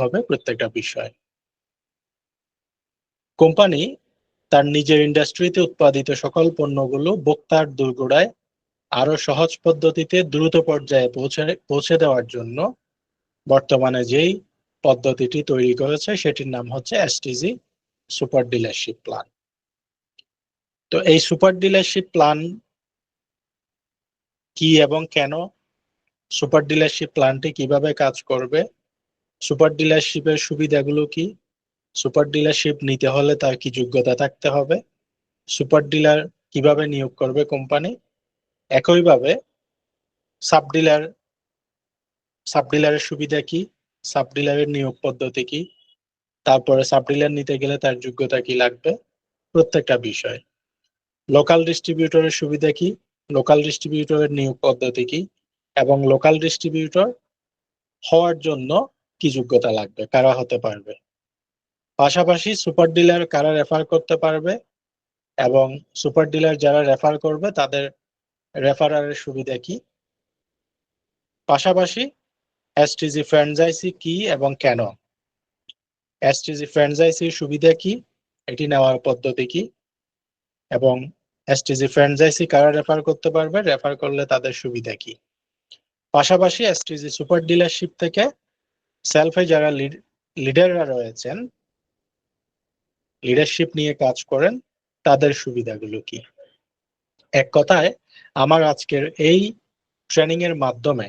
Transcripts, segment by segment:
হবে প্রত্যেকটা বিষয়। কোম্পানি তার নিজের ইন্ডাস্ট্রিতে উৎপাদিত সকল পণ্যগুলো ভোক্তার দোরগোড়ায় আরো সহজ পদ্ধতিতে দ্রুত পর্যায়ে পৌঁছে দেওয়ার জন্য বর্তমানে যেই পদ্ধতিটি তৈরি করেছে সেটির নাম হচ্ছে এসটিজি সুপার ডিলারশিপ প্ল্যান। তো এই সুপার ডিলারশিপ প্ল্যান কি এবং কেন, সুপার ডিলারশিপ প্ল্যানটি কিভাবে কাজ করবে, সুপার ডিলারশিপের সুবিধাগুলো কি, সুপার ডিলারশিপ নিতে হলে তার কি যোগ্যতা থাকতে হবে, সুপার ডিলার কিভাবে নিয়োগ করবে কোম্পানি, একইভাবে সাব ডিলার সাব ডিলারের সুবিধা কি, সাব ডিলারের নিয়োগ পদ্ধতি কি, তারপরে সাব ডিলার নিতে গেলে তার যোগ্যতা কি লাগবে, প্রত্যেকটা বিষয়। লোকাল ডিস্ট্রিবিউটরের সুবিধা কি, লোকাল ডিস্ট্রিবিউটরের নিয়োগ পদ্ধতি কি, এবং লোকাল ডিস্ট্রিবিউটর হওয়ার জন্য কি যোগ্যতা লাগবে, কারা হতে পারবে, পাশাপাশি সুপার ডিলার কারা রেফার করতে পারবে এবং সুপার ডিলার যারা রেফার করবে তাদের রেফারারের সুবিধা কি, পাশাপাশি এসটিজি ফ্র্যাঞ্চাইজি কি এবং কেন, এসটিজি ফ্র্যাঞ্চাইজির সুবিধা কি, এটি নেওয়ার পদ্ধতি কি, এবং এসটিজি ফ্র্যাঞ্চাইজি কারা রেফার করতে পারবে, রেফার করলে তাদের সুবিধা কি, পাশাপাশি এসটিজি সুপার ডিলারশিপ থেকে সেলফে যারা লিডাররা রয়েছেন, লিডারশিপ নিয়ে কাজ করেন, তাদের সুবিধাগুলো কি। এক কথায় আমার আজকের এই ট্রেনিং এর মাধ্যমে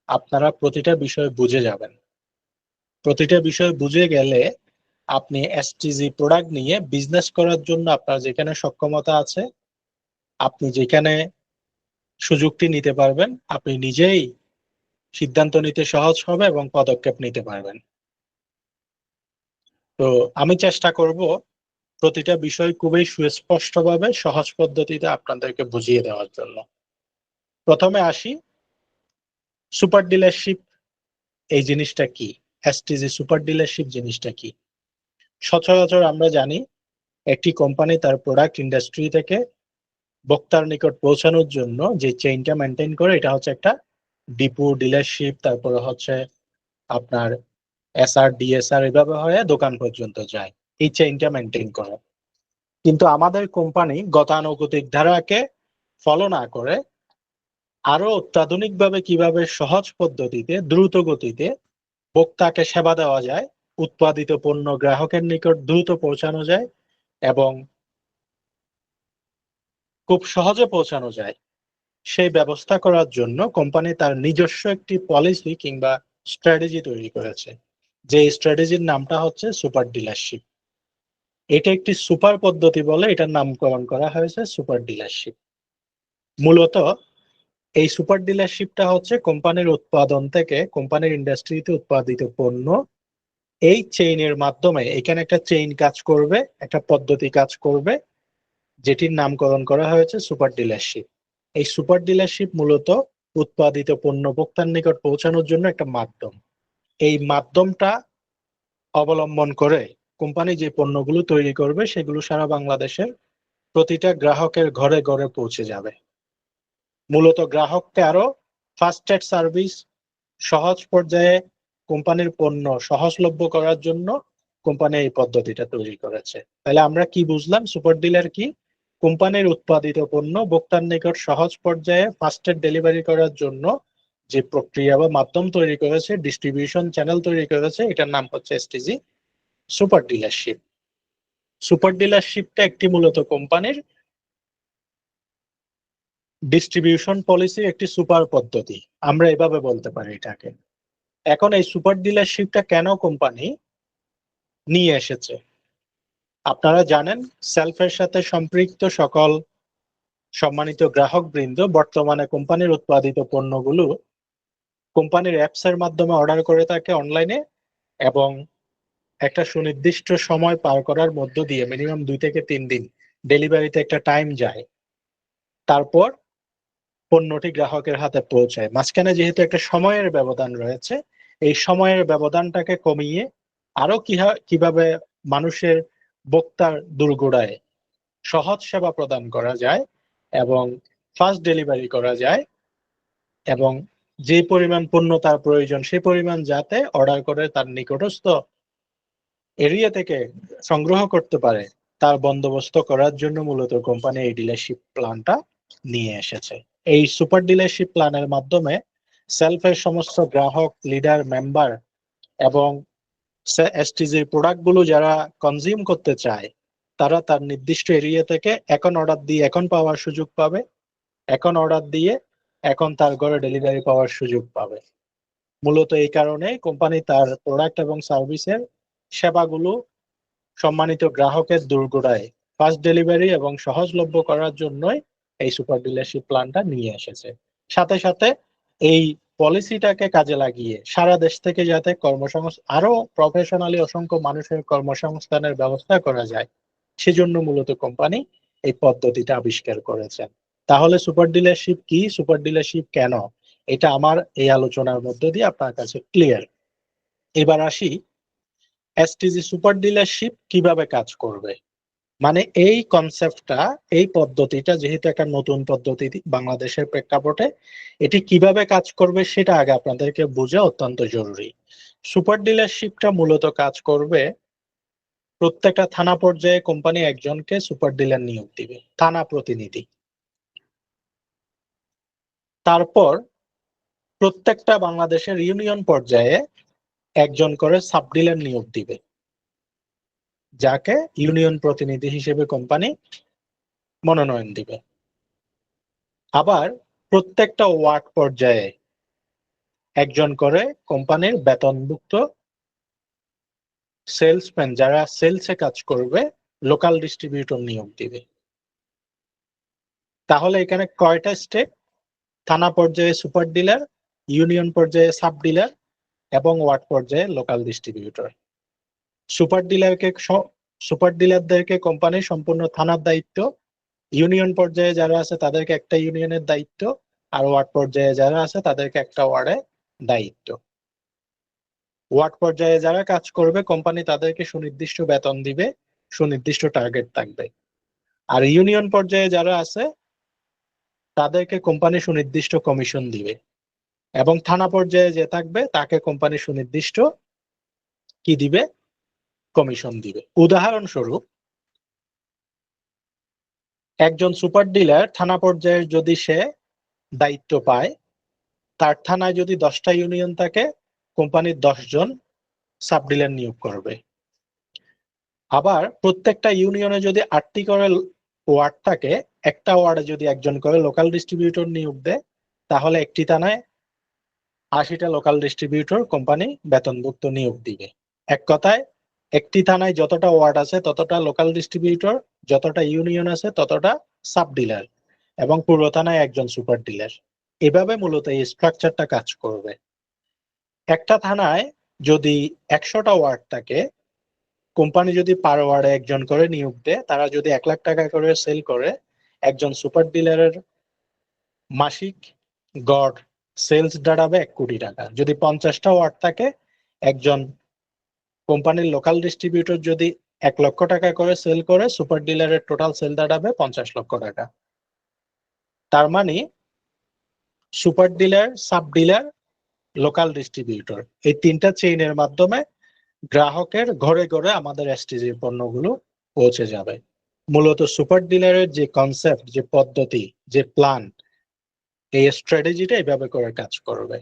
আপনারা প্রতিটা বিষয় বুঝে যাবেন। প্রতিটা বিষয় বুঝে গেলে আপনি এসটিজি প্রোডাক্ট নিয়ে বিজনেস করার জন্য আপনার যেখানে সক্ষমতা আছে, আপনি যেখানে সুযোগটি নিতে পারবেন, আপনি নিজেই সিদ্ধান্ত নিতে সহজ হবে এবং পদক্ষেপ নিতে পারবেন। তো আমি চেষ্টা করব প্রতিটা বিষয় খুবই সুস্পষ্টভাবে সহজ পদ্ধতিতে আপনাদেরকে বুঝিয়ে দেওয়ার জন্য। প্রথমে আসি সুপার ডিলারশিপ এই জিনিসটা কি, এসটিজি সুপার ডিলারশিপ জিনিসটা কি। সচরাচর আমরা জানি একটি কোম্পানি তার প্রোডাক্ট ইন্ডাস্ট্রি থেকে ভোক্তার নিকট পৌঁছানোর জন্য যে চেইনটা মেনটেন করে এটা হচ্ছে একটা ডিপো ডিলারশিপ, তারপরে হচ্ছে আপনার এসআর ডিএসআর এভাবে হয়ে দোকান পর্যন্ত যায়, এই চেইনটা মেনটেন করে। কিন্তু আমাদের কোম্পানি গতানুগতিক ধারাকে ফলো না করে আরো অত্যাধুনিকভাবে কিভাবে সহজ পদ্ধতিতে দ্রুত গতিতে ভোক্তাকে সেবা দেওয়া যায়, উৎপাদিত পণ্য গ্রাহকের নিকট দ্রুত পৌঁছানো যায় এবং খুব সহজে পৌঁছানো যায়, সেই ব্যবস্থা করার জন্য কোম্পানি তার নিজস্ব একটি পলিসি কিংবা স্ট্র্যাটেজি তৈরি করেছে, যে স্ট্র্যাটেজির নামটা হচ্ছে সুপার ডিলারশিপ। এটা একটি সুপার পদ্ধতি বলে এটার নামকরণ করা হয়েছে সুপার ডিলারশিপ। মূলত এই সুপার ডিলারশিপটা হচ্ছে কোম্পানির উৎপাদন থেকে কোম্পানির ইন্ডাস্ট্রিতে উৎপাদিত পণ্য এই চেইনের মাধ্যমে, এখানে একটা চেইন কাজ করবে, একটা পদ্ধতি কাজ করবে, যেটির নামকরণ করা হয়েছে সুপার ডিলারশিপ। এই সুপার ডিলারশিপ মূলত উৎপাদিত পণ্য ভোক্তার নিকট পৌঁছানোর জন্য একটা মাধ্যম। এই মাধ্যমটা অবলম্বন করে কোম্পানি যে পণ্যগুলো তৈরি করবে সেগুলো সারা বাংলাদেশের প্রতিটা গ্রাহকের ঘরে ঘরে পৌঁছে যাবে। মূলত গ্রাহককে আরো ফাস্টেস্ট সার্ভিস, সহজ পর্যায়ে কোম্পানির পণ্য সহজলভ্য করার জন্য কোম্পানি এই পদ্ধতিটা তৈরি করেছে। তাহলে আমরা কি বুঝলাম, সুপার ডিলার কি, কোম্পানির উৎপাদিত পণ্য ভোক্তার নিকট সহজ পর্যায়ে ফাস্টেস্ট ডেলিভারি করার জন্য যে প্রক্রিয়া বা মাধ্যম তৈরি করেছে, ডিস্ট্রিবিউশন চ্যানেল তৈরি করেছে, এটার নাম হচ্ছে এসটিজি সুপার ডিলারশিপ। সুপার ডিলারশিপটা একটি মূলত কোম্পানির ডিস্ট্রিবিউশন পলিসির একটি সুপার পদ্ধতি, আমরা এভাবে বলতে পারি এটাকে। এখন এই সুপার ডিলারশিপটা কেন কোম্পানি নিয়ে এসেছে, আপনারা জানেন সেলফের সাথে সম্পৃক্ত সকল সম্মানিত গ্রাহক বৃন্দ বর্তমানে কোম্পানির উৎপাদিত পণ্যগুলো কোম্পানির অ্যাপস এর মাধ্যমে অর্ডার করে থাকে অনলাইনে, এবং একটা সুনির্দিষ্ট সময় পার করার মধ্য দিয়ে মিনিমাম 2 থেকে 3 দিন ডেলিভারিতে একটা টাইম যায়, তারপর পণ্যটি গ্রাহকের হাতে পৌঁছায়। মাঝখানে যেহেতু একটা সময়ের ব্যবধান রয়েছে, এই সময়ের ব্যবধানটাকে কমিয়ে আরো কিভাবে মানুষের ভোক্তার দোরগোড়ায় সহজ সেবা প্রদান করা যায় এবং ফাস্ট ডেলিভারি করা যায় এবং যে পরিমাণ পণ্য তার প্রয়োজন সেই পরিমাণ যাতে অর্ডার করে তার নিকটস্থ এরিয়া থেকে সংগ্রহ করতে পারে তার বন্দোবস্ত করার জন্য মূলত কোম্পানি এই ডিলারশিপ প্ল্যানটা নিয়ে এসেছে। এই সুপার ডিলারশিপ প্ল্যানের মাধ্যমে সেলফের সমস্ত গ্রাহক, লিডার, মেম্বার এবং এসটিজির প্রোডাক্টগুলো যারা কনজিউম করতে চায় তারা তার নির্দিষ্ট এরিয়া থেকে এখন অর্ডার দিয়ে এখন পাওয়ার সুযোগ পাবে, এখন অর্ডার দিয়ে এখন তার ঘরে ডেলিভারি পাওয়ার সুযোগ পাবে। মূলত এই কারণে কোম্পানি তার প্রোডাক্ট এবং সার্ভিসের সেবাগুলো সম্মানিত গ্রাহকের দোরগোড়ায় ফাস্ট ডেলিভারি এবং সহজলভ্য করার জন্যই এই সুপার ডিলারশিপ প্ল্যানটা নিয়ে এসেছে। সাথে সাথে এই পলিসিটাকে কাজে লাগিয়ে সারা দেশ থেকে যাতে আরো প্রফেশনালি অসংখ্য মানুষের কর্মসংস্থানের ব্যবস্থা করা যায় সেজন্য মূলত কোম্পানি এই পদ্ধতিটা আবিষ্কার করেছেন। তাহলে সুপার ডিলারশিপ কি, সুপার ডিলারশিপ কেন, এটা আমার এই আলোচনার মধ্য দিয়ে আপনার কাছে ক্লিয়ার। এবার আসি এসটিজি সুপার ডিলারশিপ কিভাবে কাজ করবে। মানে এই কনসেপ্টটা, এই পদ্ধতিটা যেহেতু একটা নতুন পদ্ধতি বাংলাদেশের প্রেক্ষাপটে, এটি কিভাবে কাজ করবে সেটা আগে আপনাদেরকে বোঝা অত্যন্ত জরুরি। সুপার ডিলারশিপটা মূলত কাজ করবে, প্রত্যেকটা থানা পর্যায়ে কোম্পানি একজনকে সুপার ডিলার নিয়োগ দিবে, থানা প্রতিনিধি। তারপর প্রত্যেকটা বাংলাদেশের ইউনিয়ন পর্যায়ে একজন করে সাব ডিলার নিয়োগ দিবে, যাকে ইউনিয়ন প্রতিনিধি হিসেবে কোম্পানি মনোনয়ন দিবে। আবার প্রত্যেকটা ওয়ার্ড পর্যায়ে একজন করে কোম্পানির বেতনভুক্ত সেলসম্যান, যারা সেলসে কাজ করবে, লোকাল ডিস্ট্রিবিউটর নিয়োগ দিবে। তাহলে এখানে কয়টা স্টেপ? থানা পর্যায়ে সুপার ডিলার, ইউনিয়ন পর্যায়ে সাব ডিলার এবং ওয়ার্ড পর্যায়ে লোকাল ডিস্ট্রিবিউটর। সুপার ডিলারদেরকে কোম্পানি সম্পূর্ণ থানার দায়িত্ব, ইউনিয়ন পর্যায়ে যারা আছে তাদেরকে একটা ইউনিয়নের দায়িত্ব, আর ওয়ার্ড পর্যায়ে যারা আছে তাদেরকে একটা ওয়ার্ডের দায়িত্ব। ওয়ার্ড পর্যায়ে যারা কাজ করবে কোম্পানি তাদেরকে সুনির্দিষ্ট বেতন দিবে, সুনির্দিষ্ট টার্গেট থাকবে। আর ইউনিয়ন পর্যায়ে যারা আছে তাদেরকে কোম্পানি সুনির্দিষ্ট কমিশন দিবে, এবং থানা পর্যায়ে যে থাকবে তাকে কোম্পানি সুনির্দিষ্ট কি দিবে? কমিশন দিবে। উদাহরণস্বরূপ, একজন সুপার ডিলার থানা পর্যায়ে যদি সে দায়িত্ব পায়, তার থানায় যদি 10টা ইউনিয়ন থাকে, কোম্পানির 10 জন সাব ডিলার নিয়োগ করবে। আবার প্রত্যেকটা ইউনিয়নে যদি 8টি করে ওয়ার্ড থাকে, একটা ওয়ার্ডে যদি একজন করে লোকাল ডিস্ট্রিবিউটর নিয়োগ দেয়, তাহলে একটি থানায় 80টা লোকাল ডিস্ট্রিবিউটর কোম্পানি বেতনভুক্ত নিয়োগ দিবে। এক কথায় একটি থানায় যতটা ওয়ার্ড আছে ততটা লোকাল ডিস্ট্রিবিউটর, যতটা ইউনিয়ন আছে ততটা সাব ডিলার, এবং পুরো থানায় একজন সুপার ডিলার। এভাবে মূলত এই স্ট্রাকচারটা কাজ করবে। একটা থানায় যদি 100টা ওয়ার্ড থাকে, কোম্পানি যদি পার ওয়ার্ডে একজন করে নিয়োগ দেয়, তারা যদি 1 লাখ টাকা করে সেল করে, একজন সুপার ডিলারের মাসিক গড় সেলস দাঁড়াবে 1 কোটি টাকা। যদি 50টা ওয়ার্ড থাকে, একজন কোম্পানির লোকাল ডিস্ট্রিবিউটর যদি 1 লক্ষ টাকা করে সেল করে, সুপার ডিলারের টোটাল সেল দাঁড়াবে 50 লক্ষ টাকা। তার মানে super dealer, sub dealer, local distributor, এই 3টা চেইনের মাধ্যমে গ্রাহকের ঘরে ঘরে আমাদের এসটিজি পণ্যগুলো পৌঁছে যাবে। মূলত সুপার ডিলারের যে কনসেপ্ট, যে পদ্ধতি, যে প্ল্যান, এই স্ট্র্যাটেজিটা এইভাবে করে কাজ করবে।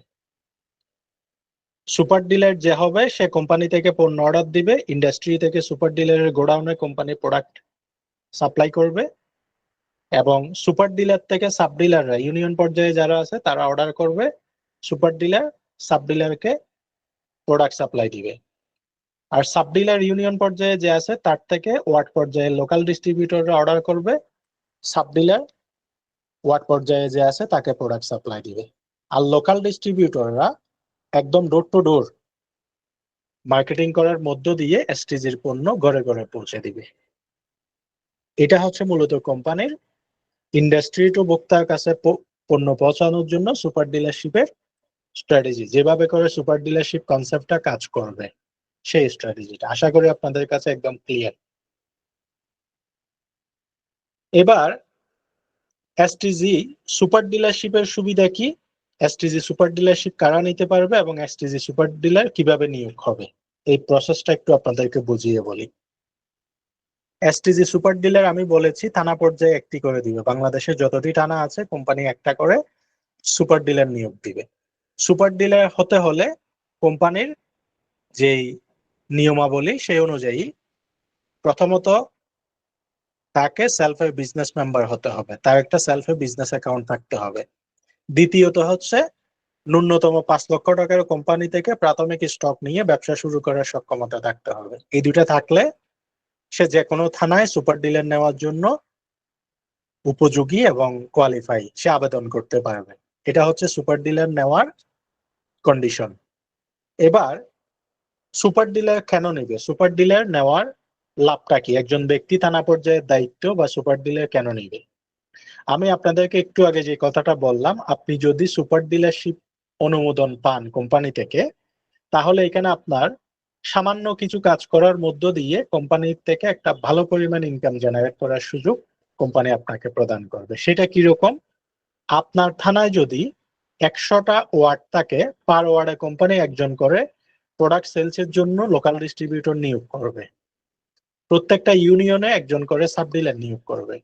সুপার ডিলার যে হবে সে কোম্পানি থেকে পণ্য অর্ডার দিবে, ইন্ডাস্ট্রি থেকে সুপার ডিলারের গোডাউনে কোম্পানি প্রোডাক্ট সাপ্লাই করবে, এবং সুপার ডিলার থেকে সাব ডিলাররা, ইউনিয়ন পর্যায়ে যারা আছে তারা অর্ডার করবে, সুপার ডিলার সাব ডিলারকে প্রোডাক্ট সাপ্লাই দিবে। আর সাব ডিলার ইউনিয়ন পর্যায়ে যে আছে তার থেকে ওয়ার্ড পর্যায়ে লোকাল ডিস্ট্রিবিউটররা অর্ডার করবে, সাব ডিলার ওয়ার্ড পর্যায়ে যে আছে তাকে প্রোডাক্ট সাপ্লাই দিবে। আর লোকাল ডিস্ট্রিবিউটররা একদম ডোর টু ডোর মার্কেটিং করার মধ্য দিয়ে এসটিজির পণ্য ঘরে ঘরে পৌঁছে দিবে। এটা হচ্ছে মূলত কোম্পানির ইন্ডাস্ট্রি টু ভোক্তার কাছে পণ্য পৌঁছানোর জন্য সুপার ডিলারশিপের স্ট্র্যাটেজি। যেভাবে করে সুপার ডিলারশিপ কনসেপ্টটা কাজ করবে সেই স্ট্র্যাটেজিটা আশা করি আপনাদের কাছে একদম ক্লিয়ার। এবার এসটিজি সুপার ডিলারশিপের সুবিধা কি এসটিজি সুপার ডিলারশিপ কারা নিতে পারবে এবং এসটিজি সুপার ডিলার কিভাবে নিয়োগ হবে, এই প্রসেসটা একটু আপনাদেরকে বুঝিয়ে বলি। এসটিজি সুপার ডিলার আমি বলেছি থানা পর্যায়ে একটি করে দিবে। বাংলাদেশে যতটি থানা আছে কোম্পানি একটা করে সুপার ডিলার নিয়োগ দিবে। সুপার ডিলার হতে হলে কোম্পানির যেই নিয়মাবলী সেই অনুযায়ী প্রথমত তাকে সেলফে বিজনেস মেম্বার হতে হবে, তার একটা সেলফে বিজনেস অ্যাকাউন্ট থাকতে হবে। দ্বিতীয়ত হচ্ছে ন্যূনতম 5 লক্ষ টাকার কোম্পানি থেকে প্রাথমিক স্টক নিয়ে ব্যবসা শুরু করার সক্ষমতা থাকতে হবে। এই দুটা থাকলে সে যে কোনো থানায় সুপার ডিলার নেওয়ার জন্য উপযোগী এবং কোয়ালিফাই, সে আবেদন করতে পারবে। এটা হচ্ছে সুপার ডিলার নেওয়ার কন্ডিশন। এবার সুপার ডিলার কেন নেবে, সুপার ডিলার নেওয়ার লাভটা কি, একজন ব্যক্তি থানা পর্যায়ের দায়িত্ব বা সুপার ডিলার কেন নেবে? আমি আপনাদেরকে একটু আগে যে কথাটা বললাম, আপনি যদি সুপার ডিলারশিপ অনুমোদন পান কোম্পানি থেকে, তাহলে এখানে আপনার সামান্য কিছু কাজ করার মধ্য দিয়ে কোম্পানির থেকে একটা ভালো পরিমাণ ইনকাম জেনারেট করার সুযোগ কোম্পানি আপনাকে প্রদান করবে। সেটা কিরকম? আপনার থানায় যদি 100টা ওয়ার্ড থাকে, পার ওয়ার্ডে কোম্পানি একজন করে প্রোডাক্ট সেলস এর জন্য লোকাল ডিস্ট্রিবিউটর নিয়োগ করবে, প্রত্যেকটা ইউনিয়নে একজন করে সাব ডিলার নিয়োগ করবে।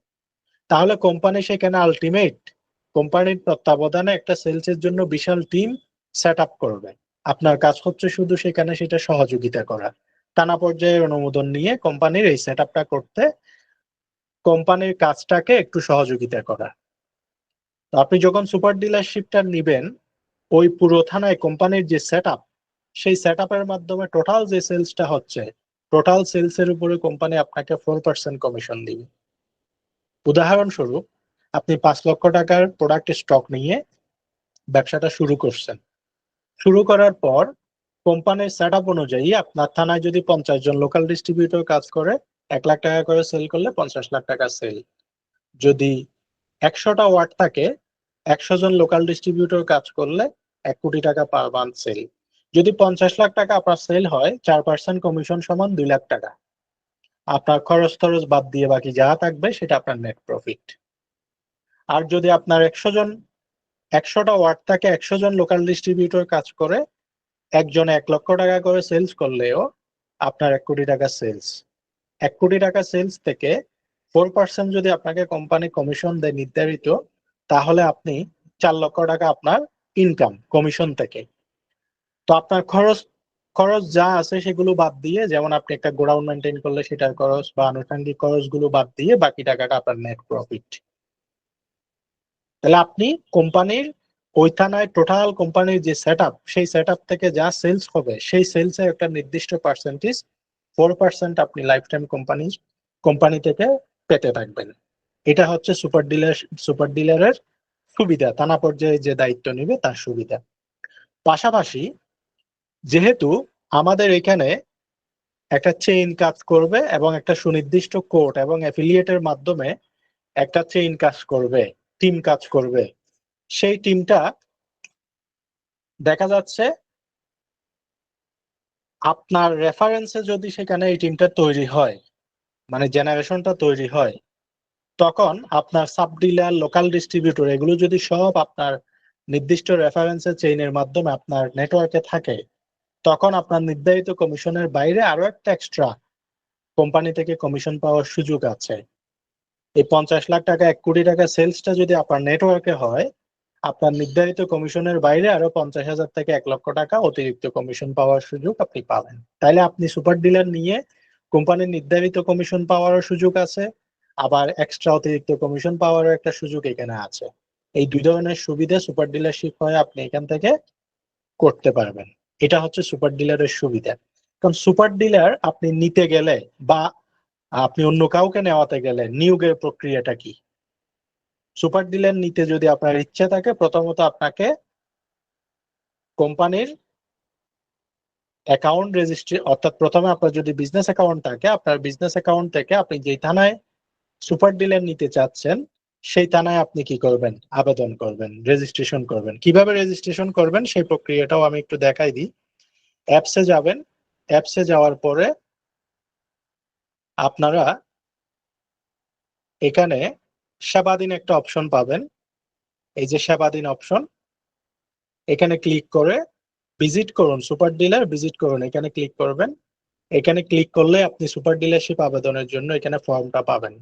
তাহলে কোম্পানি সেখানে আলটিমেট কোম্পানির তত্ত্বাবধানে একটা সেলস এর জন্য বিশাল টিম সেট আপ করবে। আপনার কাজ হচ্ছে শুধু সেখানে সেটা সহযোগিতা করা, টানা পর্যায়ের অনুমোদন নিয়ে কোম্পানির এই সেট আপটা করতে, কোম্পানির কাজটাকে একটু সহযোগিতা করা। তো আপনি যখন সুপার ডিলারশিপটা নিবেন, ওই পুরো থানায় কোম্পানির যে সেট আপ, সেই সেট আপের মাধ্যমে টোটাল যে সেলসটা হচ্ছে, টোটাল সেলস এর উপরে কোম্পানি আপনাকে 4% কমিশন দিবে। উদাহরণস্বরূপ, আপনি 5 লক্ষ টাকার প্রোডাক্ট স্টক নিয়ে ব্যবসাটা শুরু করছেন। শুরু করার পর কোম্পানির সেট আপ অনুযায়ী আপনার থানায় যদি 50 জন লোকাল ডিস্ট্রিবিউটর কাজ করে, 1 লাখ টাকা করে সেল করলে 50 লাখ টাকা সেল। যদি 100টা ওয়ার্ড থাকে, 100 জন লোকাল ডিস্ট্রিবিউটর কাজ করলে 1 কোটি টাকা পার মান্থ সেল। যদি 50 লাখ টাকা আপনার সেল হয়, 4% কমিশন সমান 2 লাখ টাকা। আপনার খরচ টরচ বাদ দিয়ে বাকি যা থাকবে সেটা আপনার নেট প্রফিট। আর যদি আপনার 100টা ওয়ার্ড থাকে, 100 জন লোকাল ডিস্ট্রিবিউটর কাজ করে, একজনে 1 লক্ষ টাকা করে সেলস করলেও আপনার 1 কোটি টাকা সেলস। 1 কোটি টাকা সেলস থেকে 4% যদি আপনাকে কোম্পানি কমিশন দেয় নির্ধারিত, তাহলে আপনি 4 লক্ষ টাকা আপনার ইনকাম কমিশন থেকে। তো আপনার খরচ খরচ যা আছে সেগুলো বাদ দিয়ে, যেমন আপনি একটা গোডাউন মেনটেন করলে সেটার খরচ বা আনুষঙ্গিক খরচগুলো বাদ দিয়ে বাকি টাকাটা আপনার নেট প্রফিট। তাহলে আপনি কোম্পানির ওই থানায় টোটাল কোম্পানির যে সেট আপ, সেই সেট আপ থেকে যা সেলস হবে সেই সেলসের একটা নির্দিষ্ট পার্সেন্টেজ, 4% আপনি লাইফ টাইম কোম্পানি থেকে পেতে থাকবেন। এটা হচ্ছে সুপার ডিলারের সুবিধা, থানা পর্যায়ে যে দায়িত্ব নিবে তার সুবিধা। পাশাপাশি যেহেতু আমাদের এখানে একটা চেইন কাজ করবে এবং একটা সুনির্দিষ্ট কোড এবং অ্যাফিলিয়েটের মাধ্যমে একটা চেইন কাজ করবে, টিম কাজ করবে, সেই টিমটা দেখা যাচ্ছে আপনার রেফারেন্সে যদি সেখানে এই টিমটা তৈরি হয়, মানে জেনারেশনটা তৈরি হয়, তখন আপনার সাব ডিলার লোকাল ডিস্ট্রিবিউটর এগুলো যদি সব আপনার নির্দিষ্ট রেফারেন্সের চেইনের মাধ্যমে আপনার নেটওয়ার্কে থাকে, তখন আপনার নির্ধারিত কমিশনের বাইরে আরো একটা এক্সট্রা কোম্পানি থেকে কমিশন পাওয়ার সুযোগ আছে। এই 50 লাখ টাকা 1 কোটি টাকা সেলসটা যদি আপনার নেটওয়ার্কে হয়, আপনার নির্ধারিত কমিশনের বাইরে আরো 50,000 থেকে 1 লক্ষ টাকা অতিরিক্ত কমিশন পাওয়ার সুযোগ আপনি পাবেন। তাইলে আপনি সুপার ডিলার নিয়ে কোম্পানির নির্ধারিত কমিশন পাওয়ারও সুযোগ আছে, আবার এক্সট্রা অতিরিক্ত কমিশন পাওয়ারও একটা সুযোগ এখানে আছে। এই দুই ধরনের সুবিধা সুপার ডিলারশিপ হয়ে আপনি এখান থেকে করতে পারবেন। এটা হচ্ছে সুপার ডিলারের সুবিধা। কারণ সুপার ডিলার আপনি নিতে গেলে বা আপনি অন্য কাউকে নেওয়াতে গেলে নিয়োগের প্রক্রিয়াটা কি? সুপার ডিলার নিতে যদি আপনার ইচ্ছা থাকে, প্রথমত আপনাকে কোম্পানির অ্যাকাউন্ট রেজিস্ট্রি, অর্থাৎ প্রথমে আপনার যদি বিজনেস অ্যাকাউন্ট থাকে, আপনার বিজনেস অ্যাকাউন্ট থেকে আপনি যেই থানায় সুপার ডিলার নিতে চাচ্ছেন সেই থানায় আপনি কি করবেন, আবেদন করবেন, রেজিস্ট্রেশন করবেন। কিভাবে রেজিস্ট্রেশন করবেন সেই প্রক্রিয়াটাও আমি একটু দেখাই দিই। অ্যাপসে যাবেন, অ্যাপসে যাওয়ার পরে আপনারা এখানে সেবাধীন একটা অপশন পাবেন। এই যে সেবাধীন অপশন, এখানে ক্লিক করে ভিজিট করুন, সুপার ডিলার ভিজিট করুন, এখানে ক্লিক করবেন। এখানে ক্লিক করলে আপনি সুপার ডিলারশিপ আবেদনের জন্য এখানে ফর্মটা পাবেন।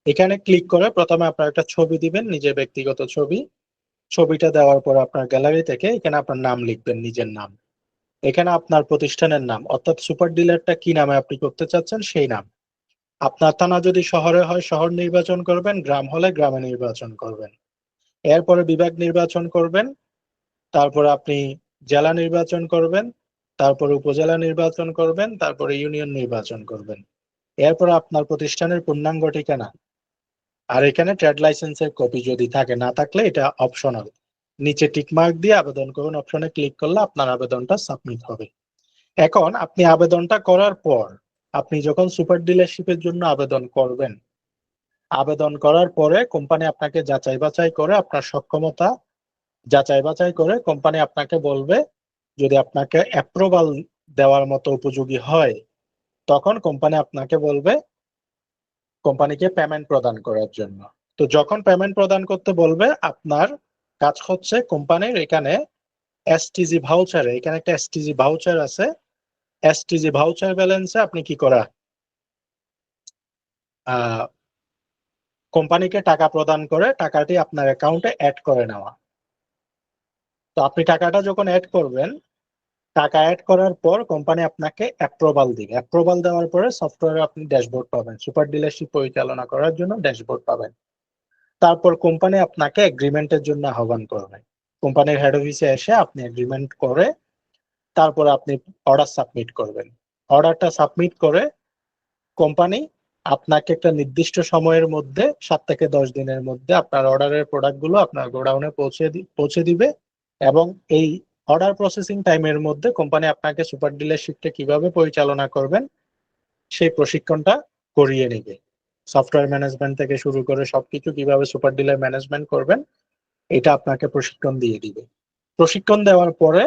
এখানে ক্লিক করে প্রথমে আপনার একটা ছবি দিবেন, নিজের ব্যক্তিগত ছবি। ছবিটা দেওয়ার পর আপনার গ্যালারি থেকে এখানে আপনার নাম লিখবেন, নিজের নাম। এখানে আপনার প্রতিষ্ঠানের নাম, অর্থাৎ সুপার ডিলারটা কি নামে আপনি করতে চাচ্ছেন সেই নাম। আপনার থানা যদি শহরে হয় শহর নির্বাচন করবেন, গ্রাম হলে গ্রামে নির্বাচন করবেন। এরপরে বিভাগ নির্বাচন করবেন, তারপরে আপনি জেলা নির্বাচন করবেন, তারপরে উপজেলা নির্বাচন করবেন, তারপরে ইউনিয়ন নির্বাচন করবেন। এরপরে আপনার প্রতিষ্ঠানের পূর্ণাঙ্গ ঠিকানা, আর এখানে ট্রেড লাইসেন্সের কপি যদি থাকে, না থাকলে এটা অপশনাল। নিচে টিকমার্ক দিয়ে আবেদন করুন অপশনে ক্লিক করলে আপনার আবেদনটা সাবমিট হবে। এখন আপনি আবেদনটা করার পর আপনি যখন সুপার ডিলারশিপের জন্য আবেদন করবেন, আবেদন করার পরে কোম্পানি আপনাকে যাচাই বাছাই করে আপনার সক্ষমতা যাচাই বাছাই করে কোম্পানি আপনাকে বলবে, যদি আপনাকে অ্যাপ্রুভাল দেওয়ার মতো উপযোগী হয় তখন কোম্পানি আপনাকে বলবে কোম্পানিকে পেমেন্ট প্রদান করার জন্য। তো যখন পেমেন্ট প্রদান করতে বলবে আপনার কাজ হচ্ছে কোম্পানির এখানে এসটিজি ভাউচারে, এখানে একটা এসটিজি ভাউচার আছে, এসটিজি ভাউচার ব্যালেন্সে আপনি কি করা, কোম্পানিকে টাকা প্রদান করে টাকাটি আপনার অ্যাকাউন্টে অ্যাড করে নেওয়া। তো আপনি টাকাটা যখন অ্যাড করবেন, টাকা অ্যাড করার পর কোম্পানি আপনাকে অ্যাপ্রুভাল দিবে। অ্যাপ্রুভাল দেওয়ার পরে সফটওয়্যারে আপনি ড্যাশবোর্ড পাবেন, সুপার ডিলারশিপ পরিচালনা করার জন্য ড্যাশবোর্ড পাবেন। তারপর কোম্পানি আপনাকে এগ্রিমেন্টের জন্য আহ্বান করবে। কোম্পানির হেড অফিসে এসে আপনি এগ্রিমেন্ট করে তারপর আপনি অর্ডার সাবমিট করবেন। অর্ডারটা সাবমিট করে কোম্পানি আপনাকে একটা নির্দিষ্ট সময়ের মধ্যে 7 থেকে 10 দিনের মধ্যে আপনার অর্ডারের প্রোডাক্টগুলো আপনার গোডাউনে পৌঁছে দিবে। এবং এই অর্ডার প্রসেসিং টাইমের মধ্যে কোম্পানি আপনাকে সুপার ডিলারশিপটা কিভাবে পরিচালনা করবেন সেই প্রশিক্ষণটা করিয়ে নেবে। সফটওয়্যার ম্যানেজমেন্ট থেকে শুরু করে সবকিছু কিভাবে সুপার ডিলার ম্যানেজমেন্ট করবেন এটা আপনাকে প্রশিক্ষণ দিয়ে দিবে। প্রশিক্ষণ দেওয়ার পরে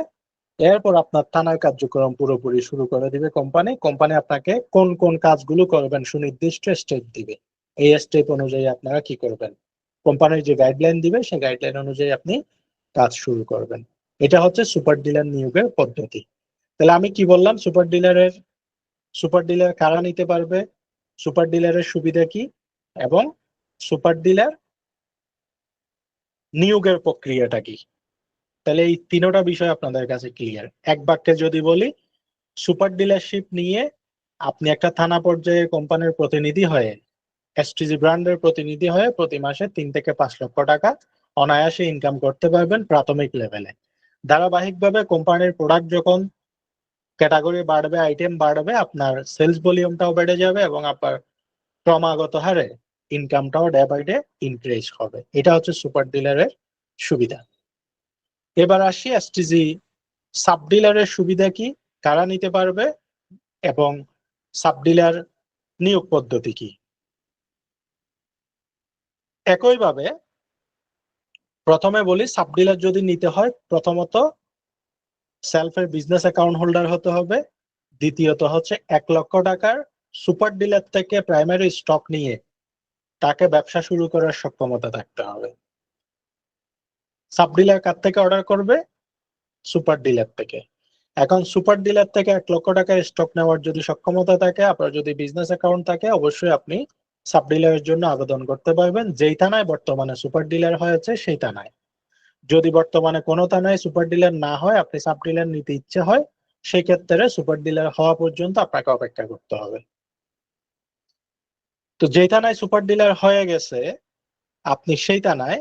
এরপর আপনার থানার কার্যক্রম পুরোপুরি শুরু করে দিবে কোম্পানি। কোম্পানি আপনাকে কোন কোন কাজগুলো করবেন সুনির্দিষ্ট স্টেপ দিবে। এই স্টেপ অনুযায়ী আপনারা কি করবেন, কোম্পানির যে গাইডলাইন দিবে সেই গাইডলাইন অনুযায়ী আপনি কাজ শুরু করবেন। এটা হচ্ছে সুপার ডিলার নিয়োগের পদ্ধতি। তাহলে আমি কি বললাম, সুপার ডিলার কারা নিতে পারবে, সুপার ডিলারের সুবিধা কি, এবং সুপার ডিলার নিয়োগের প্রক্রিয়াটা কি। তাহলে এই তিনোটা বিষয় আপনাদের কাছে ক্লিয়ার। এক বাক্যে যদি বলি, সুপার ডিলারশিপ নিয়ে আপনি একটা থানা পর্যায়ে কোম্পানির প্রতিনিধি হয়ে, এসটিজি ব্র্যান্ডের প্রতিনিধি হয়ে প্রতি মাসে 3 থেকে 5 লক্ষ টাকা অনায়াসে ইনকাম করতে পারবেন প্রাথমিক লেভেলে। ধারাবাহিকভাবে কোম্পানির প্রোডাক্ট যখন ক্যাটাগরি বাড়বে, আইটেম বাড়বে, আপনার সেলস ভলিউমটাও বেড়ে যাবে এবং আপনার ক্রমাগত হারে ইনকামটাও ডে বাই ডে ইনক্রিজ হবে। এটা হচ্ছে সুপার ডিলারের সুবিধা। এবার আসি এসটিজি সাব ডিলারের সুবিধা কি, কারা নিতে পারবে এবং সাব ডিলার নিয়োগ পদ্ধতি কি। একইভাবে প্রথমে বলি, সাব ডিলার যদি নিতে হয় প্রথমত সেলফের বিজনেস অ্যাকাউন্ট হোল্ডার হতে হবে। দ্বিতীয়ত হচ্ছে 1 লক্ষ টাকার সুপার ডিলার থেকে প্রাইমারি স্টক নিয়ে তাকে ব্যবসা শুরু করার সক্ষমতা থাকতে হবে। সাব ডিলার কার থেকে অর্ডার করবে, সুপার ডিলার থেকে। এখন সুপার ডিলার থেকে 1 লক্ষ টাকার স্টক নেওয়ার যদি সক্ষমতা থাকে, আপনার যদি বিজনেস অ্যাকাউন্ট থাকে, অবশ্যই আপনি সাব ডিলারের জন্য আবেদন করতে পারবেন যেই থানায় বর্তমানে সুপার ডিলার হয়েছে সেই থানায়। যদি বর্তমানে কোনো থানায় সুপার ডিলার না হয়, আপনি সাব ডিলার নিতে ইচ্ছে হয়, সেই ক্ষেত্রে সুপার ডিলার হওয়া পর্যন্ত আপনাকে অপেক্ষা করতে হবে। তো যেই থানায় সুপার ডিলার হয়ে গেছে আপনি সেই থানায়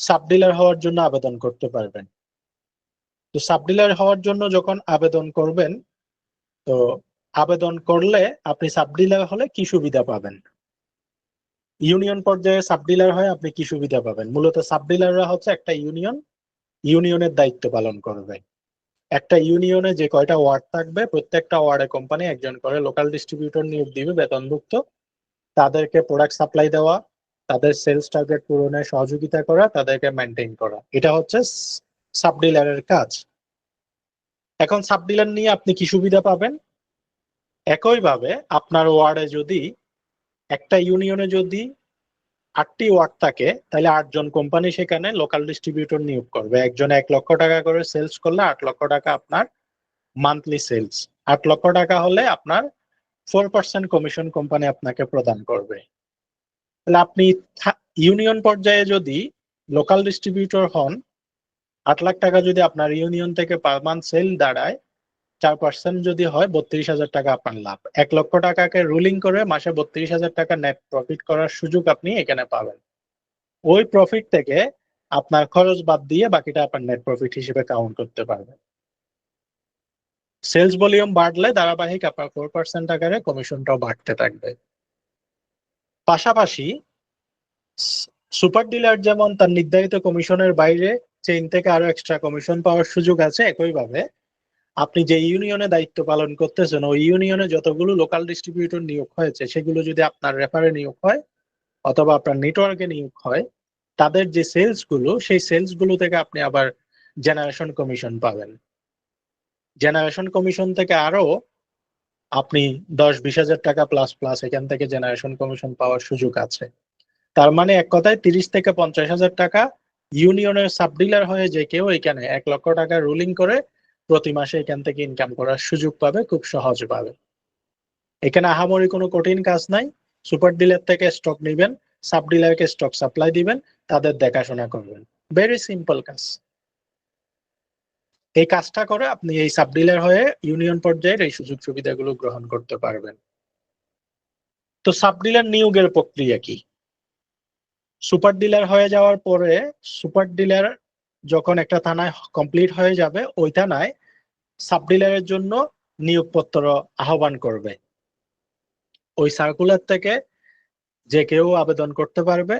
সাব ডিলার হওয়ার জন্য আবেদন করতে পারবেন। তো সাব ডিলার হওয়ার জন্য যখন আবেদন করবেন, তো আবেদন করলে আপনি সাব ডিলার হলে কি সুবিধা পাবেন, ইউনিয়ন পর্যায়ে সাব ডিলার হয় আপনি কি সুবিধা পাবেন। মূলত সাব ডিলাররা হচ্ছে একটা ইউনিয়নের দায়িত্ব পালন করবে। একটা ইউনিয়নে যে কয়টা ওয়ার্ড থাকবে প্রত্যেকটা ওয়ার্ডে কোম্পানি একজন করে লোকাল ডিস্ট্রিবিউটর নিয়োগ দিবে বেতনভুক্ত, তাদেরকে প্রোডাক্ট সাপ্লাই দেওয়া, তাদের সেলস টার্গেট পূরণে সহযোগিতা করা, তাদেরকে মেনটেন করা, এটা হচ্ছে সাব ডিলারের কাজ। এখন সাব ডিলার নিয়ে আপনি কি সুবিধা পাবেন, একইভাবে আপনার ওয়ার্ডে যদি একটা ইউনিয়নে যদি 8টি ওয়ার্ড থাকে, তাহলে 8জন কোম্পানি সেখানে লোকাল ডিস্ট্রিবিউটর নিয়োগ করবে। একজন 1,00,000 টাকা করে সেলস করলে 8 লক্ষ টাকা আপনার মান্থলি সেলস। 8 লক্ষ টাকা হলে আপনার 4% কমিশন কোম্পানি আপনাকে প্রদান করবে। তাহলে আপনি ইউনিয়ন পর্যায়ে যদি লোকাল ডিস্ট্রিবিউটর হন, 8 লাখ টাকা যদি আপনার ইউনিয়ন থেকে পার মান্থ সেল দাঁড়ায়, 4% যদি হয় 32,000 টাকা আপনার লাভ। 1 লক্ষ টাকাকে রুলিং করে মাসে 32,000 টাকা নেট প্রফিট করার সুযোগ আপনি এখানে পাবেন। ওই প্রফিট থেকে আপনার খরচ বাদ দিয়ে বাকিটা আপনার নেট প্রফিট হিসেবে কাউন্ট করতে পারবেন। সেলস ভলিউম বাড়লে ধারাবাহিক আপনার 4% আকারে কমিশনটাও বাড়তে থাকবে। পাশাপাশি সুপার ডিলার যেমন তার নির্ধারিত কমিশনের বাইরে চেইন থেকে আরো এক্সট্রা কমিশন পাওয়ার সুযোগ আছে, একইভাবে আপনি যে ইউনিয়নে দায়িত্ব পালন করতেছেন ওই ইউনিয়নে যতগুলো লোকাল ডিস্ট্রিবিউটর নিয়োগ হয়েছে সেগুলো যদি আপনার রেফারে নিয়োগ হয় অথবা আপনার নেটওয়ার্কে নিয়োগ হয়, তাদের যে সেলস গুলো সেই সেলস গুলো থেকে আপনি আবার জেনারেশন কমিশন পাবেন। জেনারেশন কমিশন থেকে আরো আপনি 10-20 হাজার টাকা প্লাস প্লাস এখান থেকে জেনারেশন কমিশন পাওয়ার সুযোগ আছে। তার মানে এক কথায় 30 থেকে 50 হাজার টাকা ইউনিয়নের সাব ডিলার হয়ে যে কেউ এখানে 1 লক্ষ টাকা রুলিং করে প্রতি মাসে এখান থেকে ইনকাম করার সুযোগ পাবে খুব সহজভাবে। এখানে আহামরি কোনো কঠিন কাজ নাই। সুপার ডিলার থেকে স্টক নেবেন, সাব ডিলারকে স্টক সাপ্লাই দিবেন, তাদের দেখাশোনা করবেন, ভেরি সিম্পল কাজ। এই কাজটা করে আপনি এই সাব ডিলার হয়ে ইউনিয়ন পর্যায়ের এই সুযোগ সুবিধাগুলো গ্রহণ করতে পারবেন। তো সাব ডিলার নিয়োগের প্রক্রিয়া কি? সুপার ডিলার হয়ে যাওয়ার পরে সুপার ডিলার যখন একটা থানায় কমপ্লিট হয়ে যাবে, ওই থানায় সাব ডিলারের জন্য নিয়োগপত্র আহ্বান করবে। ওই সার্কুলার থেকে যে কেউ আবেদন করতে পারবে,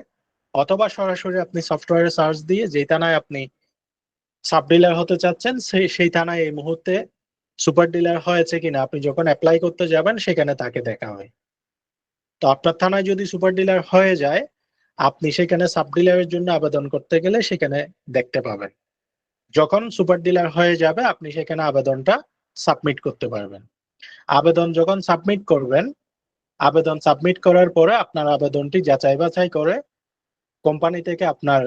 অথবা সরাসরি আপনি সফটওয়্যারে সার্চ দিয়ে যে থানায় আপনি সাব ডিলার হতে চাচ্ছেন সেই থানায় এই মুহূর্তে সুপার ডিলার হয়েছে কিনা আপনি যখন অ্যাপ্লাই করতে যাবেন সেখানে তাকে দেখা হয়। তো আপনার থানায় যদি সুপার ডিলার হয়ে যায়, আপনি সেখানে সাব ডিলারের জন্য আবেদন করতে গেলে সেখানে দেখতে পাবেন। যখন সুপার ডিলার হয়ে যাবে আপনি সেখানে আবেদনটা সাবমিট করতে পারবেন। আবেদন যখন সাবমিট করবেন, আবেদন সাবমিট করার পরে আপনার আবেদনটি যাচাই বাছাই করে কোম্পানি থেকে আপনার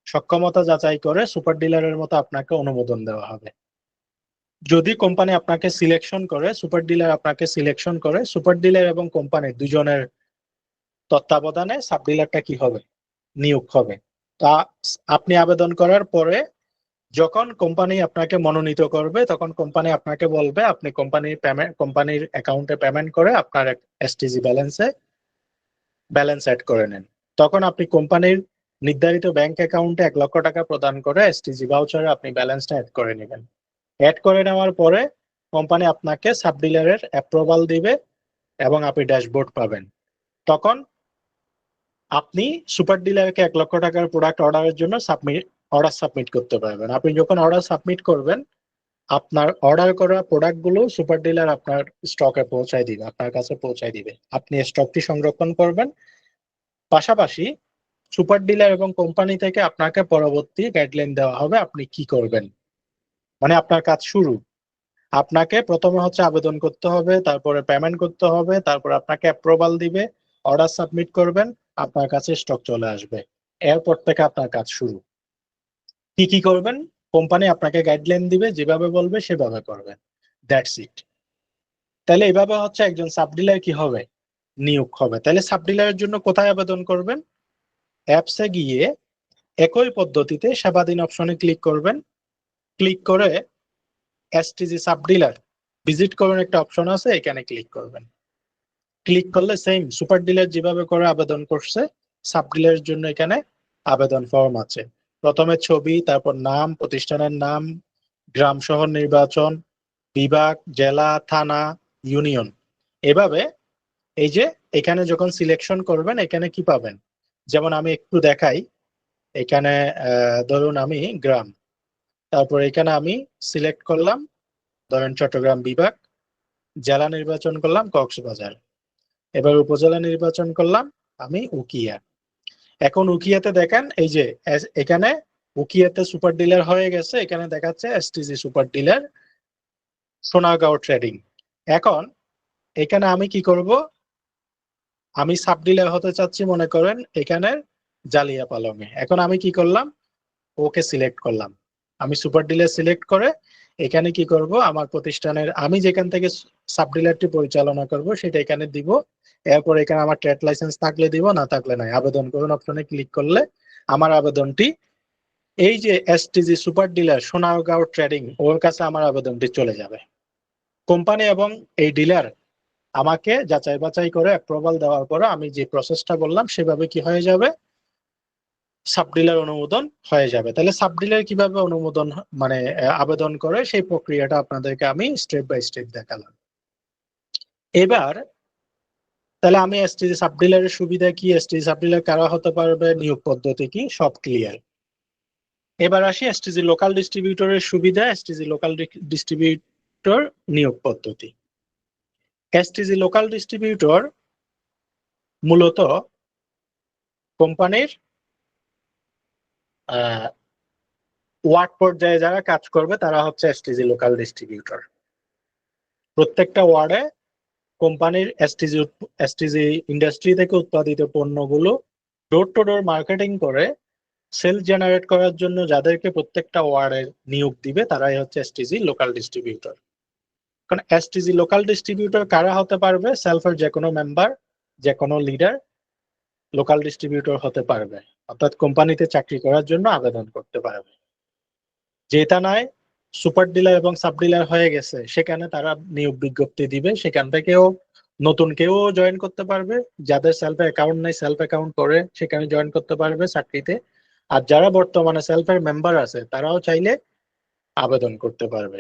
সক্ষমতা যাচাই করে সুপার ডিলারের মতো আপনাকে অনুমোদন দেওয়া হবে। যদি কোম্পানি আপনাকে সিলেকশন করে, সুপার ডিলার আপনাকে সিলেকশন করে, সুপার ডিলার এবং কোম্পানি দুজনের তত্ত্বাবধানে সাব ডিলারটা কি হবে? নিয়োগ হবে। তা আপনি আবেদন করার পরে যখন কোম্পানি আপনাকে মনোনীত করবে তখন কোম্পানি আপনাকে বলবে আপনি কোম্পানির অ্যাকাউন্টে পেমেন্ট করে আপনার এসটিজি ব্যালেন্স অ্যাড করে নেন। তখন আপনি কোম্পানির নির্ধারিত ব্যাংক অ্যাকাউন্টে 1 লক্ষ টাকা প্রদান করে এসটিজি ভাউচারে আপনি ব্যালেন্সটা অ্যাড করে নেবেন। অ্যাড করে নেওয়ার পরে কোম্পানি আপনাকে সাব ডিলারের অ্যাপ্রুভাল দিবে এবং আপনি ড্যাশবোর্ড পাবেন। তখন আপনি সুপার ডিলারকে 1 লক্ষ টাকার প্রোডাক্ট অর্ডারের জন্য অর্ডার সাবমিট করতে পারবেন। আপনি যখন অর্ডার সাবমিট করবেন, আপনার অর্ডার করা প্রোডাক্টগুলো সুপার ডিলার আপনার স্টকে পৌঁছায় দিবে, আপনার কাছে পৌঁছায় দিবে। আপনি স্টকটি সংরক্ষণ করবেন। পাশাপাশি সুপার ডিলার এবং কোম্পানি থেকে আপনাকে পরবর্তী গাইডলাইন দেওয়া হবে আপনি কি করবেন। মানে আপনার কাজ শুরু। আপনাকে প্রথমে হচ্ছে আবেদন করতে হবে, তারপরে পেমেন্ট করতে হবে, তারপর আপনাকে অ্যাপ্রুভাল দিবে, অর্ডার সাবমিট করবেন, আপনার কাছে স্টক চলে আসবে। এরপর থেকে আপনার কাজ শুরু। কি কি করবেন? কোম্পানি আপনাকে গাইডলাইন দিবে, যেভাবে বলবে সেভাবে করবেন, দ্যাটস ইট। তাহলে এভাবে হচ্ছে একজন সাব ডিলার কি হবে? নিয়োগ হবে। তাহলে সাব ডিলারের জন্য কোথায় আবেদন করবেন? অ্যাপসে গিয়ে একই পদ্ধতিতে সেবা দিন অপশনে ক্লিক করবেন। ক্লিক করে এসটিজি সাব ডিলার ভিজিট করুন একটা অপশন আছে, এখানে ক্লিক করবেন। ক্লিক করলে সেম সুপার ডিলার যেভাবে করে আবেদন করছে সাব ডিলারের জন্য এখানে আবেদন ফর্ম আছে। প্রথমে ছবি, তারপর নাম, প্রতিষ্ঠানের নাম, গ্রাম শহর নির্বাচন, বিভাগ, জেলা, থানা, ইউনিয়ন, এভাবে এই যে এখানে যখন সিলেকশন করবেন এখানে কি পাবেন, যেমন আমি একটু দেখাই। এখানে ধরুন আমি গ্রাম, তারপর এখানে আমি সিলেক্ট করলাম ধরেন চট্টগ্রাম বিভাগ, জেলা নির্বাচন করলাম কক্সবাজার, এবার উপজেলা নির্বাচন করলাম আমি উকিয়া। এখন উকিয়াতে দেখেন এই যে এখানে উকিয়াতে সুপার ডিলার হয়ে গেছে, এখানে দেখাচ্ছে STG super dealer Sonargaon trading. এখন এখানে আমি কি করব, আমি সাব ডিলার হতে চাচ্ছি মনে করেন এখানে জালিয়া পালংয়ে। এখন আমি কি করলাম, ওকে সিলেক্ট করলাম। আমি সুপার ডিলার সিলেক্ট করে এখানে কি করব, আমার প্রতিষ্ঠানের আমি যেখান থেকে সাব ডিলারটি পরিচালনা করব সেটা এখানে দিব। এরপর এখানে আমার ট্রেড লাইসেন্স থাকলে দিব, না থাকলে নাই। আবেদন করুন অপশনে ক্লিক করলে আমার আবেদনটি এই যে STG super dealer Sonargaon trading ওর কাছে আমার আবেদনটি চলে যাবে। কোম্পানি এবং এই ডিলার আমাকে যাচাই বাছাই করে অ্যাপ্রুভাল দেওয়ার পরে আমি যে প্রসেসটা বললাম সেভাবে কি হয়ে যাবে, সাব ডিলার অনুমোদন হয়ে যাবে। তাহলে সাব ডিলার কিভাবে অনুমোদন মানে আবেদন করে সেই প্রক্রিয়াটা আপনাদেরকে আমি স্টেপ বাই স্টেপ দেখালাম। এবার তাহলে আমি এসটিজি সাব ডিলারের সুবিধা কি, এসটিজি সাব ডিলার কারা হতে পারবে, নিয়োগ পদ্ধতি কি, সব ক্লিয়ার। এবার আসি এসটিজি লোকাল ডিস্ট্রিবিউটরের সুবিধা, এসটিজি লোকাল ডিস্ট্রিবিউটর নিয়োগ পদ্ধতি। এসটিজি লোকাল ডিস্ট্রিবিউটর মূলত কোম্পানির ওয়ার্ড পর্যায়ে যারা কাজ করবে তারা হচ্ছে এসটিজি লোকাল ডিস্ট্রিবিউটর। প্রত্যেকটা ওয়ার্ডে কোম্পানির এসটিজি ইন্ডাস্ট্রি থেকে উৎপাদিত পণ্যগুলো ডোর টু ডোর মার্কেটিং করে সেলস জেনারেট করার জন্য যাদেরকে প্রত্যেকটা ওয়ার্ডে নিয়োগ দিবে তারাই হচ্ছে এসটিজি লোকাল ডিস্ট্রিবিউটর। কারণ এসটিজি লোকাল ডিস্ট্রিবিউটর কারা হতে পারবে, সেলফের যে কোনো মেম্বার, যে কোনো লিডার লোকাল ডিস্ট্রিবিউটর হতে পারবে, অর্থাৎ কোম্পানিতে চাকরি করার জন্য আবেদন করতে পারবে। যেটা নয় সুপার ডিলার এবং সাব ডিলার হয়ে গেছে সেখানে তারা নিয়োগ বিজ্ঞপ্তি দিবে, সেখান থেকেও নতুন কেউ জয়েন করতে পারবে, যাদের সেলফ অ্যাকাউন্ট নেই সেলফ অ্যাকাউন্ট করে সেখানে জয়েন করতে পারবে চাকরিতে। আর যারা বর্তমানে সেলফের মেম্বার আছে তারাও চাইলে আবেদন করতে পারবে।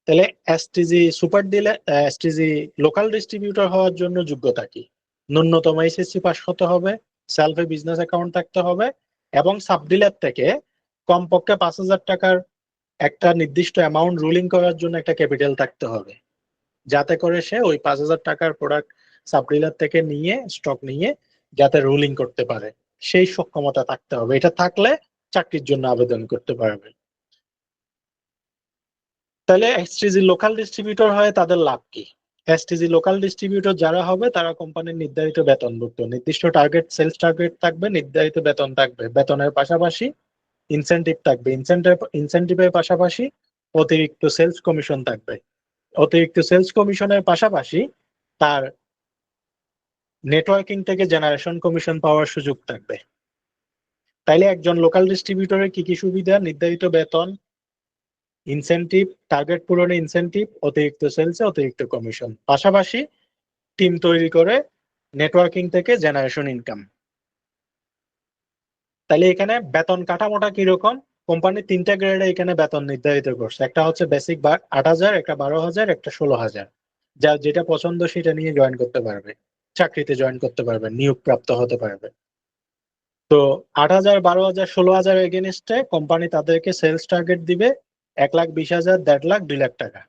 তাহলে STG super dealer STG local distributor হওয়ার জন্য যোগ্যতা কি, ন্যূনতম এইচএসসি পাস হতে হবে, সেলফে বিজনেস অ্যাকাউন্ট থাকতে হবে এবং সাব ডিলার থেকে কমপক্ষে 5,000 টাকার একটা নির্দিষ্ট অ্যামাউন্ট রুলিং করার জন্য একটা ক্যাপিটাল থাকতে হবে, যাতে করে সে ওই 5,000 টাকার প্রোডাক্ট সাব ডিলার থেকে নিয়ে স্টক নিয়ে যাতে রুলিং করতে পারে সেই সক্ষমতা থাকতে হবে। এটা থাকলে চাকরির জন্য আবেদন করতে পারবে। তাহলে এসটিজি লোকাল ডিস্ট্রিবিউটর হয় তাদের লাভ কি, এসটিজি লোকাল ডিস্ট্রিবিউটর যারা হবে তারা কোম্পানির নির্ধারিত বেতনভুক্ত, নির্দিষ্ট টার্গেট সেলস টার্গেট থাকবে, নির্ধারিত বেতন থাকবে, বেতনের পাশাপাশি ইনসেনটিভ থাকবে, ইনসেনটিভের পাশাপাশি অতিরিক্ত সেলস কমিশন থাকবে, অতিরিক্ত সেলস কমিশনের পাশাপাশি তার নেটওয়ার্কিং থেকে জেনারেশন কমিশন পাওয়ার সুযোগ থাকবে। তাইলে একজন লোকাল ডিস্ট্রিবিউটরের কি কি সুবিধা, নির্ধারিত বেতন, ইনসেনটিভ, টার্গেট পূরণে ইনসেনটিভ, অতিরিক্ত সেলসে অতিরিক্ত কমিশন, পাশাপাশি টিম তৈরি করে নেটওয়ার্কিং থেকে জেনারেশন ইনকাম। তাহলে এখানে বেতন কাঠামোটা কিরকম, কোম্পানি 3টা গ্রেডে এখানে বেতন নির্ধারিত করছে, একটা হচ্ছে বেসিক 8,000, একটা 12,000, একটা 16,000। যা যেটা পছন্দ সেটা নিয়ে জয়েন করতে পারবে, চাকরিতে জয়েন করতে পারবে, নিয়োগ প্রাপ্ত হতে পারবে। তো 8,000, 12,000, 16,000 এগেনস্টে কোম্পানি তাদেরকে সেলস টার্গেট দিবে 1,20,000, 1.5 লাখ, 2 লাখ টাকা।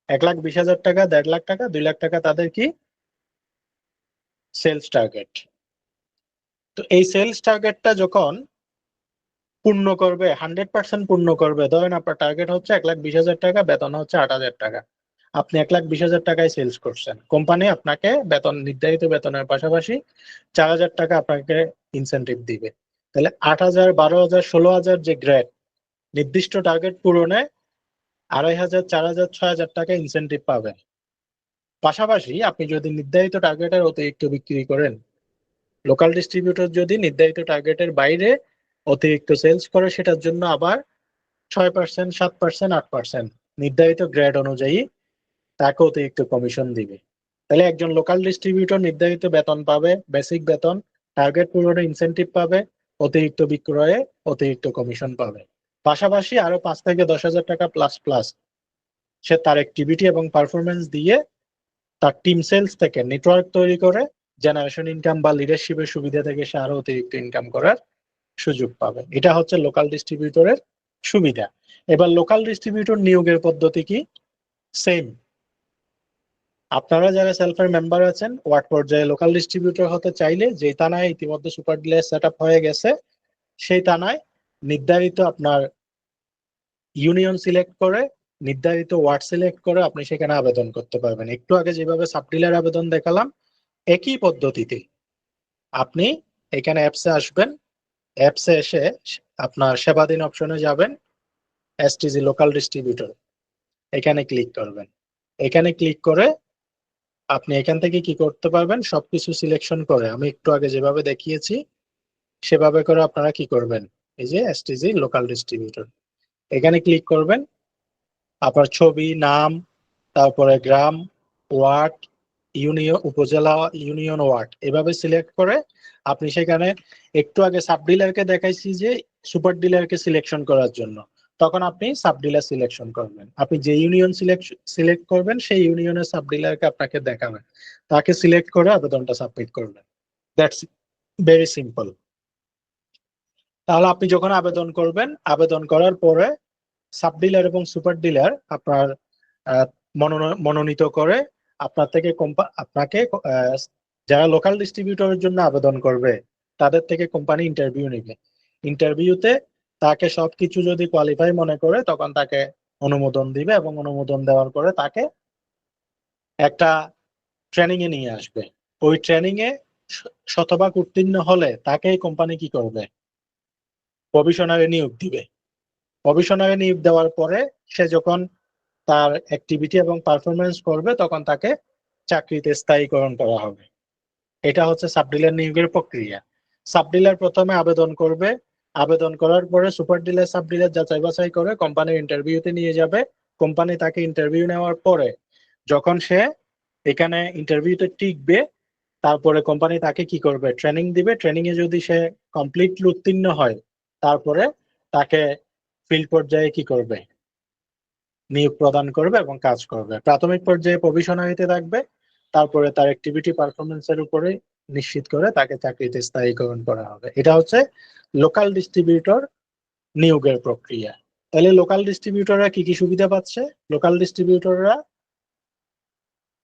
1,20,000 টাকা, 1.5 লাখ টাকা, 2 লাখ টাকা তাদের কি সেলস টার্গেট। তো এই সেলস টার্গেটটা যখন পূর্ণ করবে, 100% পূর্ণ করবে, ধরেন আপনার টার্গেট হচ্ছে 1,20,000 টাকা, বেতন হচ্ছে 8,000 টাকা, আপনি 1,20,000 টাকায় সেলস করছেন, কোম্পানি আপনাকে বেতন নির্ধারিত বেতনের পাশাপাশি 4,000 টাকা আপনাকে ইনসেনটিভ দিবে। তাহলে 8,000, 12,000, 16,000 যে গ্রেড, নির্দিষ্ট টার্গেট পূরণে 2,500, 4,000, 6,000 টাকা ইনসেনটিভ পাবেন। পাশাপাশি আপনি যদি নির্ধারিত টার্গেটের অতিরিক্ত বিক্রি করেন, লোকাল ডিস্ট্রিবিউটর যদি নির্ধারিত টার্গেটের বাইরে অতিরিক্ত সেলস করে সেটার জন্য আবার 6%, 7%, 8% নির্ধারিত গ্রেড অনুযায়ী তাকে অতিরিক্ত কমিশন দিবে। তাহলে একজন লোকাল ডিস্ট্রিবিউটর নির্ধারিত বেতন পাবে, বেসিক বেতন, টার্গেট পূরণে ইনসেনটিভ পাবে, অতিরিক্ত বিক্রয়ে অতিরিক্ত কমিশন পাবে, পাশাপাশি আরো 5 থেকে 10,000 টাকা প্লাস প্লাস সে তার অ্যাক্টিভিটি এবং পারফরমেন্স দিয়ে তার টিম সেলস থেকে নেটওয়ার্ক তৈরি করে জেনারেশন ইনকাম বা লিডারশিপের সুবিধা থেকে সে আরো অতিরিক্ত ইনকাম করার সুযোগ পাবে। এটা হচ্ছে লোকাল ডিস্ট্রিবিউটরের সুবিধা। এবার লোকাল ডিস্ট্রিবিউটর নিয়োগের পদ্ধতি কি, সেম। আপনারা যারা সেলফের মেম্বার আছেন ওয়ার্ড পর্যায়ে লোকাল ডিস্ট্রিবিউটর হতে চাইলে যে থানায় ইতিমধ্যে সুপার ডিলার সেট আপ হয়ে গেছে সেই থানায় নির্ধারিত আপনার ইউনিয়ন সিলেক্ট করে নির্ধারিত ওয়ার্ড সিলেক্ট করে আপনি সেখানে আবেদন করতে পারবেন। একটু আগে যেভাবে সাব ডিলার আবেদন দেখালাম একই পদ্ধতিতে আপনি এখানে অ্যাপসে আসবেন, অ্যাপসে এসে আপনার সেবাধীন অপশনে যাবেন, এসটিজি লোকাল ডিস্ট্রিবিউটর এখানে ক্লিক করবেন। এখানে ক্লিক করে আপনি এখান থেকে কি করতে পারবেন, সবকিছু সিলেকশন করে আমি একটু আগে যেভাবে দেখিয়েছি সেভাবে করে আপনারা কি করবেন, এই যে এসটিজি লোকাল ডিস্ট্রিবিউটর এখানে ক্লিক করবেন। আপনার ছবি, নাম, তারপরে গ্রাম, ওয়ার্ড, ইউনিয়ন, উপজেলা, ইউনিয়ন, ওয়ার্ড এভাবে সিলেক্ট করে আপনি সেখানে একটু আগে সাব ডিলারকে দেখাইছি যে সুপার ডিলারকে সিলেকশন করার জন্য, তখন আপনি সাব ডিলার সিলেকশন করবেন। আপনি যে ইউনিয়ন সিলেক্ট করবেন সেই ইউনিয়নের সাব ডিলারকে আপনাকে দেখাবেন, তাকে সিলেক্ট করে আবেদনটা সাবমিট করবেন। That's very simple. তাহলে আপনি যখন আবেদন করবেন, আবেদন করার পরে সাব ডিলার এবং সুপার ডিলার আপনার আহ, মনোনীত করে আপনার থেকে আপনাকে যারা লোকাল ডিস্ট্রিবিউটরের জন্য আবেদন করবে তাদের থেকে কোম্পানি ইন্টারভিউ নেবে। ইন্টারভিউতে তাকে সবকিছু যদি কোয়ালিফাই মনে করে তখন তাকে অনুমোদন দিবে এবং অনুমোদন দেওয়ার পরে তাকে একটা ট্রেনিং এ নিয়ে আসবে। ওই ট্রেনিং এ শতভাগ উত্তীর্ণ হলে তাকে কোম্পানি কি করবে, প্রভিশনারি নিয়োগ দিবে। প্রভিশনারি নিয়োগ দেওয়ার পরে সে যখন তার অ্যাক্টিভিটি এবং পারফরমেন্স করবে তখন তাকে চাকরিতে স্থায়ীকরণ করা হবে। এটা হচ্ছে সাব ডিলার নিয়োগের প্রক্রিয়া। সাব ডিলার প্রথমে আবেদন করবে, আবেদন করার পরে সুপার ডিলার সাব ডিলার যাচাই বাছাই করে কোম্পানির ইন্টারভিউতে নিয়ে যাবে। কোম্পানি তাকে ইন্টারভিউ নেওয়ার পরে যখন সে এখানে ইন্টারভিউতে টিকবে তারপরে কোম্পানি তাকে কি করবে, ট্রেনিং দিবে। ট্রেনিং এ যদি সে কমপ্লিটলি উত্তীর্ণ হয় তারপরে তাকে ফিল্ড পর্যায়ে কি করবে, নিয়োগ প্রদান করবে এবং কাজ করবে। প্রাথমিক পর্যায়ে প্রভিশনারিতে থাকবে, তারপরে তার অ্যাক্টিভিটি পারফরমেন্সের উপরে নিশ্চিত করে তাকে চাকরিতে স্থায়ীকরণ করা হবে। এটা হচ্ছে লোকাল ডিস্ট্রিবিউটর নিয়োগের প্রক্রিয়া। তাহলে লোকাল ডিস্ট্রিবিউটররা কি কি সুবিধা পাচ্ছে? লোকাল ডিস্ট্রিবিউটররা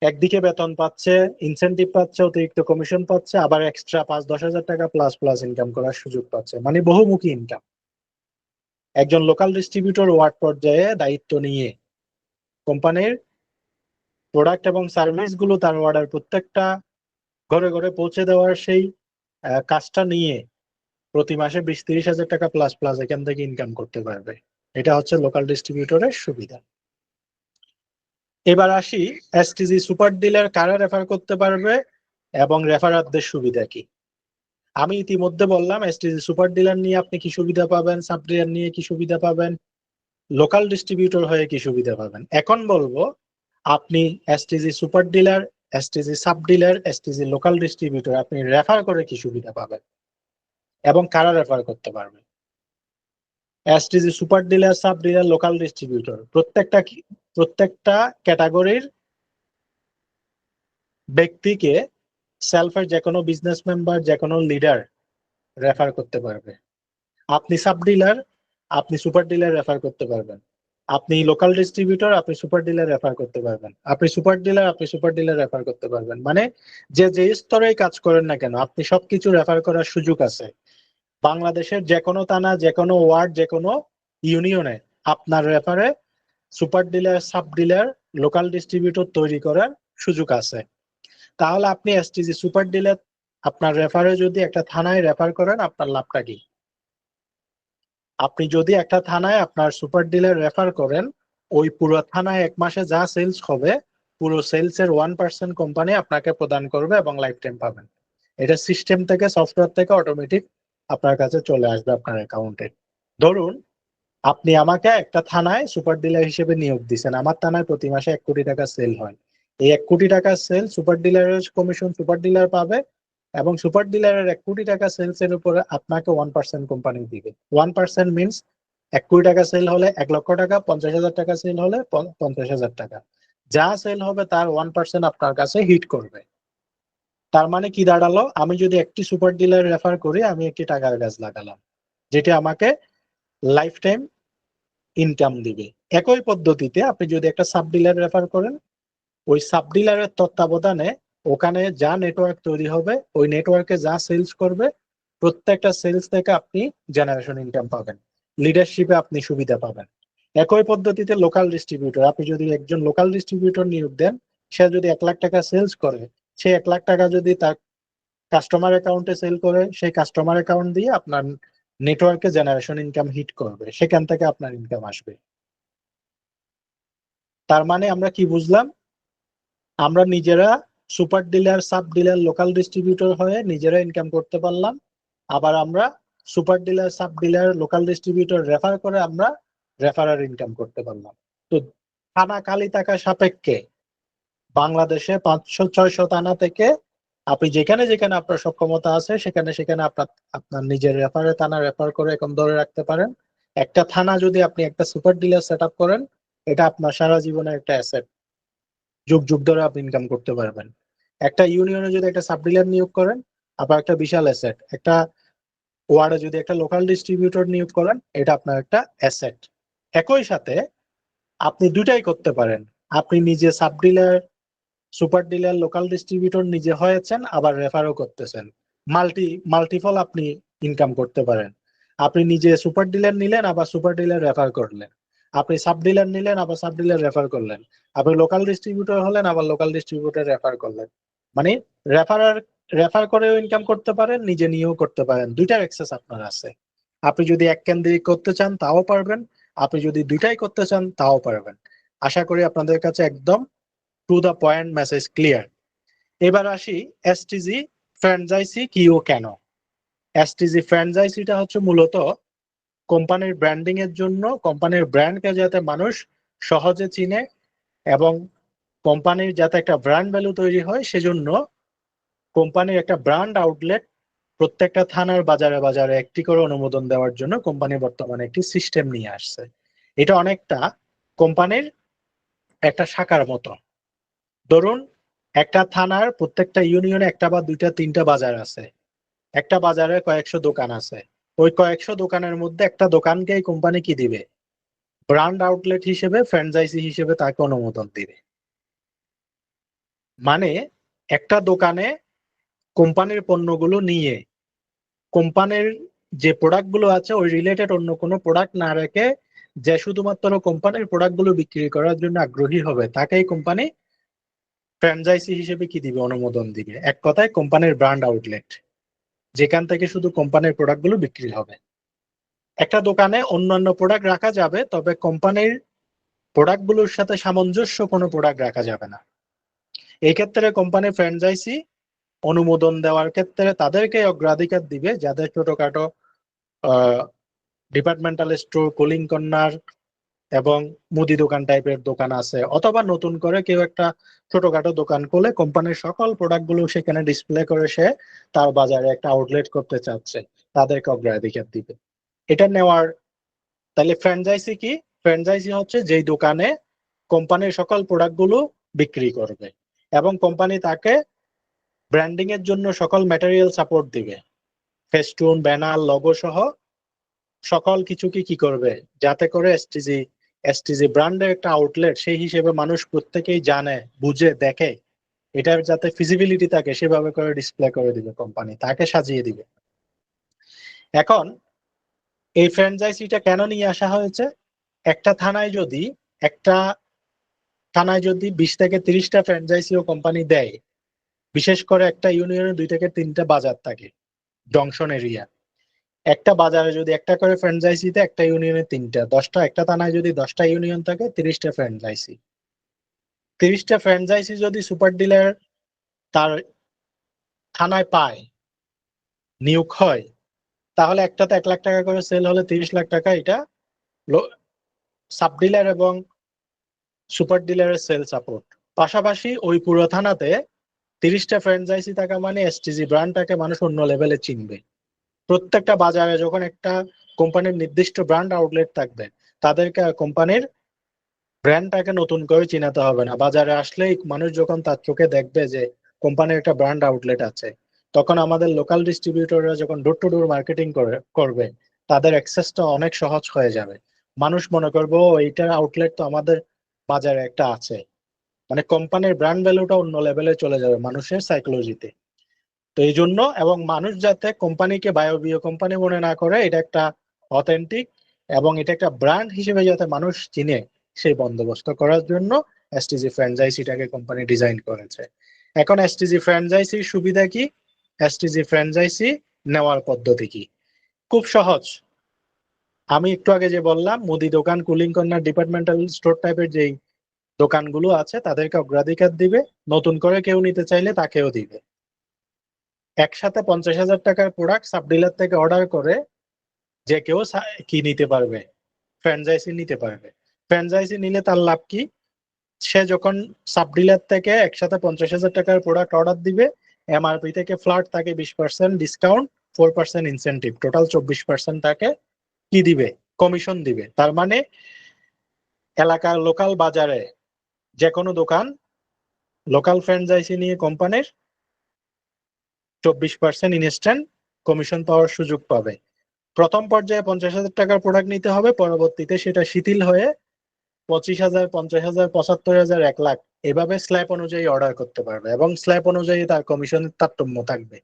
একদিকে বেতন পাচ্ছে, ইনসেনটিভ পাচ্ছে, অতিরিক্ত কমিশন পাচ্ছে, আবার এক্সট্রা 5-10 হাজার টাকা প্লাস প্লাস ইনকাম করার সুযোগ পাচ্ছে, মানে বহুমুখী ইনকাম। একজন লোকাল ডিস্ট্রিবিউটর ওয়ার্ড পর্যায়ে দায়িত্ব নিয়ে কোম্পানির প্রোডাক্ট এবং সার্ভিস গুলো তার ওয়ার্ডের প্রত্যেকটা ঘরে ঘরে পৌঁছে দেওয়ার সেই কাজটা নিয়ে প্রতি মাসে 20-30 হাজার টাকা প্লাস প্লাস এখান থেকে ইনকাম করতে পারবে। এটা হচ্ছে লোকাল ডিস্ট্রিবিউটরের সুবিধা। এবার আসি এসটিজি সুপার ডিলার কারা রেফার করতে পারবে এবং রেফারারদের সুবিধা কি। আমি ইতিমধ্যে বললাম এসটিজি সুপার ডিলার নিয়ে আপনি কি সুবিধা পাবেন, সাব ডিলার নিয়ে কি সুবিধা পাবেন, লোকাল ডিস্ট্রিবিউটর হয়ে কি সুবিধা পাবেন। এখন বলবো আপনি STG super dealer, STG sub dealer, STG local distributor আপনি রেফার করে কি সুবিধা পাবেন এবং কারা রেফার করতে পারবে। STG super dealer, sub dealer, local distributor প্রত্যেকটা ক্যাটাগরির ব্যক্তিকে সেলফের যে কোনো বিজনেস মেম্বার, যে কোনো লিডার রেফার করতে পারবে। আপনি সাব ডিলার, আপনি সুপার ডিলার রেফার করতে পারবেন। আপনি লোকাল ডিস্ট্রিবিউটর, আপনি সুপার ডিলার রেফার করতে পারবেন। আপনি সুপার ডিলার, আপনি সুপার ডিলার রেফার করতে পারবেন। মানে যে যে স্তরেই কাজ করেন না কেন আপনি সবকিছু রেফার করার সুযোগ আছে। বাংলাদেশের যে কোনো থানা, যে কোনো ওয়ার্ড, যে কোনো ইউনিয়নে আপনার রেফারে super dealer, sub dealer, local distributor তৈরি করার সুযোগ আছে। তাহলে আপনি এসটিজি সুপার ডিলার আপনার রেফারে যদি একটা থানায় রেফার করেন আপনার লাভটা কি? আপনি যদি একটা থানায় আপনার সুপার ডিলার রেফার করেন, ওই পুরো থানায় এক মাসে যা সেলস হবে পুরো সেলস এর 1% কোম্পানি আপনাকে প্রদান করবে এবং লাইফ টাইম পাবেন। এটা সিস্টেম থেকে, সফটওয়্যার থেকে অটোমেটিক আপনার কাছে চলে আসবে আপনার অ্যাকাউন্টে। ধরুন আপনি আমাকে একটা থানায় সুপার ডিলার হিসেবে নিয়োগ দিচ্ছেন, আমার থানায় প্রতি মাসে 1 কোটি টাকা সেল হয়। এই 1 কোটি টাকা সেল সুপার ডিলারের কমিশন সুপার ডিলার পাবে এবং সুপার ডিলারের 1 কোটি টাকা সেলস এর উপরে আপনাকে 1% কোম্পানি দিবে। 1% মিনস 1 কোটি টাকা সেল হলে 1 লক্ষ টাকা, 50 হাজার টাকা সেল হলে 50 হাজার টাকা। যা সেল হবে তার 1% আপনার কাছে হিট করবে। তার মানে কি দাঁড়ালো, আমি যদি একটি সুপার ডিলার রেফার করি আমি একটি টাকার গাছ লাগালাম যেটি আমাকে লাইফ টাইম ইনকাম দিবে। একই পদ্ধতিতে আপনি যদি একটা সাব ডিলার রেফার করেন, ওই সাব ডিলারের তত্ত্বাবধানে ওখানে যা নেটওয়ার্ক তৈরি হবে ওই নেটওয়ার্কে যা সেলস করবে প্রত্যেকটা সেলস থেকে আপনি জেনারেশন ইনকাম পাবেন, লিডারশিপে আপনি সুবিধা পাবেন। একই পদ্ধতিতে লোকাল ডিস্ট্রিবিউটর, আপনি যদি একজন লোকাল ডিস্ট্রিবিউটর নিয়োগ দেন, সে যদি 1 লাখ টাকা সেলস করে সে 1 লাখ টাকা যদি তার কাস্টমার অ্যাকাউন্টে সেল করে, সেই কাস্টমার অ্যাকাউন্ট দিয়ে আপনার নেটওয়ার্কে জেনারেশন ইনকাম হিট করবে, সেখান থেকে আপনার ইনকাম আসবে। তার মানে আমরা কি বুঝলাম? আমরা নিজেরা super dealer, sub dealer, local distributor হয়ে নিজেরা ইনকাম করতে পারলাম। আবার আমরা super dealer, sub dealer, local distributor refer করে আমরা রেফারার ইনকাম করতে পারলাম। তো থানা খালি থাকা সাপেক্ষে বাংলাদেশে 500-600 থানা থেকে আপনি যেখানে যেখানে আপনার সক্ষমতা আছে সেখানে সেখানে আপনার আপনার নিজের রেফারে থানা রেফার করে এখন ধরে রাখতে পারেন। একটা থানা যদি আপনি একটা সুপার ডিলার সেট আপ করেন, এটা আপনার সারা জীবনের একটা অ্যাসেট, যুগ যুগ ধরে আপনি ইনকাম করতে পারবেন। একটা ইউনিয়নে যদি একটা সাব ডিলার নিয়োগ করেন, আপনার একটা বিশাল অ্যাসেট। একটা ওয়ার্ডে যদি একটা লোকাল ডিস্ট্রিবিউটর নিয়োগ করেন, এটা আপনার একটা অ্যাসেট। একই সাথে আপনি দুটাই করতে পারেন। আপনি নিজে sub dealer, super dealer, local distributor নিজে হয়েছেন, আবার রেফারও করতেছেন। মাল্টিপল আপনি ইনকাম করতে পারেন। আপনি নিজে সুপার ডিলার নিলেন, আবার সুপার ডিলার রেফার করলেন। আপনি সাব ডিলার নিলেন, আবার সাব ডিলার রেফার করলেন। আপনি লোকাল ডিস্ট্রিবিউটর হলেন, আবার লোকাল ডিস্ট্রিবিউটর রেফার করলেন। মানে রেফারার রেফার করেও ইনকাম করতে পারেন, নিজে নিয়েও করতে পারেন। দুইটার অ্যাক্সেস আপনার আছে। আপনি যদি এক কেন্দ্রিক করতে চান তাও পারবেন, আপনি যদি দুইটাই করতে চান তাও পারবেন। আশা করি আপনাদের কাছে একদম to the point message clear. এবার আসি এসটিজি ফ্র্যাঞ্চাইজি কি ও কেন। এসটিজি ফ্র্যাঞ্চাইজিটা হচ্ছে মূলত কোম্পানির ব্র্যান্ডিং এর জন্য, কোম্পানির ব্র্যান্ডকে যাতে মানুষ সহজে চিনে এবং কোম্পানির যাতে একটা ব্র্যান্ড ভ্যালু তৈরি হয়, সেজন্য কোম্পানির একটা ব্র্যান্ড আউটলেট প্রত্যেকটা থানার বাজারে বাজারে একটি করে অনুমোদন দেওয়ার জন্য কোম্পানি বর্তমানে একটি সিস্টেম নিয়ে আসছে। এটা অনেকটা কোম্পানির একটা শাখার মতো। ধরুন একটা থানার প্রত্যেকটা ইউনিয়নে একটা বা দুইটা তিনটা বাজার আছে, একটা বাজারে কয়েকশো দোকান আছে। ওই কয়েকশো দোকানের মধ্যে একটা দোকানকে কোম্পানি কি দিবে? ব্র্যান্ড আউটলেট হিসেবে, ফ্র্যাঞ্চাইজি হিসেবে তাকে অনুমোদন দিবে। মানে একটা দোকানে কোম্পানির পণ্যগুলো নিয়ে কোম্পানির যে প্রোডাক্ট গুলো আছে ওই রিলেটেড অন্য কোনো প্রোডাক্ট না রেখে, যে শুধুমাত্র কোম্পানির প্রোডাক্ট গুলো বিক্রি করার জন্য আগ্রহী হবে, তাকেই কোম্পানি ফ্র্যাঞ্চাইজি হিসেবে কি দিবে? অনুমোদন দিবে। এক কথায় কোম্পানির ব্র্যান্ড আউটলেট, যেখান থেকে শুধু কোম্পানির প্রোডাক্ট গুলো বিক্রি হবে। একটা দোকানে অন্যান্য প্রোডাক্ট রাখা যাবে, তবে কোম্পানির প্রোডাক্ট গুলোর সাথে সামঞ্জস্য কোনো প্রোডাক্ট রাখা যাবে না। এই ক্ষেত্রে কোম্পানি ফ্র্যাঞ্চাইজি অনুমোদন দেওয়ার ক্ষেত্রে তাদেরকে অগ্রাধিকার দিবে যাদের ছোটখাটো ডিপার্টমেন্টাল স্টোর, কুলিং কর্নার এবং মুদি দোকান টাইপের দোকান আছে, অথবা নতুন করে কেউ একটা ছোটখাটো দোকান খুলে কোম্পানির সকল প্রোডাক্ট গুলো সেখানে ডিসপ্লে করে সে তার বাজারে একটা আউটলেট করতে চাচ্ছে, তাদেরকে অগ্রাধিকার দিবে। এটা নেওয়ার তাহলে ফ্র্যাঞ্চাইজি কি? ফ্র্যাঞ্চাইজি হচ্ছে যেই দোকানে কোম্পানির সকল প্রোডাক্ট গুলো বিক্রি করবে এবং কোম্পানি তাকে ব্র্যান্ডিং এর জন্য সকল ম্যাটেরিয়াল সাপোর্ট দিবে, ফেস্টুন, ব্যানার, লোগো সহ সকল কিছুকে কি করবে, যাতে করে এসটিজি এসটিজি ব্র্যান্ডের একটা আউটলেট সেই হিসেবে মানুষ প্রত্যেকেই জানে, বুঝে, দেখে, এটার যাতে ফিজিবিলিটি থাকে সেভাবে করে ডিসপ্লে করে দিবে কোম্পানি, তাকে সাজিয়ে দিবে। এখন এই ফ্র্যাঞ্চাইজিটা কেন নিয়ে আসা হয়েছে? একটা থানায় যদি একটা থানায় যদি 20 থেকে 30টা ফ্র্যাঞ্চাইজি ও কোম্পানি দেয়, বিশেষ করে একটা ইউনিয়নে 2 থেকে 3টা বাজার থাকে, জংশন এরিয়া, একটা বাজারে যদি একটা করে ফ্র্যাঞ্চাইজিতে, একটা ইউনিয়নে 3টা, 10টা, একটা থানায় যদি 10টা ইউনিয়ন থাকে, 30টা ফ্র্যাঞ্চাইজি। 30টা ফ্র্যাঞ্চাইজি যদি সুপার ডিলার তার থানায় পায়, নিয়োগ হয়, তাহলে একটাতে 1 লাখ টাকা করে সেল হলে 30 লাখ টাকা, এটা সাব ডিলার এবং সুপার ডিলারের সেল সাপোর্ট। পাশাপাশি ওই পুরো থানাতে 30টা ফ্র্যাঞ্চাইজি থাকা মানে এসটিজি ব্র্যান্ডটাকে মানুষ অন্য লেভেলে চিনবে। প্রত্যেকটা বাজারে যখন একটা কোম্পানির নির্দিষ্ট ব্র্যান্ড আউটলেট থাকবে, তাদেরকে কোম্পানির ব্র্যান্ডটাকে নতুন করে চিনাতে হবে না। বাজারে আসলেই মানুষ যখন তার চোখে দেখবে যে কোম্পানির একটা ব্র্যান্ড আউটলেট আছে, তখন আমাদের লোকাল ডিস্ট্রিবিউটররা যখন ডোর টু ডোর মার্কেটিং করবে, তাদের অ্যাক্সেসটা অনেক সহজ হয়ে যাবে। মানুষ মনে করবে ও এইটার আউটলেট তো আমাদের বাজারে একটা আছে। মানে কোম্পানির ব্র্যান্ড ভ্যালুটা অন্য লেভেলে চলে যাবে মানুষের সাইকোলজিতে। তো এই জন্য, এবং মানুষ যাতে কোম্পানিকে বায়বীয় কোম্পানি মনে না করে, এটা একটা অথেন্টিক এবং এটা একটা ব্র্যান্ড হিসেবে যাতে মানুষ চিনে, সেই বন্দোবস্ত করার জন্য এসটিজি ফ্র্যাঞ্চাইজিটাকে কোম্পানি ডিজাইন করেছে। এখন এসটিজি ফ্র্যাঞ্চাইজির সুবিধা কি, এসটিজি ফ্র্যাঞ্চাইজি নেওয়ার পদ্ধতি কি? খুব সহজ। আমি একটু আগে যে বললাম মুদি দোকান, কুলিং কর্নার, ডিপার্টমেন্টাল স্টোর টাইপের যেই দোকানগুলো আছে তাদেরকে অগ্রাধিকার দিবে, নতুন করে কেউ নিতে চাইলে তাকেও দিবে। একসাথে 50,000 টাকার প্রোডাক্ট সাব ডিলার থেকে অর্ডার করে যে কেউ কি নিতে পারবে, ফ্র্যাঞ্চাইজি নিতে পারবে। ফ্র্যাঞ্চাইজি নিলে তার লাভ কি, সে যখন সাব ডিলার থেকে একসাথে 50,000 টাকার প্রোডাক্ট অর্ডার দিবে, এমআরপি থেকে ফ্ল্যাট তাকে 20% ডিসকাউন্ট, 4% ইনসেন্টিভ, টোটাল 24% তাকে কি দিবে, কমিশন দিবে। তার মানে এলাকার লোকাল বাজারে যে কোনো দোকান লোকাল ফ্র্যাঞ্চাইজি নিয়ে কোম্পানির 24% ইনস্ট্যান্ট কমিশন পাওয়ার সুযোগ পাবে। প্রথম পর্যায়ে 50,000 টাকার প্রোডাক্ট নিতে হবে, পরবর্তীতে সেটা শিথিল হয়ে 25,000, 50,000, 75,000, 1 লাখ এভাবে স্ল্যাব অনুযায়ী অর্ডার করতে পারবে এবং স্ল্যাব অনুযায়ী তার কমিশনের তারতম্য থাকবে।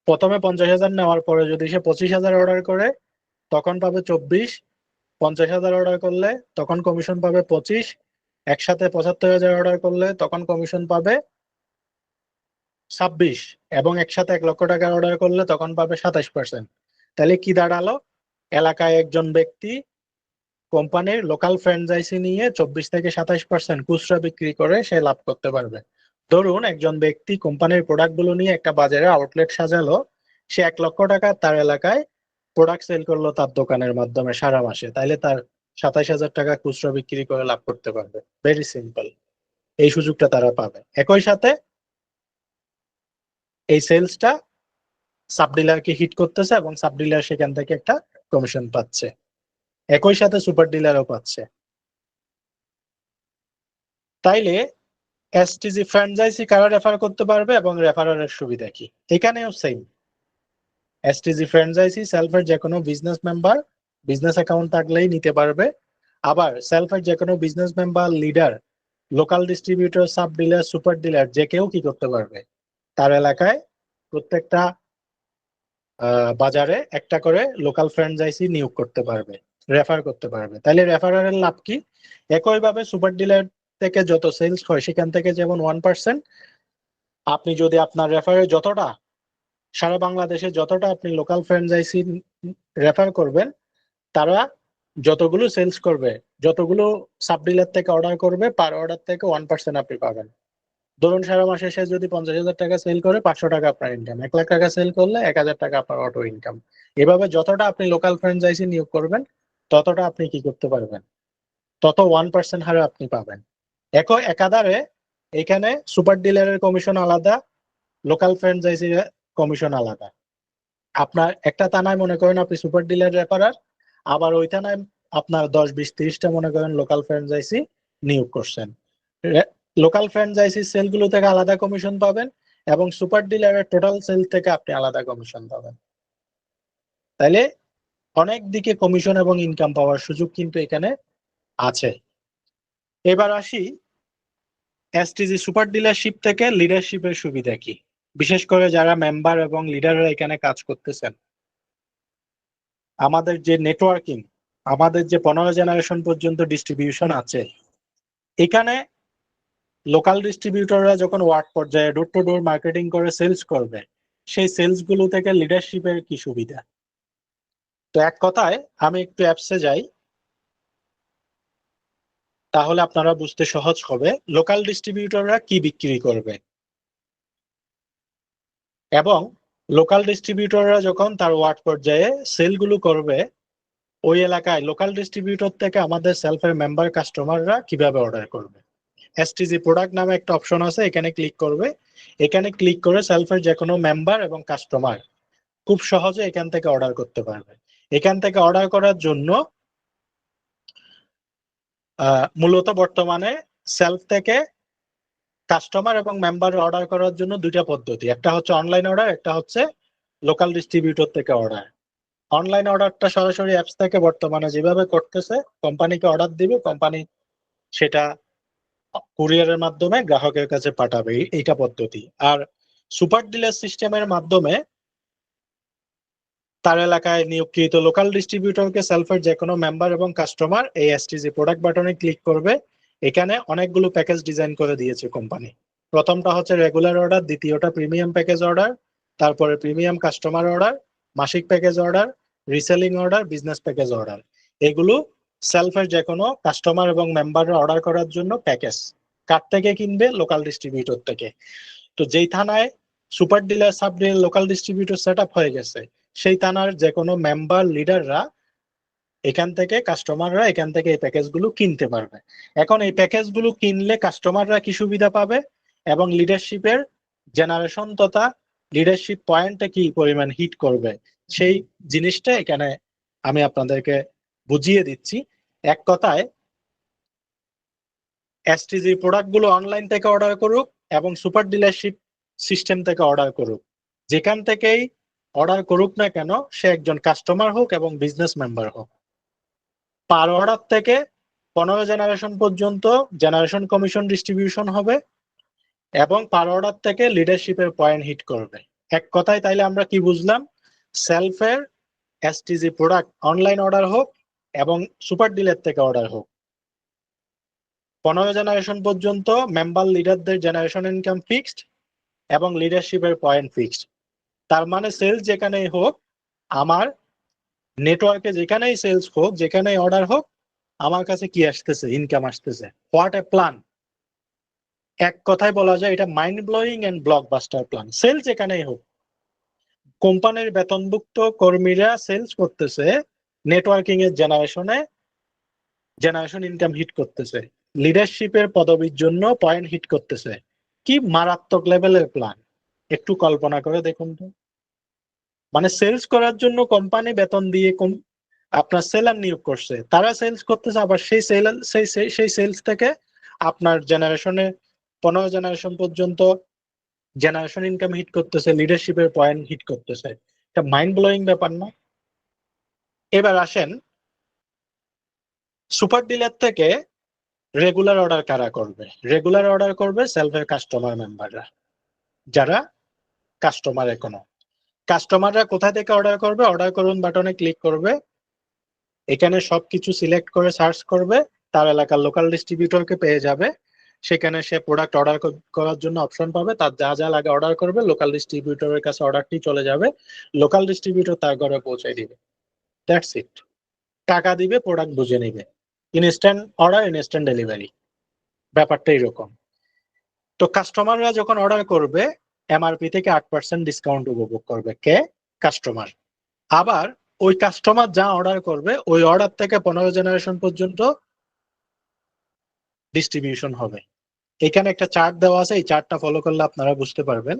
প্রথমে 50,000 নেওয়ার পরে যদি সে 25,000 অর্ডার করে তখন পাবে 24, 50,000 অর্ডার করলে তখন কমিশন পাবে 25, একসাথে 75,000 অর্ডার করলে তখন কমিশন পাবে 26, এবং একসাথে 1 লক্ষ টাকা অর্ডার করলে তখন পাবে 27%। তাহলে কি দাঁড়ালো, এলাকায় একজন ব্যক্তি কোম্পানির লোকাল ফ্র্যাঞ্চাইজি নিয়ে 24 থেকে 27% খুচরা বিক্রি করে সে লাভ করতে পারবে। ধরুন একজন ব্যক্তি কোম্পানির প্রোডাক্ট গুলো নিয়ে একটা বাজারে আউটলেট সাজালো, সে 1 লক্ষ টাকা তার এলাকায় প্রোডাক্ট সেল করলো তার দোকানের মাধ্যমে সারা মাসে, তাইলে তার 27,000 টাকা খুচরা বিক্রি করে লাভ করতে পারবে। ভেরি সিম্পল, এই সুযোগটা তারা পাবে। একই সাথে এই সেলসটা সাব ডিলারকে হিট করতেছে এবং সাব ডিলার সেখান থেকে একটা কমিশন পাচ্ছে, একই সাথে সুপার ডিলারও পাচ্ছে। তাইলে এসটিজি ফ্র্যাঞ্চাইজি কারা রেফার করতে পারবে এবং রেফারের সুবিধা কি? এখানেও সেম, এসটিজি ফ্র্যাঞ্চাইজি সেলফের যে কোনো বিজনেস মেম্বার বিজনেস অ্যাকাউন্ট থাকলেই নিতে পারবে। আবার সেলফের যে কোনো business member, leader, local distributor, sub dealer, super dealer যে কেউ কি করতে পারবে, তার এলাকায় প্রত্যেকটা বাজারে একটা করে লোকাল ফ্র্যাঞ্চাইজি নিয়োগ করতে পারবে, রেফার করতে পারবে। তাহলে রেফারের লাভ কি, একইভাবে সুপার ডিলার থেকে যত সেলস হয় সেখান থেকে যেমন 1%, আপনি যদি আপনার রেফারে যতটা সারা বাংলাদেশে যতটা আপনি লোকাল ফ্র্যাঞ্চাইজি রেফার করবেন, তারা যতগুলো সেলস করবে, যতগুলো সাব ডিলার থেকে অর্ডার করবে, পার অর্ডার থেকে 1% আপনি পাবেন। ধরুন সারা মাসে সে যদি 50,000 টাকা সেল করে, 500 টাকা আপনার ইনকাম, 1 লাখ টাকা সেল করলে 1,000 টাকা আপনার অটো ইনকাম। এভাবে যতটা আপনি লোকাল ফ্র্যাঞ্চাইজি নিয়োগ করবেন ততটা আপনি কি করতে পারবেন, তত 1% হারে আপনি পাবেন। একাধারে এখানে সুপার ডিলারের কমিশন আলাদা, লোকাল ফ্র্যাঞ্চাইজির কমিশন আলাদা। আপনার একটা থানায় মনে করেন আপনি সুপার ডিলার রেফারার, আবার ওই থানায় আপনার 10, 20, 30টা মনে করেন লোকাল ফ্র্যাঞ্চাইজি নিয়োগ করছেন। লোকাল ফ্র্যাঞ্চাইজি সেলগুলো থেকে আলাদা কমিশন পাবেন এবং সুপার ডিলারের টোটাল সেল থেকে আপনি আলাদা কমিশন পাবেন। তাইলে অনেক দিকে কমিশন এবং ইনকাম পাওয়ার সুযোগ কিন্তু এখানে আছে। এবার আসি এসটিজি সুপার ডিলারশিপ থেকে লিডারশিপের সুবিধা কি, বিশেষ করে যারা মেম্বার এবং লিডাররা এখানে কাজ করতেছেন। আমাদের যে নেটওয়ার্কিং, আমাদের যে 15 জেনারেশন পর্যন্ত ডিস্ট্রিবিউশন আছে, এখানে লোকাল ডিস্ট্রিবিউটররা যখন ওয়ার্ড পর্যায়ে ডোর টু ডোর মার্কেটিং করে সেলস করবে, সেই সেলস গুলো থেকে লিডারশিপের কি সুবিধা? তো এক কথায় আমি একটু অ্যাপসে যাই, তাহলে আপনারা বুঝতে সহজ হবে লোকাল ডিস্ট্রিবিউটররা কি বিক্রি করবে এবং লোকাল ডিস্ট্রিবিউটররা যখন তার ওয়ার্ড পর্যায়ে সেলগুলো করবে, ওই এলাকায় লোকাল ডিস্ট্রিবিউটর থেকে আমাদের সেলফের মেম্বার কাস্টমাররা কিভাবে অর্ডার করবে। এসটিজি প্রোডাক্ট নামে একটা অপশন আছে, এখানে ক্লিক করবে। এখানে ক্লিক করে সেলফের যে কোনো মেম্বার এবং কাস্টমার খুব সহজে এখান থেকে অর্ডার করতে পারবে। এখান থেকে অর্ডার করার জন্য মূলত বর্তমানে সেলফ থেকে কাস্টমার এবং মেম্বার অর্ডার করার জন্য দুইটা পদ্ধতি, একটা হচ্ছে অনলাইন অর্ডার, একটা হচ্ছে লোকাল ডিস্ট্রিবিউটর থেকে অর্ডার। অনলাইন অর্ডারটা সরাসরি অ্যাপস থেকে বর্তমানে যেভাবে করতেছে, কোম্পানিকে অর্ডার দিবে, কোম্পানি সেটা কুরিয়ারের মাধ্যমে গ্রাহকের কাছে পাঠাবে, এইটা পদ্ধতি। আর সুপার ডিলার সিস্টেমের মাধ্যমে তার এলাকায় নিয়োগকৃত লোকাল ডিস্ট্রিবিউটরকে সেলফের যে কোনো মেম্বার এবং কাস্টমার এই এসটিজি প্রোডাক্ট বাটনে ক্লিক করবে। এখানে অনেকগুলো প্যাকেজ ডিজাইন করে দিয়েছে কোম্পানি, প্রথমটা হচ্ছে রেগুলার অর্ডার, দ্বিতীয়টা প্রিমিয়াম প্যাকেজ অর্ডার, তারপরে প্রিমিয়াম কাস্টমার অর্ডার, মাসিক package order, reselling order, business package order. এগুলো সেলফের যে কোনো কাস্টমার এবং মেম্বাররা অর্ডার করার জন্য প্যাকেজ। কার থেকে কিনবে? লোকাল ডিস্ট্রিবিউটর থেকে। তো যেই থানায় super dealer, sub dealer, local distributor set up হয়ে গেছে, সেই থানার যে কোনো মেম্বার লিডাররা এখান থেকে, কাস্টমাররা এখান থেকে এই প্যাকেজগুলো কিনতে পারবে। এখন এই প্যাকেজগুলো কিনলে কাস্টমাররা কি সুবিধা পাবে এবং লিডারশিপের জেনারেশন তথা লিডারশিপ পয়েন্টে কি পরিমাণ হিট করবে, সেই জিনিসটা এখানে আমি আপনাদেরকে বুঝিয়ে দিচ্ছি। এক কথায়, এসটিজি প্রোডাক্টগুলো অনলাইন থেকে অর্ডার করুক এবং সুপার ডিলারশিপ সিস্টেম থেকে অর্ডার করুক, যেখান থেকেই অর্ডার করুক না কেন, সে একজন কাস্টমার হোক এবং বিজনেস মেম্বার হোক, পার অর্ডার থেকে 15 জেনারেশন পর্যন্ত জেনারেশন কমিশন ডিস্ট্রিবিউশন হবে এবং পার অর্ডার থেকে লিডারশিপের পয়েন্ট হিট করবে। এক কথায় তাইলে আমরা কি বুঝলাম? সেলফের এসটিজি প্রোডাক্ট অনলাইন অর্ডার হোক এবং সুপার ডিলার থেকে অর্ডার হোক, 15 জেনারেশন পর্যন্ত মেম্বার লিডারদের জেনারেশন ইনকাম ফিক্সড এবং লিডারশিপের পয়েন্ট ফিক্সড। তার মানে সেলস যেখানেই হোক, আমার নেটওয়ার্কে যেখানেই সেলস হোক, যেখানেই অর্ডার হোক, আমার কাছে কি আসতেছে? ইনকাম আসতেছে। What a plan! এক কথায় বলা যায় এটা mind blowing and blockbuster plan. Sales যেখানেই হোক, কোম্পানির বেতনভুক্ত কর্মীরা সেলস করতেছে, নেটওয়ার্কিং এর জেনারেশন ইনকাম হিট করতেছে, লিডারশিপের পদবীর জন্য পয়েন্ট হিট করতেছে। কি মারাত্মক লেভেলের প্ল্যান! একটু কল্পনা করে দেখুন তো। মানে সেলস করার জন্য কোম্পানি বেতন দিয়ে আপনার সেলার নিয়োগ করছে, তারা সেলস করতেছে, আবার সেই সেলস থেকে আপনার জেনারেশনে 15 জেনারেশন পর্যন্ত জেনারেশন ইনকাম হিট করতেছে, লিডারশিপের পয়েন্ট হিট করতেছে। এটা মাইন্ড ব্লোয়িং ব্যাপার না? এবার আসেন, সুপার ডিলার থেকে রেগুলার অর্ডার কারা করবে? রেগুলার অর্ডার করবে সেলফের কাস্টমার মেম্বাররা, যারা কাস্টমার। এখনো কাস্টমাররা কোথা থেকে অর্ডার করবে? অর্ডার করুন বাটনে ক্লিক করবে, এখানে সবকিছু সিলেক্ট করে সার্চ করবে, তার এলাকার লোকাল ডিস্ট্রিবিউটরকে পেয়ে যাবে। সেখানে সে প্রোডাক্ট অর্ডার করার জন্য অপশন পাবে, তার যা যা লাগে অর্ডার করবে, লোকাল ডিস্ট্রিবিউটরের কাছে অর্ডারটি চলে যাবে, লোকাল ডিস্ট্রিবিউটর তার ঘরে পৌঁছে দিবে। That's it. টাকা দিবে, প্রোডাক্ট বুঝে নিবে। ইনস্ট্যান্ট অর্ডার, ইনস্ট্যান্ট ডেলিভারি, ব্যাপারটা এরকম। তো কাস্টমাররা যখন অর্ডার করবে, এমআরপি থেকে 8% ডিসকাউন্ট উপভোগ করবে কে? কাস্টমার। আবার ওই কাস্টমার যা অর্ডার করবে, ওই অর্ডার থেকে 15 জেনারেশন পর্যন্ত ডিস্ট্রিবিউশন হবে। এখানে একটা চার্ট দেওয়া আছে, এই চার্টটা ফলো করলে আপনারা বুঝতে পারবেন।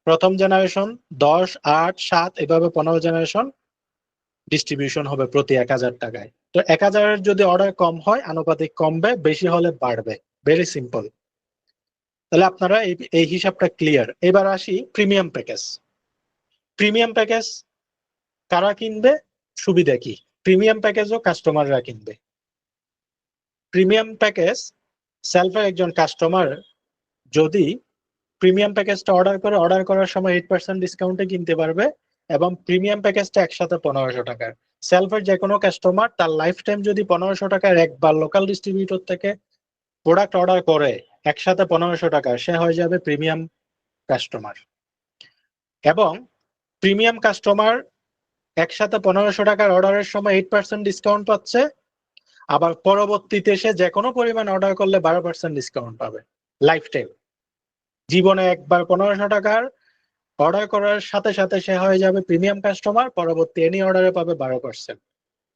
প্রথম জেনারেশন 10, 8, 7 এভাবে 15 জেনারেশন ডিস্ট্রিবিউশন হবে প্রতি 1000 টাকায়। তো 1000-এর যদি অর্ডার কম হয়, আনুপাতিক কমবে, বেশি হলে বাড়বে। Very simple. তাহলে আপনারা এই হিসাবটা ক্লিয়ার। এবার আসি প্রিমিয়াম প্যাকেজ। প্রিমিয়াম প্যাকেজ কারা কিনবে? সুবিধা কি? প্রিমিয়াম প্যাকেজও কাস্টমাররা কিনবে। প্রিমিয়াম প্যাকেজ সেলফের একজন কাস্টমার যদি প্রিমিয়াম প্যাকেজটা অর্ডার করার সময় 8% ডিসকাউন্টে কিনতে পারবে এবং প্রিমিয়াম প্যাকেজটা একসাথে 1500 টাকার। সেলফের যে কোনো কাস্টমার তার লাইফ টাইম যদি 1500 টাকার একবার লোকাল ডিস্ট্রিবিউটর থেকে প্রোডাক্ট অর্ডার করে একসাথে 1500 টাকা, সে হয়ে যাবে প্রিমিয়াম কাস্টমার। এবং প্রিমিয়াম কাস্টমার একসাথে 1500 টাকার অর্ডারের সময় 8% ডিসকাউন্ট পাচ্ছে, আবার পরবর্তীতে সে যে কোনো পরিমাণ অর্ডার করলে 12% ডিসকাউন্ট পাবে লাইফ টাইম। জীবনে একবার 1500 টাকার অর্ডার করার সাথে সাথে সে হয়ে যাবে প্রিমিয়াম কাস্টমার, পরবর্তী এনি অর্ডারে পাবে 12%।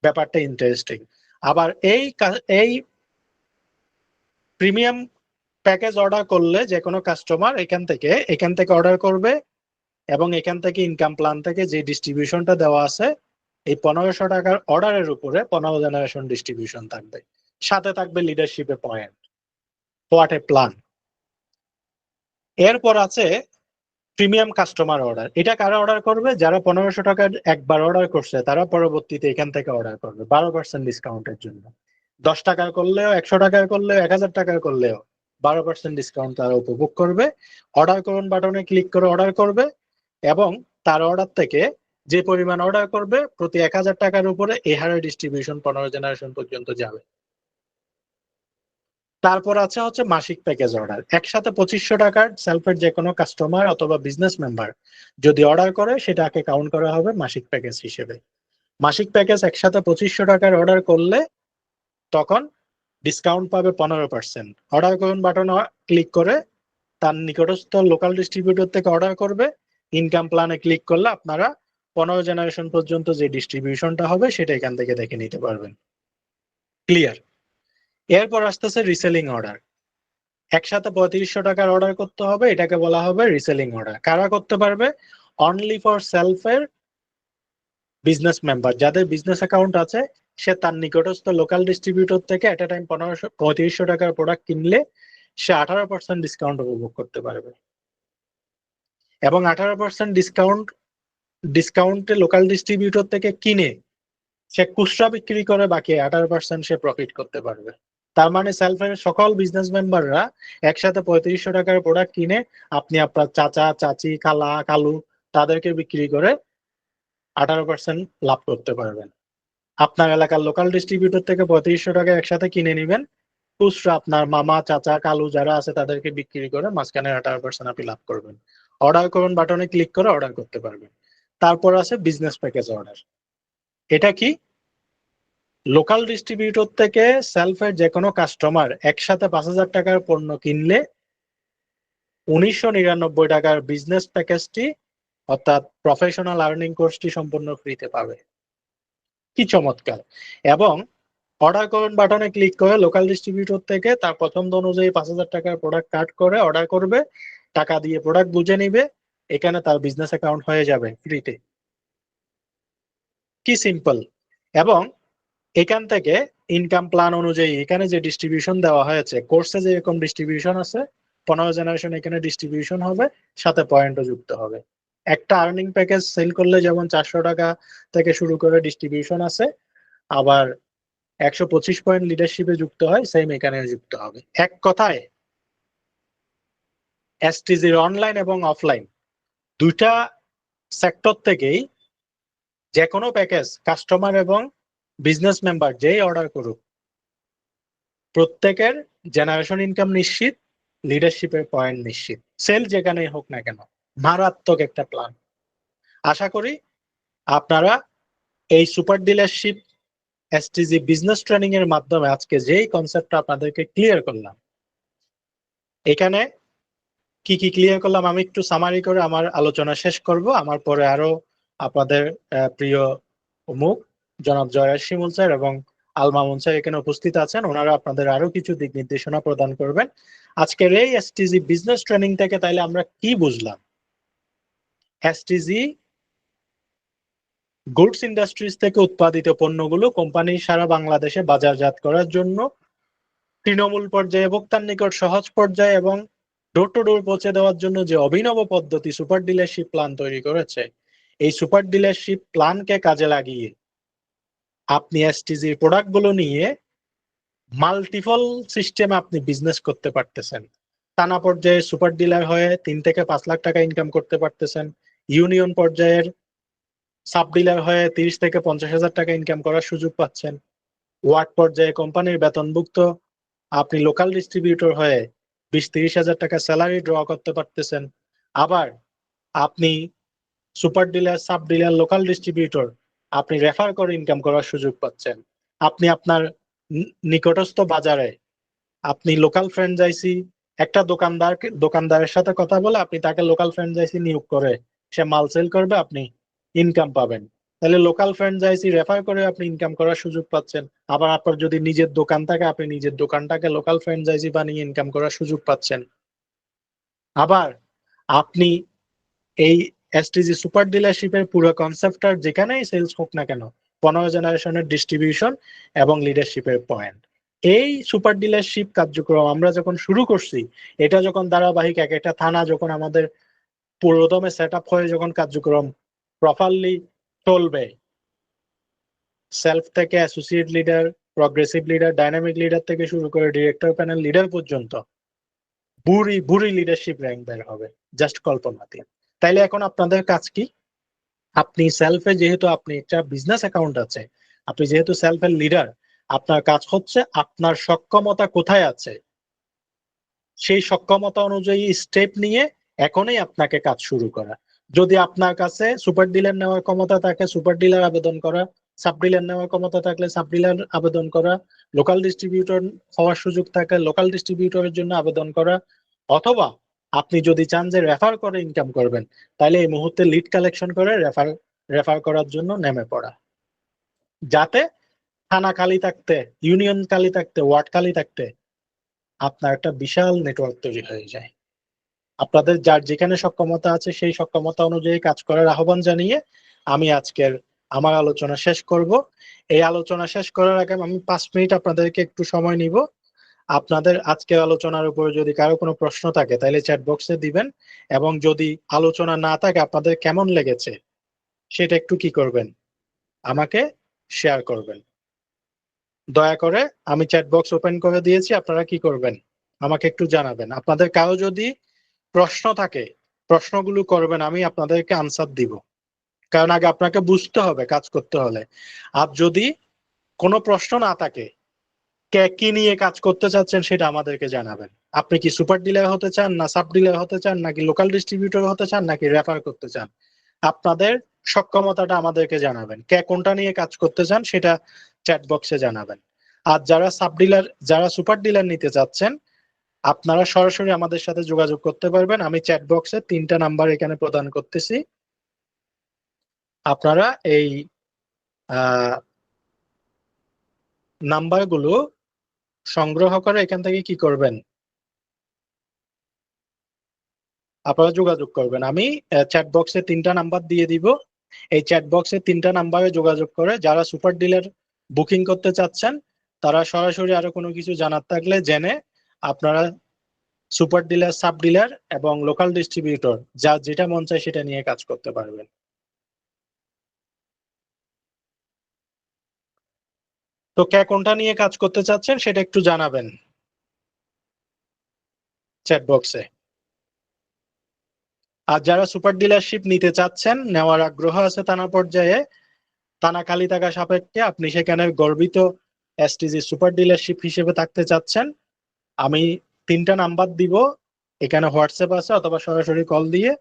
ব্যাপারটা ইন্টারেস্টিং। আবার এই প্রিমিয়াম প্যাকেজ অর্ডার করলে যে কোনো কাস্টমার এখান থেকে অর্ডার করবে এবং এখান থেকে ইনকাম প্ল্যান থেকে যে ডিস্ট্রিবিউশনটা দেওয়া আছে, এই 1500 টাকার অর্ডারের উপরে 15 জেনারেশন ডিস্ট্রিবিউশন থাকবে, সাথে থাকবে লিডারশিপে পয়েন্ট। What a plan! এরপর আছে প্রিমিয়াম কাস্টমার অর্ডার। এটা কারা অর্ডার করবে? যারা 1500 টাকার একবার অর্ডার করছে, তারা পরবর্তীতে এখান থেকে অর্ডার করবে 12% ডিসকাউন্টের জন্য। 10 টাকার করলেও, 100 টাকার করলেও, 1000 টাকার করলেও 12% ডিসকাউন্ট তারা উপভোগ করবে। অর্ডার করুন বাটনে ক্লিক করে অর্ডার করবে এবং তার অর্ডার থেকে যে পরিমাণ অর্ডার করবে প্রতি 1000 টাকার উপরে এই হারে ডিস্ট্রিবিউশন 15 জেনারেশন পর্যন্ত যাবে। তারপর আছে হচ্ছে মাসিক প্যাকেজ অর্ডার। একসাথে 2500 টাকার সেলফের যে কোনো কাস্টমার অথবা বিজনেস মেম্বার যদি অর্ডার করে সেটাকে কাউন্ট করা হবে মাসিক প্যাকেজ হিসেবে। মাসিক প্যাকেজ একসাথে 2500 টাকার অর্ডার করলে তখন ডিসকাউন্ট পাবে 15%। অর্ডার করুন বাটন ক্লিক করে তার নিকটস্থ লোকাল ডিস্ট্রিবিউটর থেকে অর্ডার করবে। ইনকাম প্ল্যানে ক্লিক করলে আপনারা 15 জেনারেশন পর্যন্ত যে ডিস্ট্রিবিউশনটা হবে সেটা এখান থেকে দেখে নিতে পারবেন। ক্লিয়ার? এরপর আসতেছে রিসেলিং অর্ডার। একসাথে 3500 টাকার অর্ডার করতে হবে, এটাকে বলা হবে রিসেলিং অর্ডার। কারা করতে পারবে? অনলি ফর সেলফের বিজনেস মেম্বার, যাদের বিজনেস অ্যাকাউন্ট আছে সে তার নিকটস্থ লোকাল ডিস্ট্রিবিউটর থেকে এট এ টাইম 3500 টাকার প্রোডাক্ট কিনলে সে 18% ডিসকাউন্ট উপভোগ করতে পারবে। এবং 18% ডিসকাউন্টে লোকাল ডিস্ট্রিবিউটর থেকে কিনে সে খুচরা বিক্রি করে বাকি 18% সে প্রফিট করতে পারবে। তার মানে সেলফের সকল বিজনেস মেম্বাররা একসাথে 3500 টাকার প্রোডাক্ট কিনে আপনি আপনার চাচা চাচি খালা কালু তাদেরকে বিক্রি করে 18% লাভ করতে পারবেন। আপনার এলাকার লোকাল ডিস্ট্রিবিউটর থেকে 3500 টাকা একসাথে কিনে নেবেন, খুচরা আপনার মামা চাচা কালু যারা আছে তাদেরকে বিক্রি করে মাঝখানে 18% আপনি লাভ করবেন। অর্ডার করুন বাটনে ক্লিক করে অর্ডার করতে পারবেন। তারপর আছে বিজনেস প্যাকেজ অর্ডার। এটা কি? লোকাল ডিস্ট্রিবিউটর থেকে সেলফের যে কোনো কাস্টমার একসাথে 5000 টাকার পণ্য কিনলে 1999 টাকার বিজনেস প্যাকেজটি অর্থাৎ প্রফেশনাল আর্নিং কোর্সটি সম্পূর্ণ ফ্রিতে পাবে। কি চমৎকার! এবং অর্ডার করুন বাটনে ক্লিক করে লোকাল ডিস্ট্রিবিউটর থেকে তার পছন্দ অনুযায়ী 5000 টাকার প্রোডাক্ট কাট করে অর্ডার করবে, টাকা দিয়ে প্রোডাক্ট বুঝে নিবে, এখানে তার বিজনেস অ্যাকাউন্ট হয়ে যাবে ফ্রিতে। কি সিম্পল! এবং এখান থেকে ইনকাম প্ল্যান অনুযায়ী এখানে যে ডিস্ট্রিবিউশন দেওয়া হয়েছে, কোর্সে যেরকম ডিস্ট্রিবিউশন আছে 15 জেনারেশন এখানে ডিস্ট্রিবিউশন হবে, সাথে পয়েন্টও যুক্ত হবে। একটা আর্নিং প্যাকেজ সেল করলে যেমন 400 টাকা থেকে শুরু করে ডিস্ট্রিবিউশন আছে, আবার 125 পয়েন্ট লিডারশিপে যুক্ত হয়, সেম এখানে যুক্ত হবে। এক কথায় এসটিজির অনলাইন এবং অফলাইন দুইটা সেক্টর থেকেই যে কোনো প্যাকেজ কাস্টমার এবং বিজনেস মেম্বার যেই অর্ডার করুক প্রত্যেকের জেনারেশন ইনকাম নিশ্চিত, লিডারশিপের পয়েন্ট নিশ্চিত, সেল যেখানেই হোক না কেন। মারাত্মক একটা প্ল্যান। আশা করি আপনারা এই super dealership STG business training এর মাধ্যমে আজকে যেই কনসেপ্টটা আপনাদেরকে ক্লিয়ার করলাম, এখানে কি কি ক্লিয়ার করলাম আমি একটু সামারি করে আমার আলোচনা শেষ করব। আমার পরে আরো আপনাদের প্রিয় মুখ জনাব জয়ার শিমুল স্যার এবং আল মামুন স্যার এখানে উপস্থিত আছেন, ওনারা আপনাদের আরো কিছু দিক নির্দেশনা প্রদান করবেন। আজকের এই এসটিজি বিজনেস ট্রেনিং থেকে তাইলে আমরা কি বুঝলাম? এসটিজি গুডস ইন্ডাস্ট্রিজ থেকে উৎপাদিত পণ্যগুলো কোম্পানি সারা বাংলাদেশে বাজারজাত করার জন্য তৃণমূল পর্যায়ে ভোক্তার নিকট সহজ পর্যায়ে এবং ডোর টু ডোর পৌঁছে দেওয়ার জন্য যে অভিনব পদ্ধতি সুপার ডিলারশিপ প্ল্যান তৈরি করেছে, এই সুপার ডিলারশিপ প্ল্যানকে কাজে লাগিয়ে আপনি এসটিজির প্রোডাক্টগুলো নিয়ে মাল্টিপল সিস্টেমে আপনি বিজনেস করতে পারতেছেন। টানা পর্যায়ে সুপার ডিলার হয়ে 3 থেকে 5 লাখ টাকা ইনকাম করতে পারতেছেন। ইউনিয়ন পর্যায়ের সাব ডিলার হয়ে 30 থেকে 50,000 টাকা ইনকাম করার সুযোগ পাচ্ছেন। ওয়ার্ড পর্যায়ে কোম্পানির বেতনভুক্ত আপনি লোকাল ডিস্ট্রিবিউটর হয়ে 20-30 হাজার টাকা স্যালারি ড্র করতে পারতেছেন। আবার আপনি super dealer sub dealer local distributor আপনি রেফার করে ইনকাম করার সুযোগ পাচ্ছেন। আপনি আপনার নিকটস্থ বাজারে আপনি লোকাল ফ্র্যাঞ্চাইজি একটা দোকানদারের সাথে কথা বলে আপনি তাকে লোকাল ফ্র্যাঞ্চাইজি নিয়োগ করে সে মাল সেল করবে, আপনি ইনকাম পাবেন। তাহলে লোকাল ফ্র্যাঞ্চাইজি রেফার করে আপনি ইনকাম করার সুযোগ পাচ্ছেন। আবার আপনার যদি নিজের দোকান থাকে আপনি নিজের দোকানটাকে লোকাল ফ্র্যাঞ্চাইজি বানিয়ে ইনকাম করার সুযোগ পাচ্ছেন। আবার আপনি এই এসটিজি সুপার ডিলারশিপের পুরো কনসেপ্টটার যেখানেই সেলস হোক না কেন 15 জেনারেশনের ডিস্ট্রিবিউশন এবং লিডারশিপের পয়েন্ট, এই সুপার ডিলারশিপ কার্যক্রম আমরা যখন শুরু করছি, এটা যখন ধারাবাহিক এক একটা থানা যখন আমাদের পুরোদমে সেট আপ হয়ে যখন কার্যক্রম প্রপারলি চলবে, সেলফ থেকে associate leader, progressive leader, dynamic leader থেকে শুরু করে ডিরেক্টর প্যানেল লিডার পর্যন্ত বুড়ি বুড়ি লিডারশিপ র্যাঙ্ক বের হবে, জাস্ট কল্পনাতীত। তাইলে এখন আপনাদের কাজ কি? আপনি সেলফে যেহেতু আপনি একটা বিজনেস অ্যাকাউন্ট আছে, আপনি যেহেতু সেলফের লিডার, আপনার কাজ হচ্ছে আপনার সক্ষমতা কোথায় আছে সেই সক্ষমতা অনুযায়ী স্টেপ নিয়ে এখনই আপনাকে কাজ শুরু করা। যদি আপনার কাছে সুপার ডিলার নেওয়ার ক্ষমতা থাকে, সুপার ডিলার আবেদন করা, সাব ডিলার নেওয়ার ক্ষমতা থাকলে সাব ডিলার আবেদন করা, লোকাল ডিস্ট্রিবিউটর হওয়ার সুযোগ থাকে লোকাল ডিস্ট্রিবিউটরের জন্য আবেদন করা, অথবা আপনি যদি চান যে রেফার করে ইনকাম করবেন, তাহলে এই মুহূর্তে লিড কালেকশন করে রেফার করার জন্য নেমে পড়া, যাতে থানা খালি থাকতে, ইউনিয়ন খালি থাকতে, ওয়ার্ড খালি থাকতে আপনার একটা বিশাল নেটওয়ার্ক তৈরি হয়ে যায়। আপনাদের যার যেখানে সক্ষমতা আছে সেই সক্ষমতা অনুযায়ী কাজ করার আহ্বান জানিয়ে আমি আজকের আমার আলোচনা শেষ করব। এই আলোচনা শেষ করার আগে আমি 5 মিনিট আপনাদেরকে একটু সময় নিব। আপনাদের আজকের আলোচনার উপরে যদি কারো কোনো প্রশ্ন থাকে তাহলে চ্যাট বক্সে দিবেন, এবং যদি আলোচনা না থাকে আপনাদের কেমন লেগেছে সেটা একটু কি করবেন, আমাকে শেয়ার করবেন। দয়া করে আমি চ্যাট বক্স ওপেন করে দিয়েছি, আপনারা কি করবেন আমাকে একটু জানাবেন। আপনাদের কারো যদি প্রশ্ন থাকে প্রশ্নগুলো করবেন, আমি আপনাদেরকে আনসার দিব, কারণ আগে আপনাকে বুঝতে হবে কাজ করতে হলে। আর যদি কোনো প্রশ্ন না থাকে, কে কি নিয়ে কাজ করতে চাচ্ছেন সেটা আমাদেরকে জানাবেন। আপনি কি সুপার ডিলার হতে চান, না সাব ডিলার হতে চান, নাকি লোকাল ডিস্ট্রিবিউটর হতে চান, নাকি রেফার করতে চান, আপনাদের সক্ষমতাটা আমাদেরকে জানাবেন। কে কোনটা নিয়ে কাজ করতে চান সেটা চ্যাট বক্সে জানাবেন। আর যারা সাব ডিলার, যারা সুপার ডিলার নিতে চাচ্ছেন, আপনারা সরাসরি আমাদের সাথে যোগাযোগ করতে পারবেন। আমি চ্যাট বক্সে 3টা নাম্বার এখানে প্রদান করতেছি। আপনারা এই নাম্বারগুলো সংগ্রহ করে এখান থেকে কি করবেন, আপনারা যোগাযোগ করবেন। আমি চ্যাট বক্সে 3টা নাম্বার দিয়ে দিব। এই চ্যাট বক্সে 3টা নাম্বারে যোগাযোগ করে যারা সুপার ডিলার বুকিং করতে চাচ্ছেন, তারা সরাসরি আরো কোনো কিছু জানার থাকলে জেনে আপনারা সুপার ডিলার, সাব ডিলার এবং লোকাল ডিস্ট্রিবিউটর যা যেটা মন চায় সেটা নিয়ে কাজ করতে পারবেন। তো কে কোনটা নিয়ে কাজ করতে চাচ্ছেন সেটা একটু জানাবেন চ্যাট বক্সে। আর যারা সুপার ডিলারশিপ নিতে চাচ্ছেন, নেওয়ার আগ্রহ আছে থানা পর্যায়ে, থানা খালি থাকা সাপেক্ষে আপনি সেখানে গর্বিত এসটিজি সুপার ডিলারশিপ হিসেবে থাকতে চাচ্ছেন, আমি 3টা নাম্বার দিব, এখানে হোয়াটসঅ্যাপ আছে, অথবা সরাসরি কল দিয়ে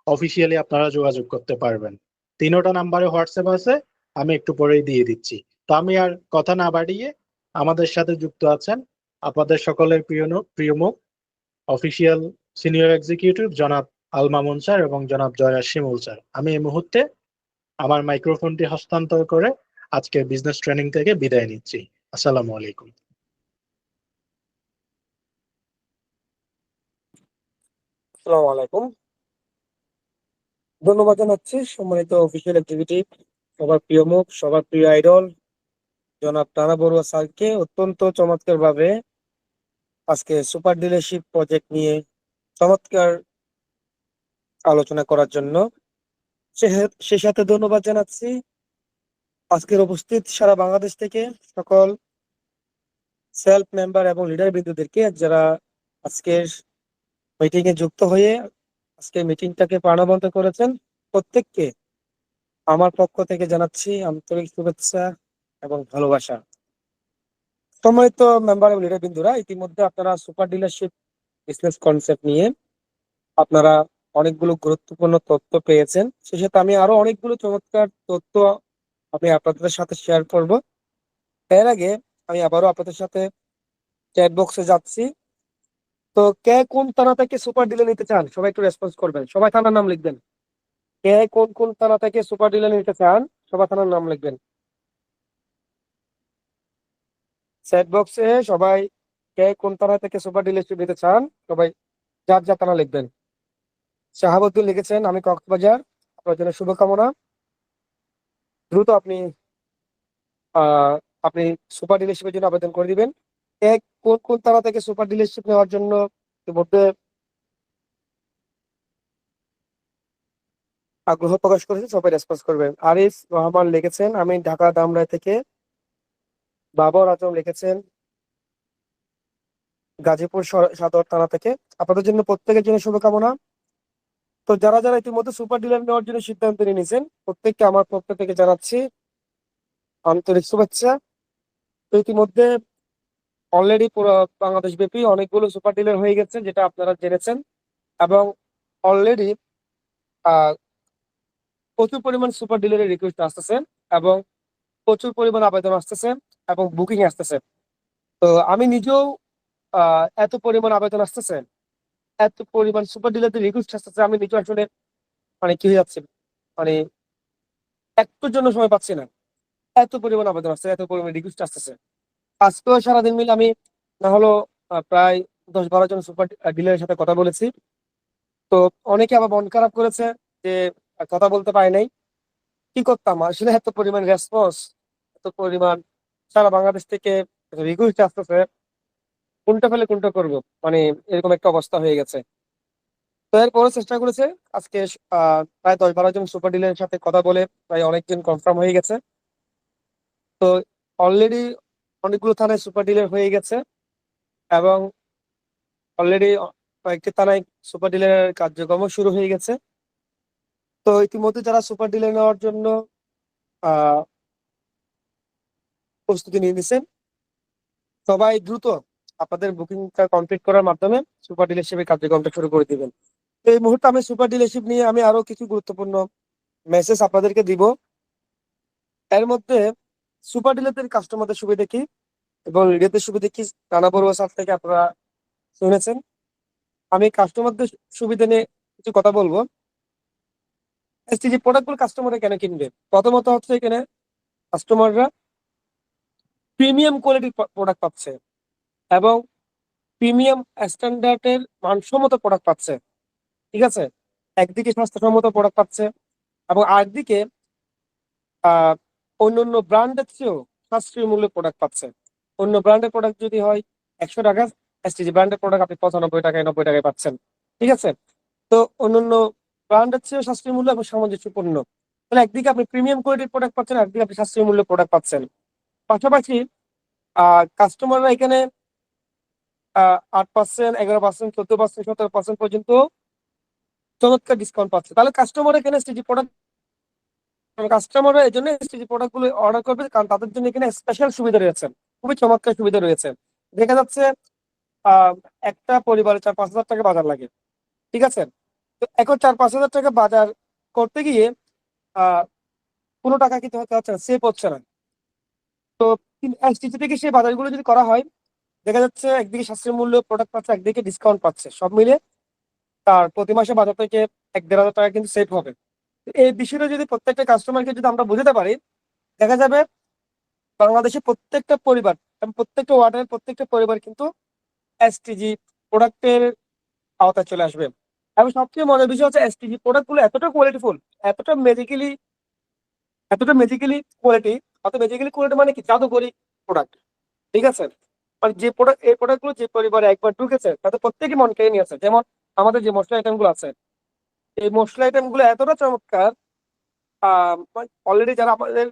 অফিসিয়ালি আপনারা যোগাযোগ করতে পারবেন। 3টা নাম্বারে হোয়াটসঅ্যাপ আছে, আমি একটু পরেই দিয়ে দিচ্ছি। তো আমি আর কথা না বাড়িয়ে, আমাদের সাথে যুক্ত আছেন আপনাদের সকলের প্রিয় মুখ, অফিসিয়াল সিনিয়র এক্সিকিউটিভ জনাব আল মামুন স্যার এবং জনাব জয়ার শিমুল স্যার। আমি এই মুহূর্তে আমার মাইক্রোফোনটি হস্তান্তর করে আজকের বিজনেস ট্রেনিং থেকে বিদায় নিচ্ছি। আসসালামু আলাইকুম। আসসালামু আলাইকুম। ধন্যবাদ জানাচ্ছি সম্মানিত অফিসিয়াল এক্সিকিউটিভ, সবার প্রিয় মুখ, সবার প্রিয় আইডল জনাব টানা বড়ুয়া স্যারকে অত্যন্ত চমৎকার ভাবে আজকে সুপার ডিলারশিপ প্রজেক্ট নিয়ে চমৎকার আলোচনা করার জন্য। সে সাথে ধন্যবাদ জানাচ্ছি আজকের উপস্থিত সারা বাংলাদেশ থেকে সকল সেলফ মেম্বার এবং লিডার বিন্দুদেরকে, যারা আজকের মিটিং এ যুক্ত হয়ে আজকের মিটিংটাকে প্রাণবন্ত করেছেন। প্রত্যেককে আমার পক্ষ থেকে জানাচ্ছি আন্তরিক শুভেচ্ছা এবং ভালোবাসা। সম্মানিত মেম্বার এবং লিডার বিন্দুরা, ইতিমধ্যে আপনারা সুপার ডিলারশিপ বিজনেস কনসেপ্ট নিয়ে আপনারা অনেকগুলো গুরুত্বপূর্ণ তথ্য পেয়েছেন। সে সাথে আমি আরো অনেকগুলো চমৎকার তথ্য আমি আপনাদের সাথে শেয়ার করব। এর আগে আমি আবারও আপনাদের সাথে চ্যাট বক্সে যাচ্ছি। তো কে কোন থানা থেকে সুপার ডিলার নিতে চান সবাই একটু রেসপন্স করবেন, সবাই থানার নাম লিখবেন। কে কোন কোন থানা থেকে সুপার ডিলার নিতে চান সবাই থানার নাম লিখবেন চ্যাট বক্সে। সবাই কে কোন থানা থেকে সুপার ডিলারশিপ নিতে চান সবাই যার যার থানা লিখবেন। শাহাবুদ্দিন লিখেছেন আমি কক্সবাজার, আপনার জন্য শুভকামনা। দ্রুত আপনি আপনি সুপার ডিলারশিপের জন্য আবেদন করে দিবেন। কোন কোন থানা থেকে সুপার ডিলারশিপ নেওয়ার জন্য ইতিমধ্যে আগ্রহ প্রকাশ করেছে, সবাই রেসপন্স করবেন। আরিফ রহমান লিখেছেন আমি ঢাকা ধামরাই থেকে। বাবর আজম লিখেছেন গাজীপুর সদর থানা থেকে। আপনাদের জন্য প্রত্যেকের জন্য শুভকামনা। তো যারা যারা ইতিমধ্যে সুপার ডিলার নেওয়ার জন্য সিদ্ধান্ত নিয়ে নিয়েছেন, প্রত্যেককে আমার পক্ষ থেকে জানাচ্ছি আন্তরিক শুভেচ্ছা। তো ইতিমধ্যে অলরেডি পুরো বাংলাদেশ ব্যাপী অনেকগুলো সুপার ডিলার হয়ে গেছে, যেটা আপনারা জেনেছেন। এবং অলরেডি প্রচুর পরিমাণ সুপার ডিলারের রিকোয়েস্ট আসতেছে, এবং প্রচুর পরিমাণ আবেদন আসতেছে, এবং বুকিং আসতেছে। তো আমি নিজেও এত পরিমাণ আবেদন আসতেছে, এত পরিমাণ সুপার ডিলারদের রিকোয়েস্ট আসতেছে, আমি নিজেও আসলে মানে কি হয়ে যাচ্ছে, মানে একটুর জন্য সময় পাচ্ছি না। এত পরিমাণ আবেদন আসছে, এত পরিমাণ রিকোয়েস্ট আসতেছে। আজকেও সারাদিন মিলে আমি না হলো প্রায় 10-12 জন সুপার ডিলারের সাথে কথা বলেছি। তো অনেকে আবার মন খারাপ করেছে যে কথা বলতে পারি নাই। কি করতাম আসলে, এত পরিমাণ রেসপন্স, এত পরিমাণ সারা বাংলাদেশ থেকে রিকোয়েস্ট আসতেছে, কোনটা ফেলে কোনটা করবো, মানে এরকম একটা অবস্থা হয়ে গেছে। তো এরপরে চেষ্টা করেছে আজকে প্রায় 10-12 জন সুপার ডিলারের সাথে কথা বলে প্রায় অনেকজন কনফার্ম হয়ে গেছে। তো অলরেডি অনেকগুলো থানায় সুপার ডিলার হয়ে গেছে, এবং অলরেডি কয়েকটি থানায় সুপার ডিলারের কার্যক্রম শুরু হয়ে গেছে। তো ইতিমধ্যে যারা সুপার ডিলার নেওয়ার জন্য আহ প্রস্তুতি নিয়ে নিছেন, সবাই দ্রুত আপনাদের বুকিংটা কমপ্লিট করার মাধ্যমে সুপার ডিলারশিপের কার্যক্রমটা শুরু করে দিবেন। তো এই মুহূর্তে আমি সুপার ডিলারশিপ নিয়ে আমি আরো কিছু গুরুত্বপূর্ণ মেসেজ আপনাদেরকে দিব। এর মধ্যে সুপার ডিলারদের কাস্টমারদের সুবিধা কি এবং রিডারদের সুবিধা কি, রানা বড়ুয়া স্যার থেকে আপনারা শুনেছেন। আমি কাস্টমারদের সুবিধা নিয়ে কিছু কথা বলবো। এসটিজি প্রোডাক্টগুলো কাস্টমাররা কেন কিনবে? প্রথমত হচ্ছে এখানে কাস্টমাররা প্রিমিয়াম কোয়ালিটির প্রোডাক্ট পাচ্ছে, এবং প্রিমিয়াম স্ট্যান্ডার্ডের মানসম্মত প্রোডাক্ট পাচ্ছে। ঠিক আছে, একদিকে স্বাস্থ্যসম্মত প্রোডাক্ট পাচ্ছে, এবং আরেকদিকে আহ অন্যান্য ব্র্যান্ডের চেয়েও সাশ্রয়ী মূল্যে প্রোডাক্ট পাচ্ছে। অন্য ব্র্যান্ডের প্রোডাক্ট যদি হয় 100 টাকা, এসটিজি ব্র্যান্ডের প্রোডাক্ট আপনি 95 টাকায় 90 টাকায় পাচ্ছেন। ঠিক আছে, তো অন্যান্য ব্র্যান্ডের চেয়েও সাশ্রয়ী মূল্য এবং সামঞ্জস্যপূর্ণ। তাহলে একদিকে আপনি প্রিমিয়াম কোয়ালিটির প্রোডাক্ট পাচ্ছেন, একদিকে আপনি সাশ্রয়ী মূল্যে প্রোডাক্ট পাচ্ছেন। পাশাপাশি কাস্টমাররা এখানে 8%, 11%, 14%, 17% পর্যন্ত চমৎকার ডিসকাউন্ট পাচ্ছে। তাহলে কাস্টমার এখানে এসটিজি প্রোডাক্ট, কাস্টমাররা এই জন্য এসটিজি প্রোডাক্ট গুলো অর্ডার করবে, কারণ তাদের জন্য এখানে স্পেশাল সুবিধা রয়েছে, খুবই চমৎকার সুবিধা রয়েছে। দেখা যাচ্ছে আহ একটা পরিবারে 4-5 হাজার টাকা বাজার লাগে। ঠিক আছে, তো এখন 4-5 হাজার টাকা বাজার করতে গিয়ে আহ 15 টাকা কিন্তু হতে হচ্ছে না, সেভ হচ্ছে না। তো এসটিজি থেকে সেই বাজারগুলো যদি করা হয়, দেখা যাচ্ছে একদিকে সাশ্রয়ী মূল্য প্রোডাক্ট পাচ্ছে, একদিকে ডিসকাউন্ট পাচ্ছে, সব মিলে তার প্রতি মাসে বাজার থেকে 1-1.5 হাজার টাকা কিন্তু সেভ হবে। তো এই বিষয়টা যদি প্রত্যেকটা কাস্টমারকে যদি আমরা বুঝতে পারি, দেখা যাবে বাংলাদেশের প্রত্যেকটা পরিবার এবং প্রত্যেকটা ওয়ার্ডের প্রত্যেকটা পরিবার কিন্তু এসটিজি প্রোডাক্টের আওতায় চলে আসবে। এবং সবচেয়ে মজার বিষয় হচ্ছে এসটিজি প্রোডাক্ট গুলো এতটা কোয়ালিটিফুল, এতটা ম্যাজিক্যালি, এতটা ম্যাজিক্যালি কোয়ালিটি। অত ম্যাজিক্যালি কোয়ালিটি মানে কি, জাদুকরি প্রোডাক্ট। ঠিক আছে, মানে যে প্রোডাক্ট, এই প্রোডাক্ট গুলো যে পরিবারে একবার ঢুকেছে তাদের প্রত্যেকে মন কেড়ে নিয়েছে। যেমন আমাদের যে মশলা আইটেম গুলো আছে, এই মশলা আইটেম গুলো এতটা চমৎকার, অলরেডি যারা আমাদের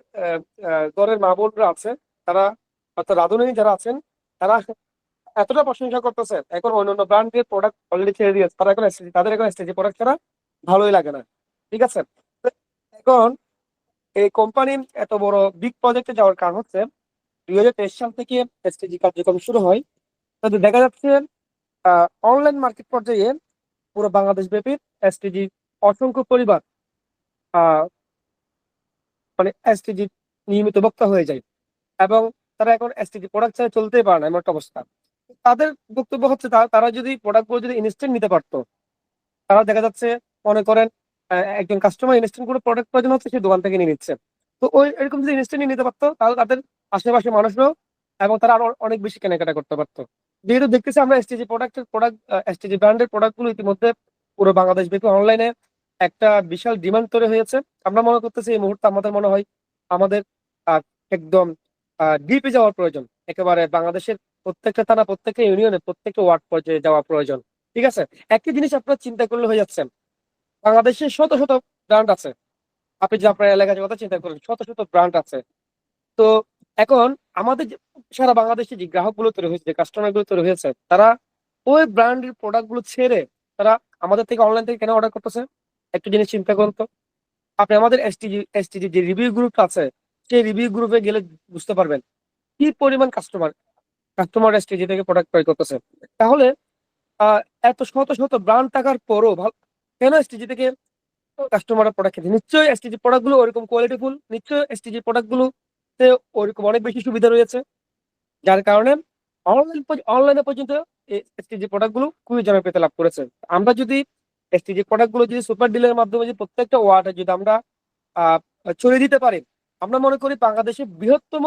ঘরের মা বোনরা আছে, তারা অর্থাৎ রাঁধুনি যারা আছেন, তারা এতটা প্রশংসা করতেছে, এখন অন্যান্য ব্র্যান্ডের প্রোডাক্ট অলরেডি ছেড়ে দিয়েছে, তারা এখন এসেছে, তাদের এখন এসেছে প্রোডাক্ট ছাড়া ভালোই লাগে না। ঠিক আছে, তো এখন এই কোম্পানি এত বড় বিগ প্রজেক্টে যাওয়ার কারণ হচ্ছে 2023 সাল থেকে এসটিজি কার্যক্রম শুরু হয়। তাতে দেখা যাচ্ছে অনলাইন মার্কেট পর্যায়ে পুরো বাংলাদেশ ব্যাপী এসটিজি অসংখ্য পরিবার আহ মানে এসটিজি নিয়মিত ভোক্তা হয়ে যায়, এবং তারা এখন এসটিজি প্রোডাক্ট ছাড়া চলতেই পারে না, এমন একটা অবস্থা। তাদের বক্তব্য হচ্ছে তারা যদি প্রোডাক্টগুলো যদি ইনস্ট্যান্ট নিতে পারতো, তারা দেখা যাচ্ছে, মনে করেন একজন কাস্টমার ইনস্ট্যান্ট কোনো প্রোডাক্ট প্রয়োজন হচ্ছে, সে দোকান থেকে নিয়ে নিচ্ছে। তো ওই এরকম যদি ইনস্ট্যান্ট নিতে পারতো, তাহলে তাদের আশেপাশে মানুষরাও এবং তারা আরো অনেক বেশি কেনাকাটা করতে পারতো। যেহেতু দেখতেছি আমরা এসটিজি ব্র্যান্ডের প্রোডাক্ট গুলো ইতিমধ্যে পুরো বাংলাদেশ ব্যাপী অনলাইনে একটা বিশাল ডিমান্ড তৈরি হয়েছে। আমরা মনে করতেছি এই মুহূর্তে আমাদের মনে হয় আমাদের আহ, একদম ডিপে যাওয়ার প্রয়োজন, একেবারে বাংলাদেশের প্রত্যেকটা থানা, প্রত্যেকটা ইউনিয়নে, প্রত্যেকটা ওয়ার্ড পর্যায়ে যাওয়া প্রয়োজন। ঠিক আছে, একই জিনিস আপনার চিন্তা করলে হয়ে যাচ্ছে, বাংলাদেশে শত শত ব্র্যান্ড আছে। আপনি যে আপনার এলাকার কথা চিন্তা করেন, শত শত ব্র্যান্ড আছে। তো এখন আমাদের সারা বাংলাদেশে যে গ্রাহক গুলো তৈরি হয়েছে, যে কাস্টমার গুলো তৈরি হয়েছে, তারা ওই ব্র্যান্ডের প্রোডাক্ট গুলো ছেড়ে তারা আমাদের থেকে অনলাইন থেকে কেন অর্ডার করতেছে? একটু জিনিস চিন্তা করুন তো। আপনি আমাদের এসটিজি যে রিভিউ গ্রুপ আছে, সেই রিভিউ গ্রুপে গেলে বুঝতে পারবেন কি পরিমাণ কাস্টমার কাস্টমার এসটিজি থেকে প্রোডাক্ট ক্রয় করতেছে। তাহলে আহ, এত শত শত ব্র্যান্ড থাকার পরও কেন এসটিজি থেকে কাস্টমাররা প্রোডাক্ট কিনছে? নিশ্চয়ই এসটিজি প্রোডাক্ট গুলো ওরকম কোয়ালিটিফুল, নিশ্চয়ই এসটিজি প্রোডাক্ট গুলোতে ওরকম অনেক বেশি সুবিধা রয়েছে, যার কারণে অনলাইনে পর্যন্ত এসটিজি প্রোডাক্ট গুলো খুবই জনপ্রিয়তা লাভ করেছে। আমরা যদি এসটিজি প্রোডাক্ট গুলো যদি সুপার ডিলের মাধ্যমে যদি প্রত্যেকটা ওয়ার্ডে যদি আমরা আহ ছড়িয়ে দিতে পারি, আমরা মনে করি বাংলাদেশের বৃহত্তম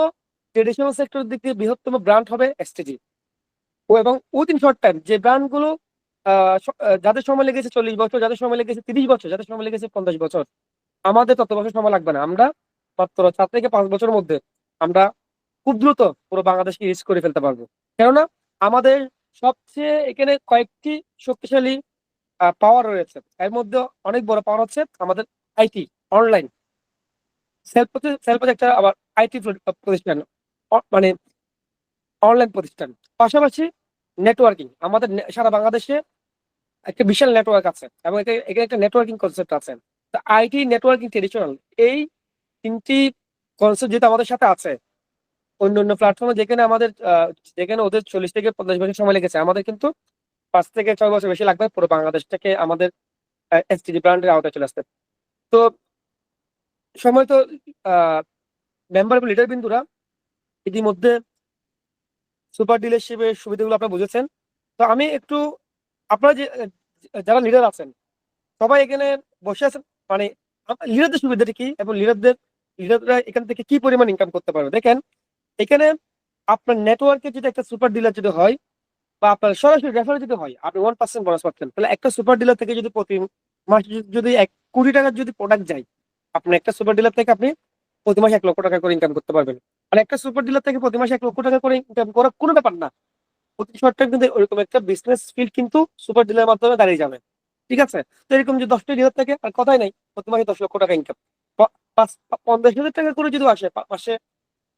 ট্রেডিশনাল সেক্টরের দিক দিয়ে বৃহত্তম ব্র্যান্ড হবে এসটিজি। এবং উইদিন শর্ট টাইম যে ব্র্যান্ড গুলো যাদের সময় লেগেছে 40 বছর, যাদের সময় লেগেছে 30 বছর, যাদের সময় লেগেছে 50 বছর, আমাদের তত বছর সময় লাগবে না। আমরা মাত্র 4 থেকে 5 বছরের মধ্যে আমরা খুব দ্রুত পুরো বাংলাদেশকে রিচ করে ফেলতে পারবো। কেননা আমাদের সবচেয়ে এখানে কয়েকটি শক্তিশালী পাওয়ার রয়েছে। এর মধ্যে অনেক বড় পাওয়ার হচ্ছে আমাদের আইটি, অনলাইন সেলফ সেলফ একটা আবার আইটি প্রতিষ্ঠান, মানে অনলাইন প্রতিষ্ঠান। পাশাপাশি নেটওয়ার্কিং, আমাদের সারা বাংলাদেশে একটা বিশাল নেটওয়ার্ক আছে এবং এখানে একটা নেটওয়ার্কিং কনসেপ্ট আছে। তো আইটি, নেটওয়ার্কিং, ট্রেডিশনাল, এই তিনটি কনসেপ্ট যেটা আমাদের সাথে আছে অন্য অন্য প্ল্যাটফর্মে, যেখানে ওদের 40 থেকে 50 বছর সময় লেগেছে, আমাদের কিন্তু 5 থেকে 6 বছর বেশি লাগবে পুরো বাংলাদেশটাকে আমাদের এসটিজি ব্র্যান্ডের আওতায় চলে আসতে। তো সময় তো মেম্বার এবং লিডার বিন্দুরা ইতিমধ্যে সুপার ডিলারশিপের সুবিধাগুলো আপনারা বুঝেছেন। তো আমি একটু আপনারা যারা লিডার আছেন সবাই এখানে বসে আছেন, মানে লিডারদের সুবিধাটা কি এবং লিডাররা এখান থেকে কি পরিমাণ ইনকাম করতে পারবে। দেখেন, এখানে আপনার নেটওয়ার্কে যদি একটা সুপার ডিলার যদি হয় বা আপনার সরাসরি রেফারে যদি হয়, আপনি 1% বোনাস পাচ্ছেন। তাহলে একটা সুপার ডিলার থেকে যদি প্রতি মাসে যদি 1 কোটি টাকার যদি প্রোডাক্ট যায়, আপনার একটা সুপার ডিলার থেকে আপনি প্রতি মাসে 1 লক্ষ টাকা করে ইনকাম করতে পারবেন। আর একটা সুপার ডিলার থেকে প্রতি মাসে 1 লক্ষ টাকা করে ইনকাম করা কোনো ব্যাপার না। প্রতি শর্ট টাইম কিন্তু ওইরকম একটা বিজনেস ফিল্ড কিন্তু সুপার ডিলার মাধ্যমে দাঁড়িয়ে যাবে। ঠিক আছে? তো এরকম যে 10টা ডিলার থাকে আর কথাই নাই, প্রতি মাসে 10 লক্ষ টাকা ইনকাম, 50,000 টাকা করে যদি আসে মাসে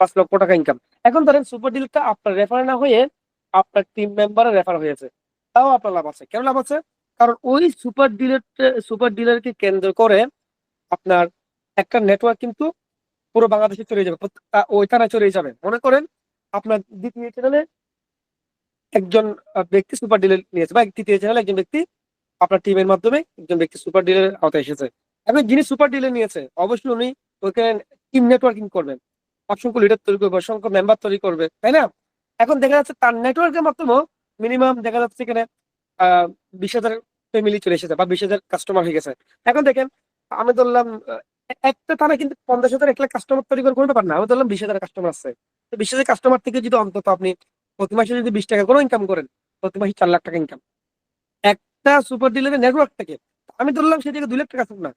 5 লক্ষ টাকা ইনকাম। এখন ধরেন সুপার ডিলারটা আপনার রেফার না হয়ে আপনার টিম মেম্বারের রেফার হয়েছে, তাও আপনার লাভ আছে। কেন লাভ আছে? কারণ ওই সুপার ডিলারকে কেন্দ্র করে আপনার একটা নেটওয়ার্ক কিন্তু পুরো বাংলাদেশে ছড়িয়ে যাবে, ওই থানায় ছড়িয়ে যাবে। মনে করেন আপনার দ্বিতীয় চ্যানেলে একজন ব্যক্তি সুপার ডিলার নিয়েছে, বা তৃতীয় চ্যানেলে একজন ব্যক্তি আপনার টিমের মাধ্যমে একজন ব্যক্তি সুপার ডিলারের আওতায় এসেছে। এখন যিনি সুপার ডিলার নিয়েছে অবশ্যই উনি ওইখানে টিম নেটওয়ার্কিং করবেন, অসংখ্য লিডার তৈরি করবে, অসংখ্য মেম্বার তৈরি করবে, তাই না? এখন দেখা যাচ্ছে তার নেটওয়ার্কের মাধ্যমে মিনিমাম দেখা যাচ্ছে এখানে 20,000 ফ্যামিলি চলে এসেছে বা 20,000 কাস্টমার হয়ে গেছে। এখন দেখেন, আমি ধরলাম একটা থানা কিন্তু 50,000 1 লাখ কাস্টমার তৈরি করে কোনো ব্যাপার না। আমি ধরলাম 20,000 কাস্টমার আছে, তো 20,000 কাস্টমার থেকে যদি অন্তত আপনি প্রতি মাসে যদি 20 টাকা করে ইনকাম করেন, প্রতি মাসে 4 লাখ টাকা ইনকাম একটা সুপার ডিলারের নেটওয়ার্ক থেকে। আমি ধরলাম সে থেকে 2 লাখ টাকা আসুক না,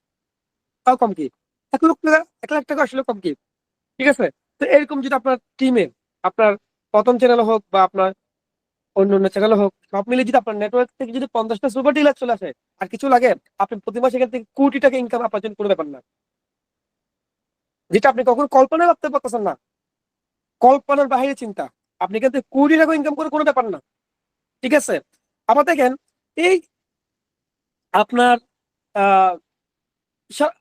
তাও কম কি? 1 লক্ষ টাকা, 1 লাখ টাকা আসলে কম কি? ঠিক আছে? তো এরকম যদি আপনার টিমে আপনার প্রথম চ্যানেল হোক বা আপনার অন্য অন্য চ্যানেল হোক, সব মিলে যদি আপনার নেটওয়ার্ক থেকে যদি 50টা সুপার ডিলার চলে আসে, আর কিছু লাগে, আপনি প্রতি মাসে এখান থেকে কোটি টাকা ইনকাম আপনার জন্য কোনো ব্যাপার না, যেটা আপনি কখনো কল্পনা করতে পারতেছেন না। কল্পনার বাইরে চিন্তা, আপনি এখান থেকে কোটি টাকা ইনকাম করে কোনো ব্যাপার না। ঠিক আছে? আবার দেখেন, এই আপনার আহ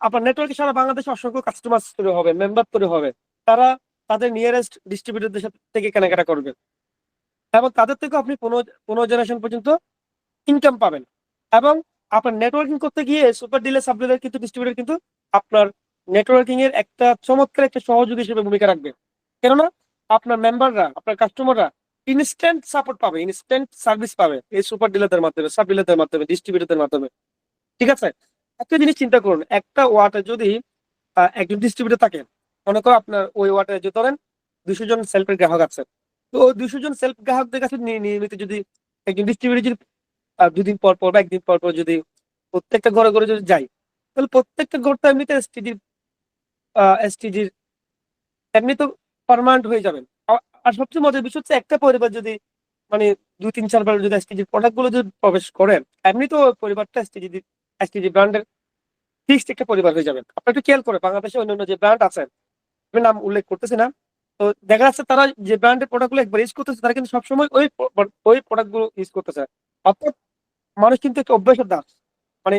আপনার নেটওয়ার্কে সারা বাংলাদেশে অসংখ্য কাস্টমার তৈরি হবে, মেম্বার তৈরি হবে। তারা তাদের নিয়ারেস্ট ডিস্ট্রিবিউটরদের সাথে থেকে কেনাকাটা করবে এবং তাদের থেকে আপনি 15 জেনারেশন পর্যন্ত ইনকাম পাবেন। এবং আপনার নেটওয়ার্কিং করতে গিয়ে সুপার ডিলার, সাব ডিলার কিন্তু, ডিস্ট্রিবিউটর কিন্তু আপনার নেটওয়ার্কিং এর একটা চমৎকার একটা সহযোগী হিসেবে ভূমিকা রাখবে। কেননা আপনার মেম্বাররা, আপনার কাস্টমাররা ইনস্ট্যান্ট সাপোর্ট পাবে, ইনস্ট্যান্ট সার্ভিস পাবে এই সুপার ডিলারদের মাধ্যমে, সাব ডিলারদের মাধ্যমে, ডিস্ট্রিবিউটরদের মাধ্যমে। ঠিক আছে? একটা জিনিস চিন্তা করুন, একটা ওয়ার্ডে যদি একজন ডিস্ট্রিবিউটর থাকে, মনে করো আপনার ওই ওয়ার্ডে যদি ধরেন 200 জন সেলফের গ্রাহক আছে, তো ওই 200 জন সেলফ গ্রাহকদের কাছে নিয়মিত যদি একজন ডিস্ট্রিবিউটর যদি 2 দিন পর পর বা 1 দিন পর পর যদি প্রত্যেকটা ঘরে ঘরে যদি যাই, তাহলে প্রত্যেকটা ঘর তো এমনিতে এসটিজির এমনি তো পার্মানেন্ট হয়ে যাবেন। আর সবচেয়ে মজার বিষয় হচ্ছে, একটা পরিবার যদি মানে 2, 3, 4 বার যদি এসটিজির প্রোডাক্ট গুলো যদি প্রবেশ করেন, এমনি তো পরিবারটা এসটিজি ব্র্যান্ডের ফিক্সড একটা পরিবার হয়ে যাবেন। আপনি একটু খেয়াল করে বাংলাদেশে অন্যান্য যে ব্র্যান্ড আছে, আমি নাম উল্লেখ করতেছি না, তো দেখা যাচ্ছে তারা যে ব্র্যান্ডের প্রোডাক্ট গুলো একবার ইউজ করতেছে, তারা কিন্তু সবসময় ওই প্রোডাক্ট গুলো ইউজ করতেছে। অর্থাৎ মানুষ কিন্তু একটা অভ্যাসের দাস, মানে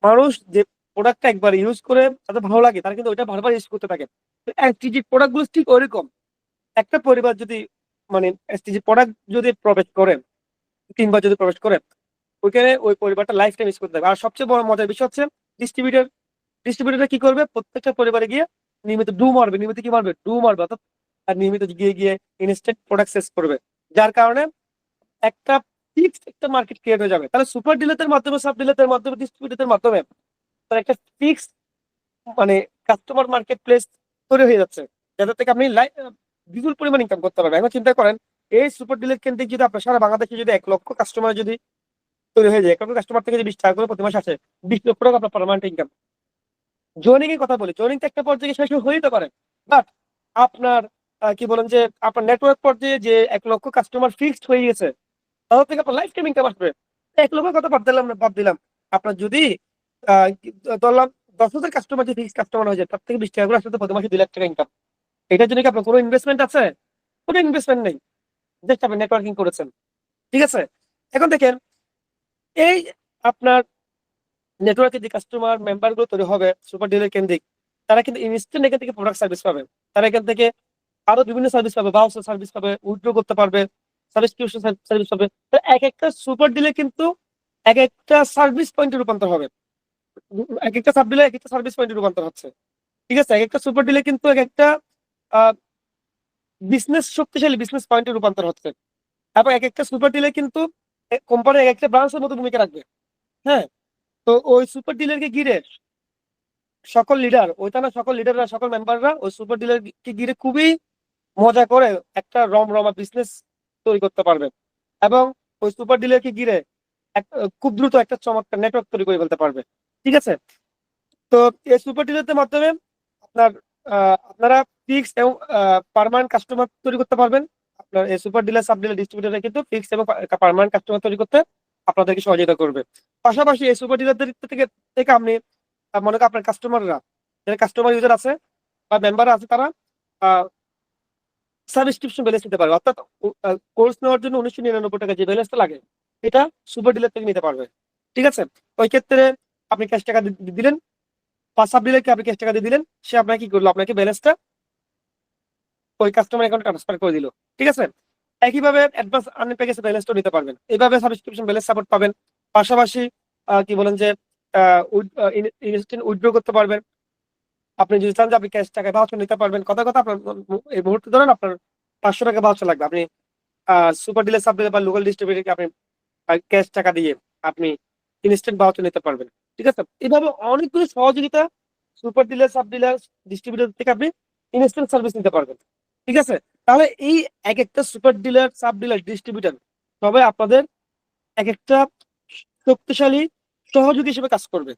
মানুষ যে প্রোডাক্টটা একবার ইউজ করে তাদের ভালো লাগে, তারা কিন্তু ওইটা বারবার ইউজ করতে থাকে। তো এসটিজি প্রোডাক্ট গুলো ঠিক ওইরকম। একটা পরিবার যদি মানে এসটিজি প্রোডাক্ট যদি প্রবেশ করেন, 3 বার যদি প্রবেশ করেন, ওইখানে ওই পরিবারটা লাইফ টাইম ইউজ করতে হবে। আর সবচেয়ে বড় মজার বিষয় হচ্ছে ডিস্ট্রিবিউটর ডিস্ট্রিবিউটররা কি করবে, প্রত্যেকটা পরিবারে গিয়ে নিয়মিত ডু মারবে, নিয়মিত কি মারবে, ডু মারবে, অর্থাৎ আর নিয়মিত গিয়ে গিয়ে ইনস্ট্যান্ট প্রোডাক্ট সেল করবে, যার কারণে একটা ফিক্সড একটা মার্কেট ক্রিয়েট হয়ে যাবে। তাহলে সুপার ডিলারদের মাধ্যমে, সাব ডিলারদের মাধ্যমে, ডিস্ট্রিবিউটরদের মাধ্যমে তার একটা ফিক্সড মানে কাস্টমার মার্কেট প্লেস তৈরি হয়ে যাচ্ছে, যাদের থেকে আপনি বিপুল পরিমাণ ইনকাম করতে পারবেন। এখন চিন্তা করেন, এই সুপার ডিলার কেন্দ্রিক যদি আপনার সারা বাংলাদেশে যদি 1 লক্ষ কাস্টমার যদি তৈরি হয়ে যায়, 1 লক্ষ কাস্টমার থেকে যদি 20 টাকা করে প্রতি মাসে আসে, 20 লক্ষ টাকা আপনার পার্মানেন্ট ইনকাম। জয়েনিং এর কথা বলি, জয়েনিং তো একটা পর্যায়ে শেষ হয়ে যেতে পারে, বাট আপনার কি বলেন যে আপনার নেটওয়ার্ক পর্যায়ে যে 1 লক্ষ কাস্টমার ফিক্সড হয়ে গেছে, তাদের থেকে আপনার লাইফ টাইম ইনকাম আসবে। 1 লক্ষের কথা বাদ দিলাম, আপনার যদি ধরলাম 10,000 কাস্টমার যদি ফিক্সড কাস্টমার হয়ে যায়, তার থেকে 20 টাকা করে আসলে তো প্রতি মাসে 2 লাখ টাকা ইনকাম। এটার জন্য কি আপনার কোনো ইনভেস্টমেন্ট আছে? কোনো ইনভেস্টমেন্ট নেই, জাস্ট আপনি নেটওয়ার্কিং করেছেন। ঠিক আছে, এখন দেখেন, এই আপনার নেটওয়ার্কে যে কাস্টমার মেম্বার গুলো তৈরি হবে সুপার ডিলার কেন্দ্রিক, তারা কিন্তু ইনস্ট্যান্ট এখান থেকে প্রোডাক্ট সার্ভিস পাবে। তারা এখান থেকে আরো বিভিন্ন সার্ভিস পাবে, বাউচার সার্ভিস পাবে, উইথড্র করতে পারবে, সাবস্ক্রিপশন সার্ভিস পাবে। তো এক একটা সুপার ডিলার কিন্তু এক একটা সার্ভিস পয়েন্টে রূপান্তর হবে, এক একটা সাব ডিলার এক একটা সার্ভিস পয়েন্টে রূপান্তর হচ্ছে। ঠিক আছে, এক একটা সুপার ডিলার কিন্তু এক একটা বিজনেস শক্তিশালী বিজনেস পয়েন্টে রূপান্তর হচ্ছে, এবং এক একটা সুপার ডিলার কিন্তু কোম্পানির এক একটা ব্রাঞ্চের মতো ভূমিকা রাখবে। হ্যাঁ, তো ওই সুপার ডিলারকে ঘিরে সকল লিডার, ওইটা না, সকল লিডাররা, সকল মেম্বাররা ওই সুপার ডিলারকে ঘিরে খুবই মজা করে একটা রমরমা বিজনেস তৈরি করতে পারবে, এবং ওই সুপার ডিলারকে ঘিরে খুব দ্রুত একটা চমৎকার নেটওয়ার্ক তৈরি করে ফেলতে পারবে। ঠিক আছে, তো এই সুপার ডিলারদের মাধ্যমে আপনার আপনারা ফিক্স এবং পার্মানেন্ট কাস্টমার তৈরি করতে পারবেন। আপনার এই সুপার ডিলার, সাব ডিলার, ডিস্ট্রিবিউটররা কিন্তু ফিক্স এবং পার্মানেন্ট কাস্টমার তৈরি করতে আপনাদেরকে সহযোগিতা করবে। পাশাপাশি এই সুপার ডিলারদের থেকে থেকে আপনি মনে করেন আপনার কাস্টমাররা, যারা কাস্টমার ইউজার আছে বা মেম্বার আছে, তারা সাবস্ক্রিপশন ব্যালেন্স নিতে পারবে, অর্থাৎ কোর্স নেওয়ার জন্য 1999 টাকা যে ব্যালেন্সটা লাগে, এটা সুপার ডিলার থেকে নিতে পারবে। ঠিক আছে, ওই ক্ষেত্রে আপনি ক্যাশ টাকা দিলেন, সাব ডিলারকে আপনি ক্যাশ টাকা দিয়ে দিলেন, সে আপনাকে কি করলো, আপনাকে ব্যালেন্সটা ওই কাস্টমার অ্যাকাউন্টে ট্রান্সফার করে দিল। ঠিক আছে, একইভাবে অ্যাডভান্স আর্নিং প্যাকেজে ব্যালেন্সটা নিতে পারবেন, এইভাবে সাবস্ক্রিপশন ব্যালেন্স সাপোর্ট পাবেন। পাশাপাশি কি বলেন যে ইনস্ট্যান্ট উইথড্র করতে পারবেন। আপনি যদি চান যে আপনি ক্যাশ টাকায় ভাউচার নিতে পারবেন, কথা কথা আপনার এই মুহূর্তে ধরেন আপনার 500 টাকা ভাউচার লাগবে, আপনি সুপার ডিলার, সাব ডিলার বা লোকাল ডিস্ট্রিবিউটরকে আপনি ক্যাশ টাকা দিয়ে আপনি ইনস্ট্যান্ট ভাউচার নিতে পারবেন। ঠিক আছে, এইভাবে অনেকগুলো সহযোগিতা super dealer, sub dealer, distributor থেকে আপনি ইনস্ট্যান্ট সার্ভিস নিতে পারবেন। ঠিক আছে, তাহলে এই এক একটা super dealer, sub dealer, distributor সবাই আপনাদের এক একটা শক্তিশালী সহযোগী হিসেবে কাজ করবে।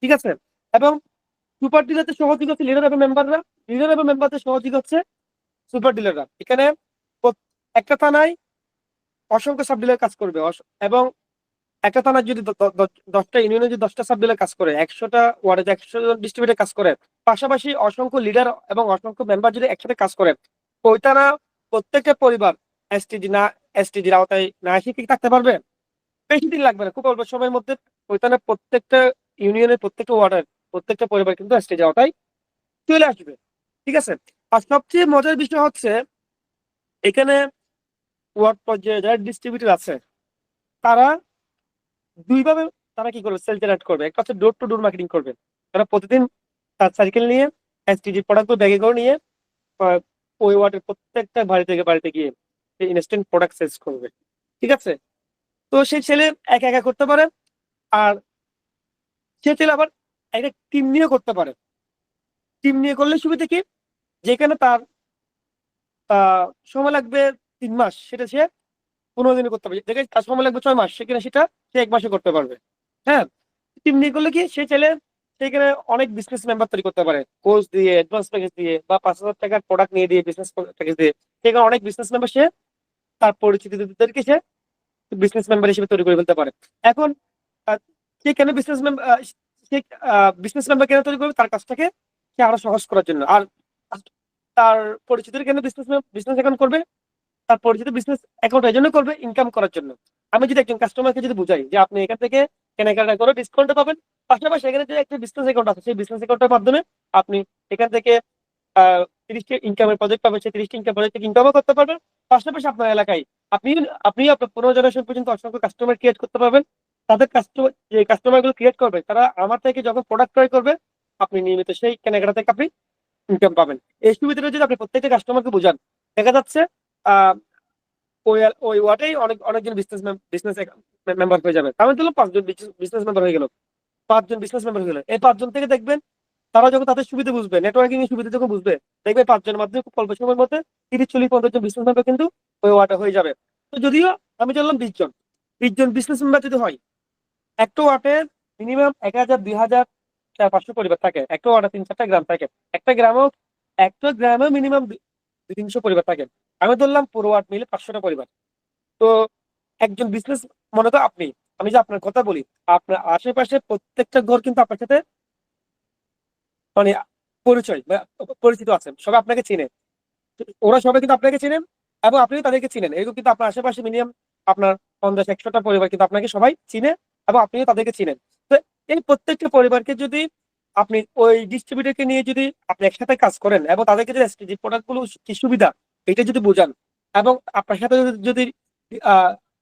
ঠিক আছে, এবং সুপার ডিলারদের সহযোগী হচ্ছে লিডার এবং মেম্বাররা, লিডার এবং মেম্বারদের সহযোগী হচ্ছে সুপার ডিলাররা। এখানে একটা থানায় অসংখ্য সাব ডিলার কাজ করবে, এবং একটা থানার যদি 10টা ইউনিয়নে যদি 10টা সাব ডিলার কাজ করে, 100টা ওয়ার্ডে 100 জন ডিস্ট্রিবিউটর কাজ করে, পাশাপাশি অসংখ্য লিডার এবং অসংখ্য মেম্বার যদি একসাথে কাজ করে, ওই থানা প্রত্যেকটা পরিবার এসটিজির আওতায় না এসে কি থাকতে পারবে? বেশি দিন লাগবে না, খুব অল্প সময়ের মধ্যে ওই থানা প্রত্যেকটা ইউনিয়নের প্রত্যেকটা ওয়ার্ডের প্রত্যেকটা পরিবার কিন্তু এসটিজি আওতায় চলে আসবে। ঠিক আছে, আর সবচেয়ে মজার বিষয় হচ্ছে এখানে ওয়ার্ড পর্যায়ে যারা ডিস্ট্রিবিউটর আছে, তারা দুইভাবে তারা কি করবে, সেল জেনারেট করবে। একটা হচ্ছে ডোর টু ডোর মার্কেটিং করবে, তারা প্রতিদিন তার সাইকেল নিয়ে এসটিজি প্রোডাক্ট ব্যাগে করে নিয়ে ওই ওয়ার্ডের প্রত্যেকটা বাড়ি থেকে বাড়িতে গিয়ে ইনস্ট্যান্ট প্রোডাক্ট সেলস করবে। ঠিক আছে, তো সেই ছেলে একা একা করতে পারে, আর সে ছেলে আবার একটা টিম নিয়ে করতে পারে। টিম নিয়ে করলে সুবিধা কি, যেখানে তার সময় লাগবে 3 মাস, সেটা সে 15 দিনে করতে পারবে, যেখানে তার সময় লাগবে 6 মাস, সেখানে সেটা সে 1 মাসে করতে পারবে। হ্যাঁ, টিম নিয়ে করলে কি, সে চাইলে সেখানে অনেক বিজনেস মেম্বার তৈরি করতে পারে, কোর্স দিয়ে, অ্যাডভান্স প্যাকেজ দিয়ে, বা 5,000 টাকার প্রোডাক্ট নিয়ে দিয়ে বিজনেস প্যাকেজ দিয়ে, সেখানে অনেক বিজনেস মেম্বার সে তার পরিচিতদেরকে সে বিজনেস মেম্বার হিসেবে তৈরি করে ফেলতে পারে। এখন সে কেন বিজনেস মেম্বার, সে বিজনেস মেম্বার কেন তৈরি করবে, তার কাজটাকে সে আরো সহজ করার জন্য। আর তার পরিচিতদের কেন বিজনেস অ্যাকাউন্ট করবে, তার পরিচিত বিজনেস অ্যাকাউন্ট এই জন্য করবে, ইনকাম করার জন্য। আমি যদি একজন কাস্টমারকে যদি বুঝাই যে আপনি এখান থেকে কেনাকাটা করে ডিসকাউন্ট পাবেন, পাশাপাশি এখানে যে একটা বিজনেস অ্যাকাউন্ট আছে, সেই বিজনেস অ্যাকাউন্টের মাধ্যমে আপনি এখান থেকে 30টি ইনকামের প্রজেক্ট পাবেন, সেই 30টি ইনকাম প্রজেক্ট থেকে ইনকামও করতে পারবেন। পাশাপাশি আপনার এলাকায় আপনি আপনি আপনার 15 জেনারেশন পর্যন্ত অসংখ্য কাস্টমার ক্রিয়েট করতে পারবেন। তাদের কাস্টমার, যে কাস্টমার গুলো ক্রিয়েট করবে, তারা আমার থেকে যখন প্রোডাক্ট ক্রয় করবে, আপনি নিয়মিত সেই কেনাকাটা থেকে আপনি ইনকাম পাবেন। এই সুবিধাটা যদি আপনি প্রত্যেকটা কাস্টমারকে বোঝান, দেখা যাচ্ছে আহ ওই ওই ওয়াটেই অনেকজন বিজনেস মেম্বার হয়ে যাবে। আমি দিলাম 5 জন বিজনেস মেম্বার হয়ে গেল, 5 জন বিজনেস মেম্বার হয়ে গেল। এই 5 জন থেকে দেখবেন তারা যখন তাদের সুবিধা বুঝবে, নেটওয়ার্কিং এর সুবিধা যখন বুঝবে, দেখবে 5 জনের মাধ্যমে খুব অল্প সময়ের মধ্যে 30, 40, 50 জন বিজনেস মেম্বার কিন্তু ওই ওয়ার্ডে হয়ে যাবে। তো যদিও আমি জানলাম 20 জন বিজনেস মেম্বার যদি হয়, একটা ওয়ার্ডের মিনিমাম 1000, 2000, 500 পরিবার থাকে। একটা ওয়ার্ডে 3-4টা গ্রাম থাকে। একটা গ্রামেও মিনিমাম 200-300 পরিবার থাকে। আমি ধরলাম পুরো ওয়ার্ড মিলে 500টা পরিবার। তো একজন বিজনেস, মনে করো আপনি, আমি যে আপনার কথা বলি, আপনার আশেপাশে প্রত্যেকটা ঘর কিন্তু আপনার সাথে মানে পরিচয় বা পরিচিত আছেন, সবাই আপনাকে চিনে। ওরা সবাই কিন্তু আপনাকে চিনেন এবং আপনিও তাদেরকে চিনেন। এরকম কিন্তু আপনার আশেপাশে মিনিমাম আপনার 50-100টা পরিবার কিন্তু আপনাকে সবাই চিনে এবং আপনিও তাদেরকে চিনেন। তো এই প্রত্যেকটা পরিবারকে যদি আপনি ওই ডিস্ট্রিবিউটরকে নিয়ে যদি আপনি একসাথে কাজ করেন এবং তাদেরকে যে প্রোডাক্ট গুলো কি সুবিধা, এটা যদি বোঝান এবং আপনার সাথে যদি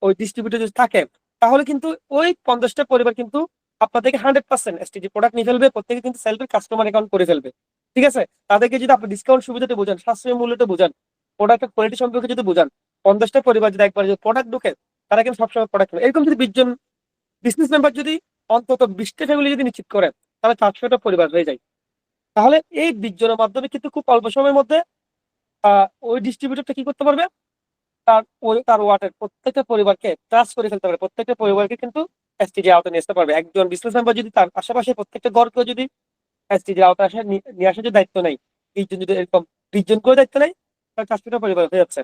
ওই ডিস্ট্রিবিউটর যদি থাকে, তাহলে কিন্তু ওই 50টা পরিবার কিন্তু আপনার থেকে 100% এসটিজি প্রোডাক্ট নিয়ে ফেলবে, প্রত্যেকে কিন্তু সেলফের কাস্টমার অ্যাকাউন্ট করে ফেলবে। ঠিক আছে, তাদেরকে যদি আপনি ডিসকাউন্ট সুবিধাটা বোঝান, সাশ্রয়ী মূল্যটা বোঝান, প্রোডাক্টের কোয়ালিটি সম্পর্কে যদি বোঝান, 50টা পরিবার যদি একবার যদি প্রোডাক্ট ঢুকে, তারা কিন্তু সবসময় প্রোডাক্ট নেবে। এরকম যদি 20 জন বিজনেস মেম্বার যদি অন্তত 20টা ফ্যামিলি যদি নিশ্চিত করেন, তাহলে 400টা পরিবার হয়ে যায়। তাহলে এই 20 জনের মাধ্যমে কিন্তু খুব অল্প সময়ের মধ্যে ওই ডিস্ট্রিবিউটরটা কি করতে পারবে, তার ওয়ার্ডের প্রত্যেকটা পরিবারকে ট্রাস্ট করে ফেলতে পারবে, প্রত্যেকটা পরিবারকে কিন্তু এসটিজি আওতায় নিয়ে আসতে পারবে। একজন বিজনেস মেম্বার যদি তার আশেপাশে প্রত্যেকটা ঘরকে যদি এসটিজি আওতায় নিয়ে আসার যে দায়িত্ব নেই, 20 জন যদি এরকম 20 জন করে দায়িত্ব নেই, তাহলে 400টা পরিবার হয়ে যাচ্ছে।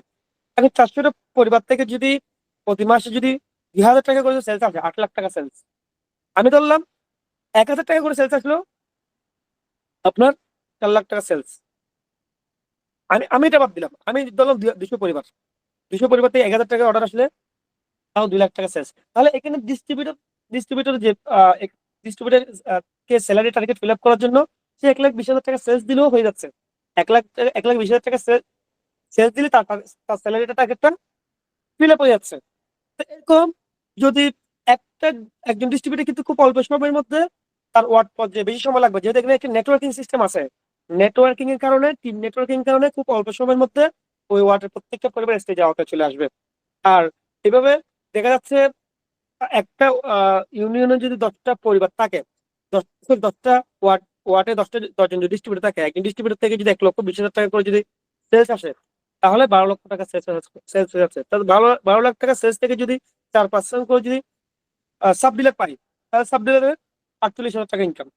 এখন 400টা পরিবার থেকে যদি প্রতি মাসে যদি 2000 টাকা করে সেলস আসে, 8 লাখ টাকা সেলস। আমি ধরলাম 1000 টাকা করে সেলস আসলো, আপনার 4 লাখ টাকা সেলস। আমি আমি এটা বাদ দিলাম, আমি ধরলাম 200 পরিবার, 200 পরিবার থেকে 1000 টাকা অর্ডার আসলে তাও 2 লাখ টাকা সেলস। তাহলে এখানে ডিস্ট্রিবিউটর যে ডিস্ট্রিবিউটর কে স্যালারি টার্গেট ফিল আপ করার জন্য সে 1,20,000 টাকা সেলস দিলেও হয়ে যাচ্ছে। 1,20,000 টাকা সেলস দিলে তার স্যালারিটা টার্গেটটা ফিল আপ হয়ে যাচ্ছে। তো এরকম যদি একটা একজন ডিস্ট্রিবিউটর কিন্তু খুব অল্প সময়ের মধ্যে তার ওয়ার্ড পর্যায়ে বেশি সময় লাগবে, যেহেতু এখানে একটা নেটওয়ার্কিং সিস্টেম আছে। নেটওয়ার্কিং এর কারণে, টিম নেটওয়ার্কিং এর কারণে খুব অল্প সময়ের মধ্যে ওই ওয়ার্ডের প্রত্যেকটা পরিবার স্টেজে আওতায় চলে আসবে। আর এভাবে দেখা যাচ্ছে একটা ইউনিয়নে যদি 10টা পরিবার থাকে, 10টা ওয়ার্ডে 10জন যদি ডিস্ট্রিবিউটর থাকে, একজন ডিস্ট্রিবিউটর থেকে যদি 1,20,000 টাকা করে যদি সেলস আসে, তাহলে 12 লক্ষ টাকা সেলস হয়ে যাচ্ছে। তাহলে 12 লাখ টাকা সেলস থেকে যদি 4-5 করে যদি সাব ডিলার পাই, তাহলে সাব ডিলারের 48,000 টাকা ইনকাম।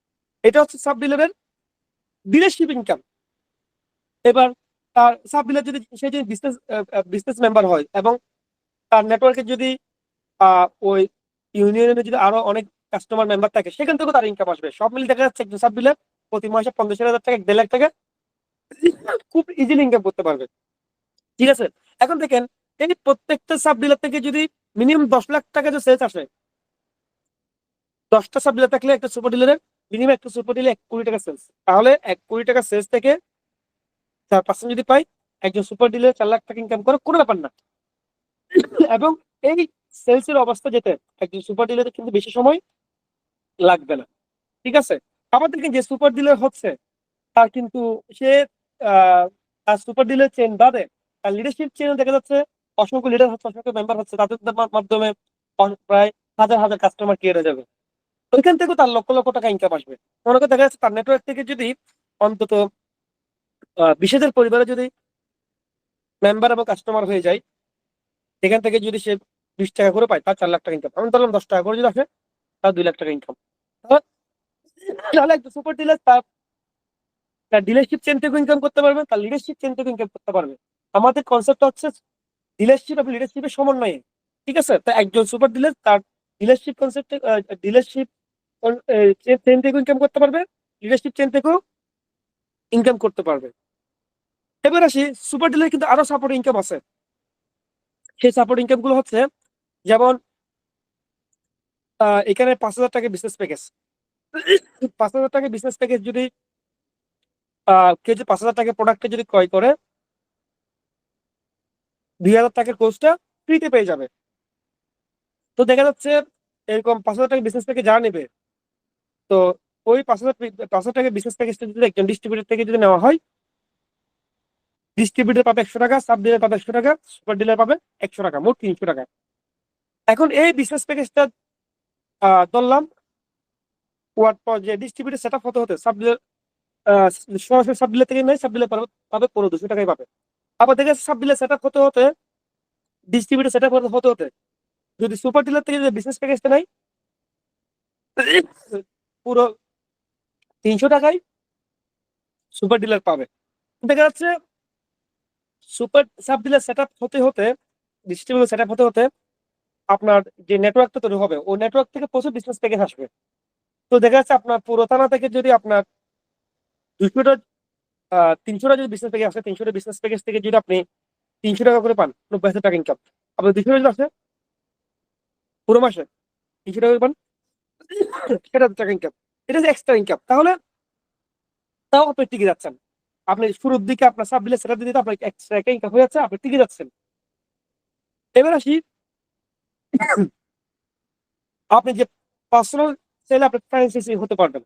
এটা হচ্ছে সাব ডিলারের ডিলারশিপ ইনকাম। এবার তার সাব ডিলার যদি সে যদি বিজনেস মেম্বার হয় এবং তার নেটওয়ার্কে যদি ওই ইউনিয়নে যদি আরো অনেক কাস্টমার মেম্বার থাকে, সেখান থেকেও তার ইনকাম আসবে। সব মিলে দেখা যাচ্ছে একজন সাব ডিলার প্রতি মাসে 50,000 টাকা, 1.5 লাখ টাকা খুব ইজিলি ইনকাম করতে পারবে। ঠিক আছে, এখন দেখেন এই প্রত্যেকটা সাব ডিলার থেকে যদি মিনিমাম 10 লাখ টাকা যে সেলস আসে, 10টা সাব ডিলার থাকলে একটা সুপার ডিলারের মিনিমাম, একটা সুপার ডিলার 1 কোটি টাকা সেলস, তাহলে 1 কোটি টাকা সেলস থেকে 4% যদি পাই, একজন সুপার ডিলার 4 লাখ টাকা ইনকাম করে কোনো ব্যাপার না। এবং এই সেলস এর অবস্থা যেতে একজন সুপার ডিলারের কিন্তু বেশি সময় লাগবে না। ঠিক আছে, আবার দেখেন যে সুপার ডিলার হচ্ছে, তার কিন্তু সে তার সুপার ডিলার চেন বাদে তার লিডারশিপ চেনে দেখা যাচ্ছে অসংখ্য লিডার হচ্ছে, অসংখ্য মেম্বার হচ্ছে, তাদের মাধ্যমে প্রায় হাজার হাজার কাস্টমার ক্রিয়েট হয়ে যাবে। ওইখান থেকেও তার লক্ষ লক্ষ টাকা ইনকাম আসবে। মনে করে দেখা যাচ্ছে তার নেটওয়ার্ক থেকে যদি অন্তত 20,000 পরিবারে যদি মেম্বার এবং কাস্টমার হয়ে যায়, সেখান থেকে যদি সে 20 টাকা করে পায়, তার 4 লাখ টাকা ইনকাম। আমি ধরলাম 10 টাকা করে যদি আসে, তার 2 লাখ টাকা ইনকাম। তাহলে একটা সুপার ডিলার তার ডিলারশিপ চেন থেকে ইনকাম করতে পারবে, তার লিডারশিপ চেন থেকে ইনকাম করতে পারবে। আমাদের কনসেপ্ট হচ্ছে ডিলারশিপ এবং লিডারশিপের সমন্বয়ে। ঠিক আছে, তো একজন সুপার ডিলার তার ডিলারশিপ কনসেপ্ট, ডিলারশিপ চেন থেকেও ইনকাম করতে পারবে, লিডারশিপ চেন থেকেও ইনকাম করতে পারবে। এবার আসি, সুপার ডিলার কিন্তু আরো সাপোর্ট ইনকাম আছে। সেই সাপোর্ট ইনকাম গুলো হচ্ছে যেমন এখানে 5,000 টাকা বিজনেস প্যাকেজ, 5,000 টাকা বিজনেস প্যাকেজ যদি কেউ যদি 5,000 টাকা প্রোডাক্টে যদি ক্রয় করে 2,000 টাকার কোর্সটা ফ্রিতে পেয়ে যাবে। তো দেখা যাচ্ছে এরকম 5,000 টাকা বিজনেস থেকে যারা নেবে, তো ওই 5,000 টাকা বিজনেস প্যাকেজটা যদি একজন ডিস্ট্রিবিউটর থেকে যদি নেওয়া হয়, ডিস্ট্রিবিউটর পাবে 100 টাকা, সাব ডিলার পাবে 100 টাকা, সুপার ডিলার পাবে 100 টাকা, মোট 300 টাকা। এখন এই বিজনেস প্যাকেজটা ধরলাম ওয়ার্ড পর যে ডিস্ট্রিবিউটর সেট আপ হতে সাব ডিলার সরাসরি সাব ডিলার থেকে নেয়, সাব ডিলার পাবে 200 টাকাই পাবে। আবার দেখা যাচ্ছে সাব ডিলার সেট আপ হতে ডিস্ট্রিবিউটর সেট আপ হতে যদি সুপার ডিলার থেকে যদি বিজনেস প্যাকেজটা নেয় পুরো 300 টাকায় সুপার ডিলার পাবে। দেখা যাচ্ছে super sub dealer set up হতে ডিস্ট্রিবিউটর সেট আপ হতে আপনার যে নেটওয়ার্কটা তৈরি হবে ওই নেটওয়ার্ক থেকে প্রচুর বিজনেস প্যাকেজ আসবে। তো দেখা যাচ্ছে আপনার পুরো থানা থেকে যদি আপনার 200টা 300টা যদি বিজনেস প্যাকেজ আসে, 300টা বিজনেস প্যাকেজ থেকে যদি আপনি 300 টাকা করে পান, 90,000 টাকা ইনকাম। আপনার 200 যদি আসে পুরো মাসে 300 টাকা করে পান, 7,000 টাকা ইনকাম। এটা যে এক্সট্রা ইনকাম, তাহলে তাও আপনি টিকে যাচ্ছেন। আপনি শুরুর দিকে আপনার সাব ডিলার সেট আপ দিতে আপনার এক্সট্রা ইনকাম হয়ে যাচ্ছে, আপনি টিকে যাচ্ছেন। এবার আসি আপনি যে পার্সোনাল সেলে আপনি ফ্র্যাঞ্চাইজি হতে পারবেন।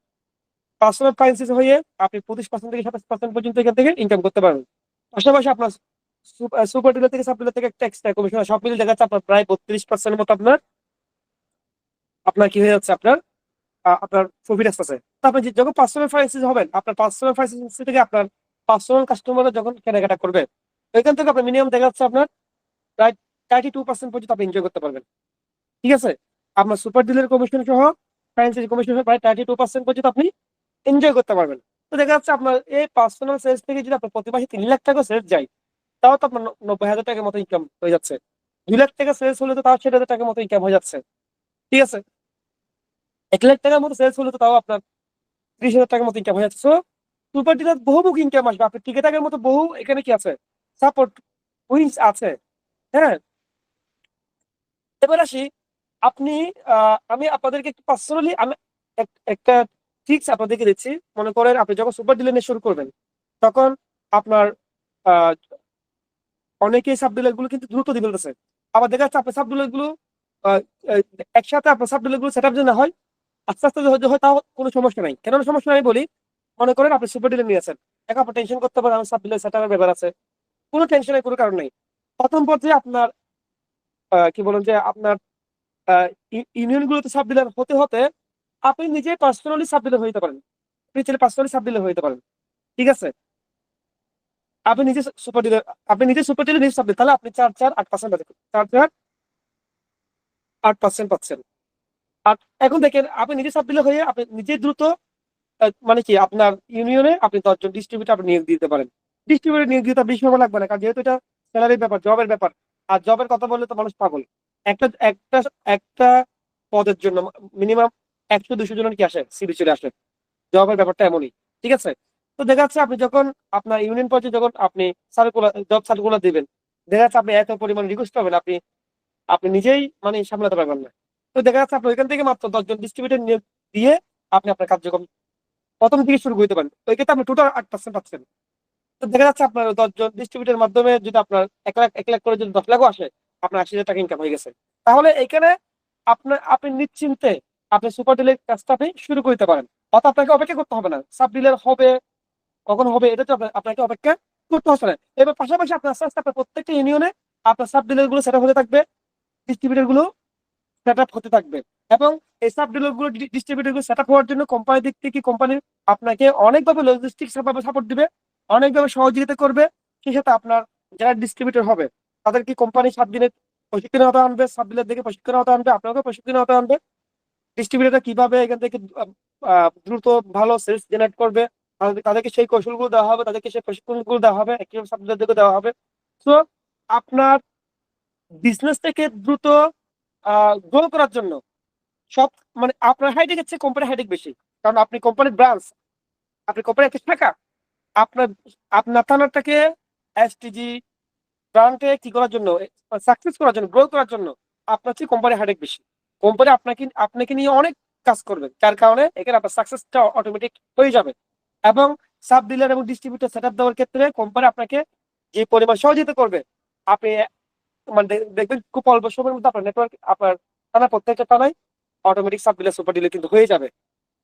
পার্সোনাল ফ্র্যাঞ্চাইজি হয়ে আপনি 25% থেকে 27% পর্যন্ত এখান থেকে ইনকাম করতে পারবেন। পাশাপাশি আপনার সুপার ডিলার থেকে সাব ডিলার থেকে একটা এক্সট্রা কমিশন, সব মিলে দেখা যাচ্ছে আপনার প্রায় 32% মতো আপনার আপনার কি হয়ে যাচ্ছে, আপনার প্রফিট আসতেছে। তো আপনি যখন পার্সোনাল ফ্র্যাঞ্চাইজি হবেন, আপনার পার্সোনাল ফ্র্যাঞ্চাইজি থেকে আপনার পার্সোনাল কাস্টমাররা যখন কেনাকাটা করবে, ওইখান থেকে আপনার মিনিমাম দেখা যাচ্ছে আপনার প্রায় 32% পর্যন্ত আপনি এনজয় করতে পারবেন। ঠিক আছে, আপনার সুপার ডিলার কমিশন সহ ফ্র্যাঞ্চাইজি কমিশন সহ প্রায় 32% পর্যন্ত আপনি এনজয় করতে পারবেন। তো দেখা যাচ্ছে আপনার এই পার্সোনাল সেলস থেকে যদি আপনার প্রতি মাসে 3 লাখ টাকা সেলস যায়, তাও তো আপনার 90,000 টাকার মতো ইনকাম হয়ে যাচ্ছে। 2 লাখ টাকা সেলস হলে তো তাও 60,000 টাকার মতো ইনকাম হয়ে যাচ্ছে। ঠিক আছে, 1 লাখ টাকার মতো সেলস হলে তো তাও আপনার 30,000 টাকার মতো ইনকাম হয়ে যাচ্ছে। সো সুপার ডিলার বহুমুখী ইনকাম আসবে, আপনি টিকে থাকার মতো বহু এখানে কি আছে, সাপোর্ট উইংস আছে। হ্যাঁ, এবার আসি আপনি আমি আপনাদেরকে একটু পার্সোনালি আমি একটা ট্রিক্স আপনাদেরকে দিচ্ছি। মনে করেন আপনি যখন সুপার ডিলার নিয়ে শুরু করবেন, তখন আপনার আহ, অনেকেই সাব ডিলার গুলো কিন্তু দ্রুত দিয়ে ফেলতেছে। আবার দেখা যাচ্ছে আপনার সাব ডিলার গুলো আহ, আহ, একসাথে আপনার সাব ডিলার গুলো সেট আপ যদি না হয়, আস্তে আস্তে যদি হয় তাও কোনো সমস্যা নাই। কেন সমস্যা নাই বলি, মনে করেন আপনি সুপার ডিলার নিয়েছেন, এখন আপনি টেনশন করতে পারেন আমার সাব ডিলার সেট আপের ব্যাপার আছে, কোনো টেনশনের কোনো কারণ নেই। প্রথম পর্যায়ে আপনার কি বলেন যে আপনার ইউনিয়ন গুলোতে সাব ডিলার হতে হতে আপনি নিজে পার্সোনালি সাব ডিলার হইতে পারেন। আপনি চাইলে পার্সোনালি সাব ডিলার হইতে পারেন। ঠিক আছে, আপনি নিজে সুপার ডিলার, আপনি নিজে সুপার ডিলার নিজে সাব ডিলার, তাহলে আপনি 4-8% 4-8% পাচ্ছেন। আর এখন দেখেন আপনি নিজে সাব ডিলার হয়ে আপনি নিজে দ্রুত মানে কি আপনার ইউনিয়নে আপনি 10 জন ডিস্ট্রিবিউটর আপনি নিয়োগ দিতে পারেন। ডিস্ট্রিবিউটর নিয়োগ দিতে বেশি সময় লাগবে না, কারণ যেহেতু এটা স্যালারির ব্যাপার, জবের ব্যাপার। আর জবের কথা বললে তো মানুষ পাগল। একটা একটা একটা পদের জন্য মিনিমাম 100-200 জনের কি আসে, সিভি চলে আসে। জবের ব্যাপারটা এমনই। ঠিক আছে, তো দেখা যাচ্ছে আপনি যখন আপনার ইউনিয়ন পর্যায়ে যখন আপনি সার্কুলার জব সার্কুলার দিবেন, দেখা যাচ্ছে আপনি এত পরিমাণ রিকোয়েস্ট পাবেন, আপনি আপনি নিজেই মানে সামলাতে পারবেন না। তো দেখা যাচ্ছে আপনি ওইখান থেকে মাত্র 10 জন ডিস্ট্রিবিউটর নিয়োগ দিয়ে আপনি আপনার কার্যক্রম প্রথম থেকে শুরু করতে পারেন। ওই ক্ষেত্রে আপনি টোটাল 8% পাচ্ছেন। তো দেখা যাচ্ছে আপনার 10 জন ডিস্ট্রিবিউটরের মাধ্যমে যদি আপনার 1 লাখ করে যদি 10 লাখও আসে, আপনার 80,000 টাকা ইনকাম হয়ে গেছে। তাহলে এখানে আপনি নিশ্চিন্তে আপনি সুপার ডিলের কাজটা আপনি শুরু করতে পারেন। অর্থাৎ আপনাকে অপেক্ষা করতে হবে না, সাব ডিলার হবে কখন হবে এটা তো আপনাকে অপেক্ষা করতে হবে না। এবার পাশাপাশি আপনার আস্তে আস্তে আপনার প্রত্যেকটা ইউনিয়নে আপনার সাব ডিলার গুলো সেটা হতে থাকবে, ডিস্ট্রিবিউটর গুলো সেট আপ হতে থাকবে। এবং এই সাব ডিলার গুলো ডিস্ট্রিবিউটর গুলো সেট আপ হওয়ার জন্য কোম্পানির দিক থেকে কোম্পানি আপনাকে অনেকভাবে লজিস্টিক্স ভাবে সাপোর্ট দিবে, অনেকভাবে সহযোগিতা করবে। সেই সাথে আপনার যারা ডিস্ট্রিবিউটর হবে তাদেরকে কোম্পানি 7 দিনের প্রশিক্ষণ হতে আনবে, সাব ডিলার থেকে প্রশিক্ষণ হতে আনবে, আপনাকে প্রশিক্ষণ হতে আনবে। ডিস্ট্রিবিউটর কিভাবে এখান থেকে দ্রুত ভালো সেলস জেনারেট করবে, তাদেরকে সেই কৌশলগুলো দেওয়া হবে, তাদেরকে সেই প্রশিক্ষণগুলো দেওয়া হবে, একই সাব ডিলারদেরকে দেওয়া হবে। তো আপনার বিজনেসটাকে দ্রুত গ্রো করার জন্য সব মানে আপনার হাইটেক হচ্ছে কোম্পানি হাইটেক বেশি, কারণ আপনি কোম্পানির ব্রাঞ্চ, আপনি কোম্পানি একটা শাখা। আপনার আপনার থানাটাকে এসটিজি ব্র্যান্ডে কি করার জন্য, সাকসেস করার জন্য, গ্রো করার জন্য আপনার চেয়ে কোম্পানি হাইটেক বেশি। কোম্পানি আপনাকে আপনাকে নিয়ে অনেক কাজ করবে, যার কারণে এখানে আপনার সাকসেসটা অটোমেটিক হয়ে যাবে। এবং সাব ডিলার এবং ডিস্ট্রিবিউটর সেটআপ দেওয়ার ক্ষেত্রে কোম্পানি আপনাকে যে পরিমাণ সহযোগিতা করবে, আপনি মানে দেখবেন খুব অল্প সময়ের মধ্যে আপনার নেটওয়ার্ক, আপনার থানা প্রত্যেকটা থানায় automatic sub dealer super dealer কিন্তু হয়ে যাবে।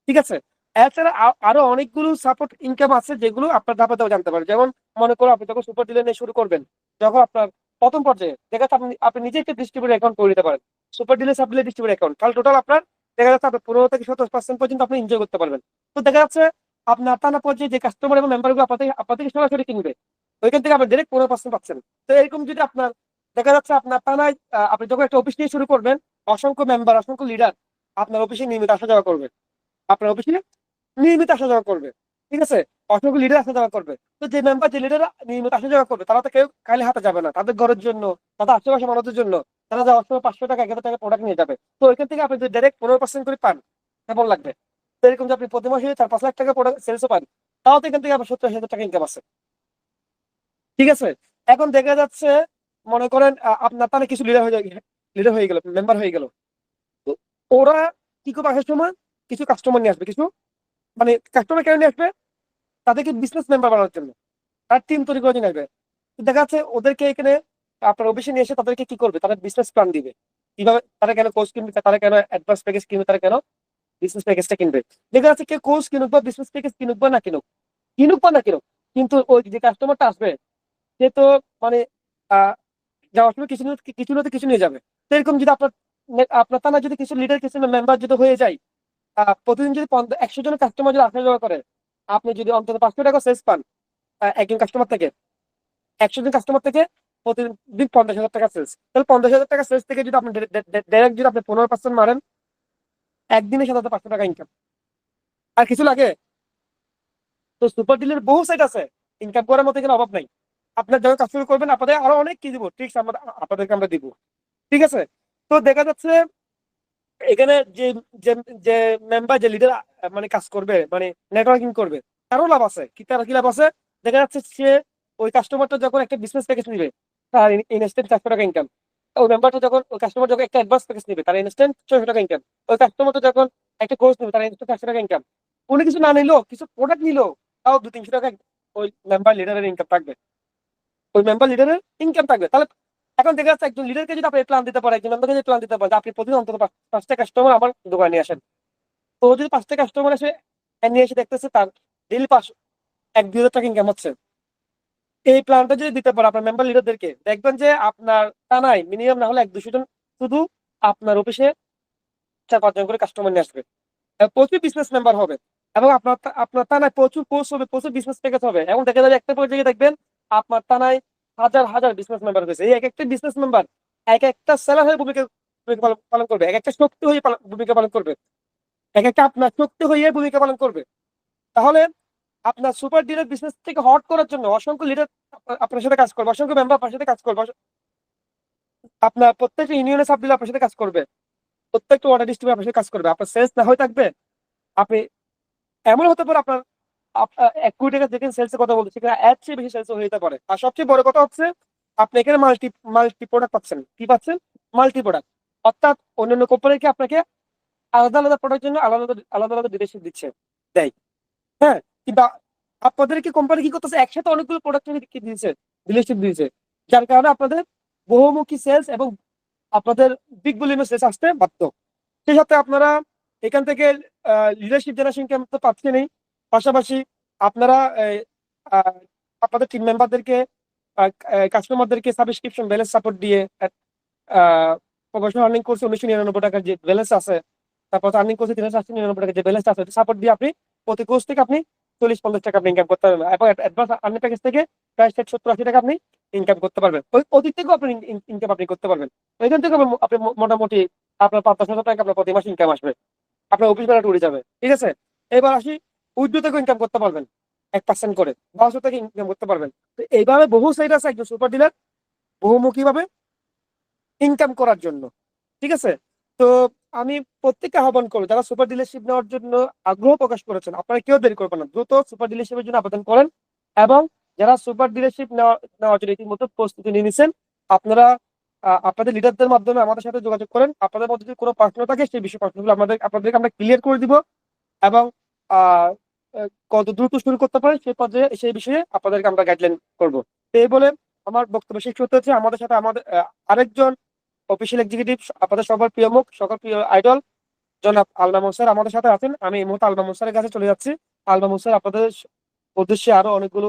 ঠিক আছে। এছাড়া আরো অনেকগুলো সাপোর্ট ইনকাম আছে যেগুলো আপনার ধাপে ধাপে জানতে পারেন। যেমন মনে করো আপনি যখন সুপার ডিলার নিয়ে শুরু করবেন, যখন আপনার প্রথম পর্যায়ে দেখা যাচ্ছে আপনি আপনি নিজে একটা ডিস্ট্রিবিউটর অ্যাকাউন্ট করে নিতে পারেন, super dealer sub dealer distributor account, তাহলে টোটাল আপনার দেখা যাচ্ছে আপনার 15 থেকে 17% পর্যন্ত আপনি এনজয় করতে পারবেন। তো দেখা যাচ্ছে আপনার টানা পর্যায়ে যে কাস্টমার এবং মেম্বার গুলো আপনাদের সরাসরি কিনবে, ওইখান থেকে আপনি ডাইরেক্ট 15% পাচ্ছেন। তো এরকম যদি আপনার দেখা যাচ্ছে আপনার টানায় আপনি যখন একটা অফিস নিয়ে শুরু করবেন, অসংখ্য মেম্বার অসংখ্য লিডার আপনার অফিসে নিয়মিত আসা যাওয়া করবে, আপনার অফিসে নিয়মিত আসা যাওয়া করবে। ঠিক আছে। অসংখ্য লিডার আসা যাওয়া করবে। তো যে মেম্বার যে লিডার নিয়মিত আসা যাওয়া করবে, তারা তো কেউ খালি হাতে যাবে না, তাদের ঘরের জন্য, তাদের আশেপাশে মানুষদের জন্য তারা যাওয়ার সময় 500 টাকা 1000 টাকা প্রোডাক্ট নিয়ে যাবে। তো ওইখান থেকে আপনি যদি ডাইরেক্ট 15% করে পান, কেমন লাগবে? তো এরকম যে আপনি প্রতি মাসে 4-5 লাখ টাকা প্রোডাক্ট সেলসও পান, তাও তো এখান থেকে আপনার 70,000 টাকা ইনকাম আছে। ঠিক আছে। এখন দেখা যাচ্ছে মনে করেন আপনার তাহলে কিছু লিডার হয়ে গেল, মেম্বার হয়ে গেল। তো ওরা কি করবে আসার সময়? কিছু কাস্টমার নিয়ে আসবে, কিছু মানে কাস্টমার কেন নিয়ে আসবে? তাদেরকে বিজনেস মেম্বার বানানোর জন্য, তার টিম তৈরি করে নিয়ে আসবে। তো দেখা যাচ্ছে ওদেরকে এখানে আপনার অফিসে নিয়ে এসে তাদেরকে কি করবে, তারা বিজনেস প্ল্যান দিবে, কিভাবে তারা কেন কোর্স কিনবে, তারা কেন অ্যাডভান্স প্যাকেজ কিনবে, তারা কেন বিজনেস প্যাকেজটা কিনবে। দেখা যাচ্ছে কেউ কোর্স কিনুক বা বিজনেস প্যাকেজ কিনুক বা না কিনুক, কিন্তু ওই যে কাস্টমারটা আসবে সে তো মানে আহ যাওয়ার সময় কিছু না তো কিছু নিয়ে যাবে। তো এরকম যদি আপনার থানায় যদি কিছু লিডার কিছু মেম্বার যদি হয়ে যায়, প্রতিদিন যদি 100 জন কাস্টমার যদি আসা যাওয়া করে, আপনি যদি অন্তত 500 টাকা সেলস পান একজন কাস্টমার থেকে, 100 জন কাস্টমার থেকে প্রতিদিন 50,000 টাকা সেলস, তাহলে 50,000 টাকা সেলস থেকে যদি আপনি ডাইরেক্ট যদি আপনি 15% মারেন, একদিনে 7,500 টাকা ইনকাম। আর কিছু লাগে? তো সুপার ডিলের বহু সাইট আছে, ইনকাম করার মতো এখানে অভাব নাই। আপনার যখন কাজ শুরু করবেন আপনাদের আরো অনেক কি দিব ট্রিক্স আপনাদেরকে আমরা দিব। ঠিক আছে। তো দেখা যাচ্ছে এখানে যে যে যে মেম্বার যে লিডার মানে কাজ করবে, মানে নেটওয়ার্কিং করবে, তারও লাভ আছে। তার কি লাভ আছে? দেখা যাচ্ছে সে ওই কাস্টমারটা যখন একটা বিজনেস প্যাকেজ নিবে, তার ইনস্ট্যান্ট 400 টাকা ইনকাম। ওই মেম্বারটা যখন ওই কাস্টমার যখন একটা অ্যাডভান্স প্যাকেজ নিবে, তার ইনস্ট্যান্ট 600 টাকা ইনকাম। ওই কাস্টমারটা যখন একটা কোর্স নিবে, তার ইনস্ট্যান্ট 400 টাকা ইনকাম। উনি কিছু না নিলো, কিছু প্রোডাক্ট নিলো, তাও 200-300 টাকা ওই মেম্বার লিডারের ইনকাম থাকবে, ওই মেম্বার লিডারের ইনকাম থাকবে। তাহলে এখন দেখা যাচ্ছে একজন লিডারকে যদি আপনি প্ল্যান দিতে পারেন, একজন মেম্বারকে যদি প্ল্যান দিতে পারেন, আপনি প্রতিদিন অন্তত 5টা কাস্টমার আমার দোকানে নিয়ে আসেন। তো ও যদি 5টা কাস্টমার এসে নিয়ে এসে দেখতেছে তার ডেইলি 1-2 হাজার টাকা ইনকাম হচ্ছে, এই প্ল্যানটা যদি দিতে পারে আপনার মেম্বার লিডারদেরকে, দেখবেন যে আপনার টানায় মিনিমাম না হলে 1-200 জন শুধু আপনার অফিসে 4-5 জন করে কাস্টমার নিয়ে আসবে, প্রচুর বিজনেস মেম্বার হবে, এবং আপনার থানায় প্রচুর কোর্স হবে, প্রচুর বিজনেস প্যাকেজ হবে। এবং দেখা যাবে একটা পর্যায়ে দেখবেন আপনার থানায় হাজার হাজার বিজনেস মেম্বার হয়েছে। এই এক একটা বিজনেস মেম্বার এক একটা সেলার হয়ে ভূমিকা ভূমিকা পালন করবে, এক একটা শক্তি হয়ে ভূমিকা পালন করবে, এক একটা আপনার শক্তি হয়ে ভূমিকা পালন করবে। তাহলে আপনার সুপার ডিলার বিজনেস থেকে হট করার জন্য অসংখ্য লিডার আপনার সাথে কাজ করবে, অসংখ্য মেম্বার আপনার সাথে কাজ করবে, আপনার প্রত্যেকটা ইউনিয়নের সাব ডিলার আপনার সাথে কাজ করবে, প্রত্যেকটা ওয়াটার ডিস্ট্রিক্ট আপনার সাথে কাজ করবে। আপনার সেলস না হয়ে থাকবে, আপনি এমন হতে পারে আপনার 1 কোটি টাকা যেখানে সেলস এর কথা বলছি সেখানে এর চেয়ে বেশি সেলস হয়ে যেতে পারে। আর সবচেয়ে বড় কথা হচ্ছে আপনি এখানে মাল্টি মাল্টি প্রোডাক্ট পাচ্ছেন। কি পাচ্ছেন? Multi product. অর্থাৎ অন্যান্য কোম্পানিকে আপনাকে আলাদা আলাদা প্রোডাক্টের জন্য আলাদা আলাদা আলাদা ডিলারশিপ দিচ্ছে, দেয়। হ্যাঁ। কিন্তু আপনাদেরকে কোম্পানি কি করতেছে, একসাথে অনেকগুলো প্রোডাক্ট দিয়েছে, ডিলারশিপ দিয়েছে, যার কারণে আপনাদের বহুমুখী সেলস এবং আপনাদের বিগ ভলিউমের সেলস আসতে বাধ্য। সেই সাথে আপনারা এখান থেকে লিডারশিপ জেনারেশন ইনকাম তো পাচ্ছেনই, পাশাপাশি আপনারা আহ, আপনাদের টিম মেম্বারদেরকে কাস্টমারদেরকে সাবস্ক্রিপশন ব্যালেন্স সাপোর্ট দিয়ে প্রফেশনাল আর্নিং করছে 1999 টাকার যে ব্যালেন্স আছে, তারপর আর্নিং করছে 399 টাকার যে ব্যালেন্স আছে, সাপোর্ট দিয়ে আপনি প্রতি কোর্স থেকে আপনি 40-50 টাকা আপনি ইনকাম করতে পারবেন, এবং অ্যাডভান্স আর্নিং প্যাকেজ থেকে প্রায় 60-70-80 টাকা আপনি ইনকাম করতে পারবেন। ওই অধিক থেকেও আপনি ইনকাম আপনি করতে পারবেন। তো এখান থেকে আপনি মোটামুটি আপনার 5-10 হাজার টাকা আপনার প্রতি মাসে ইনকাম আসবে, আপনার অফিস ভাড়া উড়ে যাবে। ঠিক আছে। এবার আসি, উইথড্র থেকে ইনকাম করতে পারবেন 1% করে, 1200 থেকে ইনকাম করতে পারবেন। তো এইভাবে বহু সাইট আছে একজন সুপার ডিলার বহুমুখী ভাবে ইনকাম করার জন্য। ঠিক আছে। তো আমি প্রত্যেককে আহ্বান করবো যারা সুপার ডিলারশিপ নেওয়ার জন্য আগ্রহ প্রকাশ করেছেন, আপনারা কেউ দেরি করবেন না, দ্রুত সুপার ডিলারশিপের জন্য আবেদন করেন। এবং যারা সুপার ডিলারশিপ নেওয়ার জন্য ইতিমধ্যে প্রস্তুতি নিয়ে নিছেন, আপনারা আপনাদের লিডারদের মাধ্যমে আমাদের সাথে যোগাযোগ করেন। আপনাদের মধ্যে যদি কোনো প্রশ্ন থাকে সেই বিষয়ে প্রশ্নগুলো আপনাদেরকে আমরা ক্লিয়ার করে দিব। এবং আহ কত দ্রুত শুরু করতে পারে সেই পর্যায়ে সেই বিষয়ে আপনাদেরকে আমরা গাইডলাইন করবো। তো এই বলে আমার বক্তব্য শেষ করতে হচ্ছে। আমাদের সাথে আমাদের আরেকজন অফিসিয়াল এক্সিকিউটিভ, আপনাদের সবার প্রিয় মুখ, সবার প্রিয় আইডল জনাব আল মামুন স্যার আমাদের সাথে আছেন। আমি এই মুহূর্তে আল মামুন স্যারের কাছে চলে যাচ্ছি। আল মামুন স্যার আপনাদের উদ্দেশ্যে আরো অনেকগুলো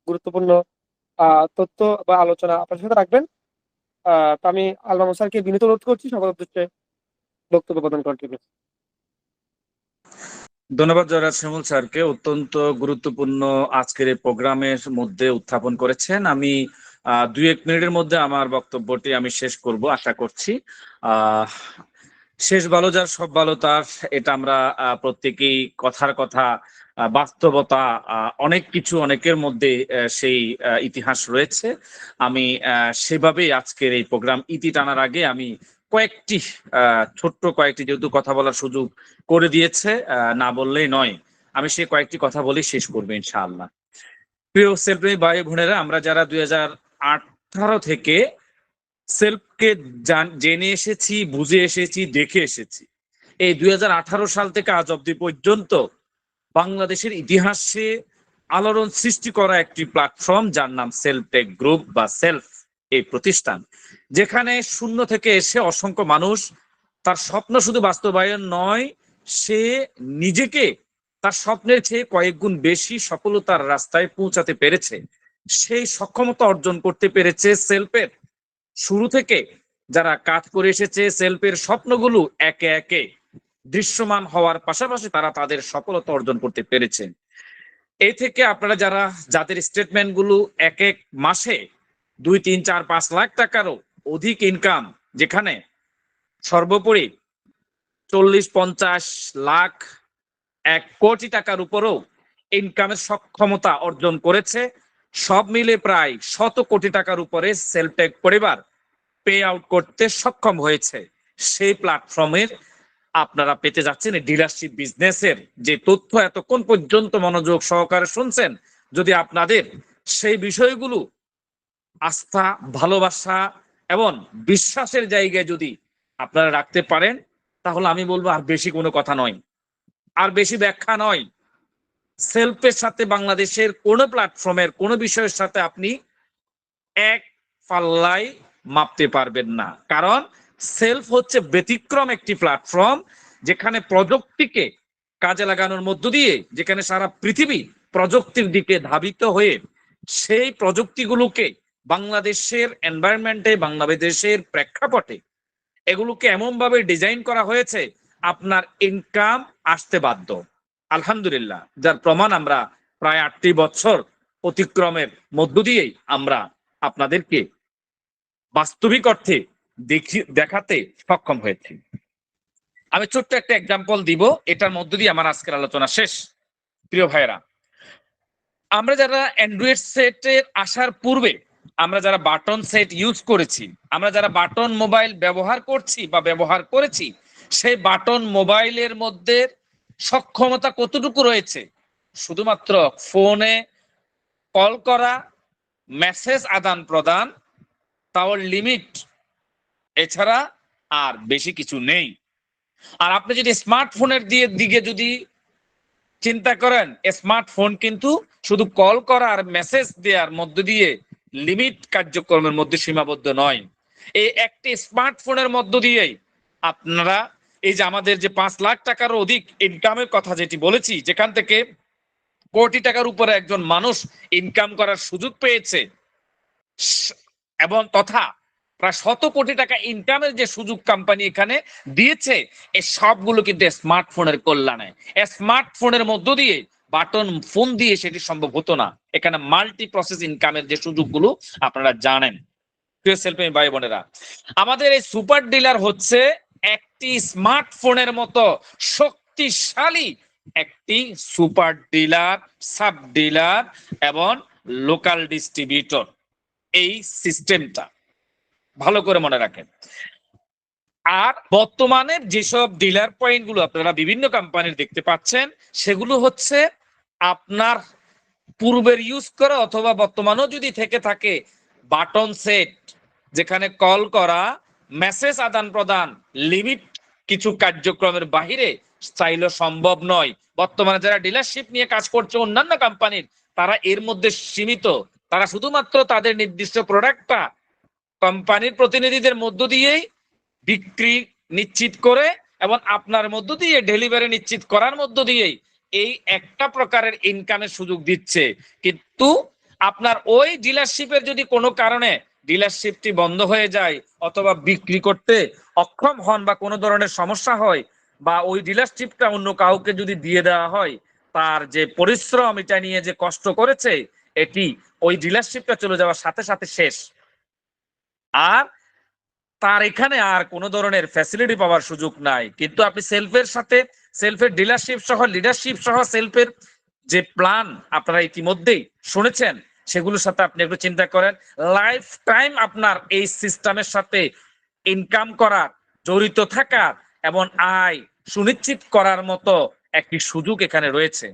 গুরুত্বপূর্ণ তথ্য বা আলোচনা আপনাদের সাথে রাখবেন। তো আমি আল মামুন স্যারকে বিনীত অনুরোধ করছি সবার উদ্দেশ্যে বক্তব্য প্রদান করার জন্য। ধন্যবাদ জয়রাজ শিমুল স্যারকে, অত্যন্ত গুরুত্বপূর্ণ আজকের এই প্রোগ্রামের মধ্যে উত্থাপন করেছেন। আমি 2-1 মিনিটের মধ্যে আমার বক্তব্যটি আমি শেষ করব আশা করছি। শেষ ভালো যার সব ভালো তার, এটা আমরা প্রত্যেকেই কথার কথা, বাস্তবতা, অনেক কিছু অনেকের মধ্যে সেই ইতিহাস রয়েছে। আমি সেভাবেই আজকের এই প্রোগ্রাম ইতি টানার আগে আমি কয়েকটি ছোট্ট কয়েকটি, যেহেতু কথা বলার সুযোগ করে দিয়েছে, না বললেই নয়, আমি সেই কয়েকটি কথা বলে শেষ করবো ইনশাআল্লাহ। প্রিয় সেলফি ভাই বোনেরা, আমরা যারা 2018 থেকে সেলফকে জেনে এসেছি, বুঝে এসেছি, দেখে এসেছি, এই 2018 সাল থেকে আজ অব্দি পর্যন্ত বাংলাদেশের ইতিহাসে আলোড়ন সৃষ্টি করা একটি প্ল্যাটফর্ম যার নাম সেলফ টেক গ্রুপ বা সেলফ, এই প্রতিষ্ঠান, যেখানে শূন্য থেকে এসে অসংখ্য মানুষ তার স্বপ্ন শুধু বাস্তবায়ন নয়, সে নিজেকে তার স্বপ্নের চেয়ে কয়েক গুণ বেশি সফলতার রাস্তায় পৌঁছাতে পেরেছে। সেই সক্ষমতা অর্জন করতে পেরেছে সেলফের শুরু থেকে যারা কাজ করে এসেছে। সেলফের স্বপ্নগুলো একে একে দৃশ্যমান হওয়ার পাশাপাশি তারা তাদের সফলতা অর্জন করতে পেরেছে। এই থেকে আপনারা যাদের স্টেটমেন্ট গুলো এক এক মাসে 2, 3, 4, 5 লাখ টাকারও অধিক ইনকাম, যেখানে সর্বোপরি 40, 50 লাখ, 1 কোটি টাকার উপরও ইনকামের সক্ষমতা অর্জন করেছে, সব মিলে প্রায় 100 কোটি টাকার উপরে সেলফ টেক পরিবার পে আউট করতে সক্ষম হয়েছে। সেই প্ল্যাটফর্মের আপনারা পেতে যাচ্ছেন এই ডিলারশিপ বিজনেসের যে তথ্য এতক্ষণ পর্যন্ত মনোযোগ সহকারে শুনছেন। যদি আপনাদের সেই বিষয়গুলো আস্থা, ভালোবাসা এবং বিশ্বাসের জায়গায় যদি আপনারা রাখতে পারেন, তাহলে আমি বলবো আর বেশি কোনো কথা নয়, আর বেশি ব্যাখ্যা নয়। সেলফের সাথে বাংলাদেশের কোনো প্ল্যাটফর্মের কোনো বিষয়ের সাথে আপনি এক পাল্লায় মাপতে পারবেন না। কারণ সেলফ হচ্ছে ব্যতিক্রম একটি প্ল্যাটফর্ম, যেখানে প্রযুক্তিকে কাজে লাগানোর মধ্য দিয়ে, যেখানে সারা পৃথিবী প্রযুক্তির দিকে ধাবিত হয়ে সেই প্রযুক্তিগুলোকে বাংলাদেশের এনভায়রনমেন্টে, বাংলাদেশের প্রেক্ষাপটে এগুলোকে এমন ভাবে ডিজাইন করা হয়েছে আপনার ইনকাম আসতে বাধ্য। আলহামদুলিল্লাহ, যার প্রমাণ আমরা প্রায় 8টি বছর অতিক্রমের মধ্য দিয়েই আমরা আপনাদেরকে বাস্তবিক অর্থে দেখাতে সক্ষম হয়েছি। আমি ছোট্ট একটা এক্সাম্পল দিব, এটার মধ্য দিয়ে আমার আজকের আলোচনা শেষ। প্রিয় ভাইয়েরা, আমরা যারা অ্যান্ড্রয়েড সেটের আসার পূর্বে আমরা যারা বাটন সেট ইউজ করেছি, আমরা যারা বাটন মোবাইল ব্যবহার করছি বা ব্যবহার করেছি, সেই বাটন মোবাইলের মধ্যে সক্ষমতা কতটুকু রয়েছে? শুধুমাত্র ফোনে কল করা, মেসেজ আদান প্রদান, তাও লিমিট, এছাড়া আর বেশি কিছু নেই। আর আপনি যদি স্মার্টফোনের দিকে যদি চিন্তা করেন, স্মার্টফোন কিন্তু শুধু কল করা আর মেসেজ দেওয়ার মধ্য দিয়ে লিমিট কার্যক্রমের মধ্যে সীমাবদ্ধ নয়। এই একটি স্মার্টফোনের মধ্য দিয়েই আপনারা এই যে আমাদের যে 5 লাখ টাকার অধিক ইনকামের কথা যেটি বলেছি, যেখান থেকে কোটি টাকার উপরে একজন মানুষ ইনকাম করার সুযোগ পেয়েছে, এবং তথা প্রায় 100 কোটি টাকা ইনকামের যে সুযোগ কোম্পানি এখানে দিয়েছে, এই সবগুলো কিন্তু স্মার্টফোনের কল্যাণে। স্মার্টফোনের মধ্য দিয়ে, বাটন ফোন দিয়ে সেটি সম্ভব হতো না। এখানে মাল্টি প্রসেস ইনকামের যে সুযোগগুলো আপনারা জানেন। প্রিয় সেলফি ভাই বোনেরা, আমাদের এই সুপার ডিলার হচ্ছে একটি স্মার্টফোনের মতো শক্তিশালী একটি সুপার ডিলার, সাব ডিলার এবং লোকাল ডিস্ট্রিবিউটর। এই সিস্টেমটা ভালো করে মনে রাখেন। আর বর্তমানে যেসব ডিলার পয়েন্ট গুলো আপনারা বিভিন্ন কোম্পানির দেখতে পাচ্ছেন, সেগুলো হচ্ছে আপনার পূর্বের ইউজ করা অথবা বর্তমানেও যদি থেকে থাকে বাটন সেট, যেখানে কল করা, মেসেজ আদান প্রদান, লিমিট কিছু কার্যক্রমের বাহিরে চাইলেও সম্ভব নয়। বর্তমানে যারা ডিলারশিপ নিয়ে কাজ করছে অন্যান্য কোম্পানির, তারা এর মধ্যে সীমিত। তারা শুধুমাত্র তাদের নির্দিষ্ট প্রোডাক্টটা কোম্পানির প্রতিনিধিদের মধ্য দিয়েই বিক্রি নিশ্চিত করে এবং আপনার মধ্য দিয়ে ডেলিভারি নিশ্চিত করার মধ্য দিয়েই এই একটা প্রকারের ইনকামের সুযোগ দিচ্ছে। কিন্তু আপনার ওই ডিলারশিপের যদি কোনো কারণে ডিলারশিপটি বন্ধ হয়ে যায় অথবা বিক্রি করতে অক্ষম হন বা কোনো ধরনের সমস্যা হয় বা ওই ডিলারশিপটা অন্য কাউকে যদি দিয়ে দেওয়া হয়, তার যে পরিশ্রম এটা নিয়ে যে কষ্ট করেছে এটি ওই ডিলারশিপটা চলে যাওয়ার সাথে সাথে শেষ। আর তার এখানে আর কোনো ধরনের ফ্যাসিলিটি পাওয়ার সুযোগ নাই। কিন্তু আপনি সেলফের সাথে, সেলফের ডিলারশিপ সহ, লিডারশিপ সহ সেলফের যে প্ল্যান আপনারা ইতিমধ্যেই শুনেছেন, সেগুলোর সাথে আপনি একটু চিন্তা করেন। লাইফ টাইম আপনার এই সিস্টেমের সাথে ইনকাম করার, জড়িত থাকার এবং আয় সুনিশ্চিত করার মতো একটি সুযোগ এখানে রয়েছে।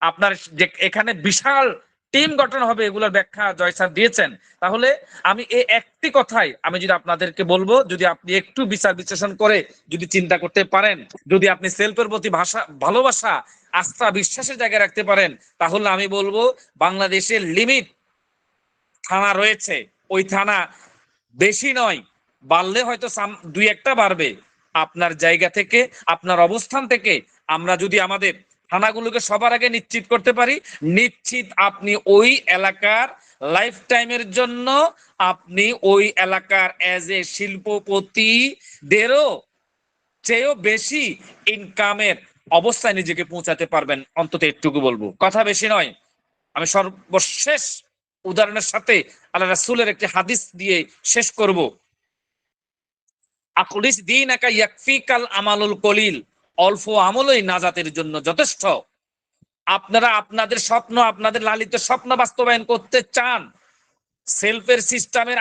আপনার যে এখানে বিশাল টিম গঠন হবে, এগুলোর ব্যাখ্যা জয় স্যার দিয়েছেন। তাহলে আমি এই একটি কথাই আমি যদি আপনাদেরকে বলবো, যদি আপনি একটু বিচার বিশ্লেষণ করে যদি চিন্তা করতে পারেন, যদি আপনি সেলফের প্রতি ভালোবাসা, আস্থা, বিশ্বাসের জায়গায় রাখতে পারেন, তাহলে আমি বলবো বাংলাদেশের লিমিট থানা রয়েছে, ওই থানা বেশি নয়, বাড়লে হয়তো দুই একটা বাড়বে। আপনার জায়গা থেকে, আপনার অবস্থান থেকে আমরা যদি আমাদের থানাগুলোকে সবার আগে নিশ্চিত করতে পারি, নিশ্চিত আপনি ওই এলাকার লাইফ টাইমের জন্য আপনি ওই এলাকার এজ এ শিল্পপতিদেরও চেয়েও বেশি ইনকামের অবস্থায় নিজেকে পৌঁছাতে পারবেন। অন্তত একটুকু বলবো, কথা বেশি নয়। আমি সর্বশেষ উদাহরণের সাথে আল্লাহ রাসূলের একটি হাদিস দিয়ে শেষ করব। আখলিস দীনাকা ইয়াকফিকাল আমালুল কলিল, অল্প আমলই নাজাতের জন্য যথেষ্ট। আপনারা আপনাদের স্বপ্ন, আপনাদের লালিত স্বপ্ন বাস্তবায়ন করতে চান, সেলফের সিস্টেমের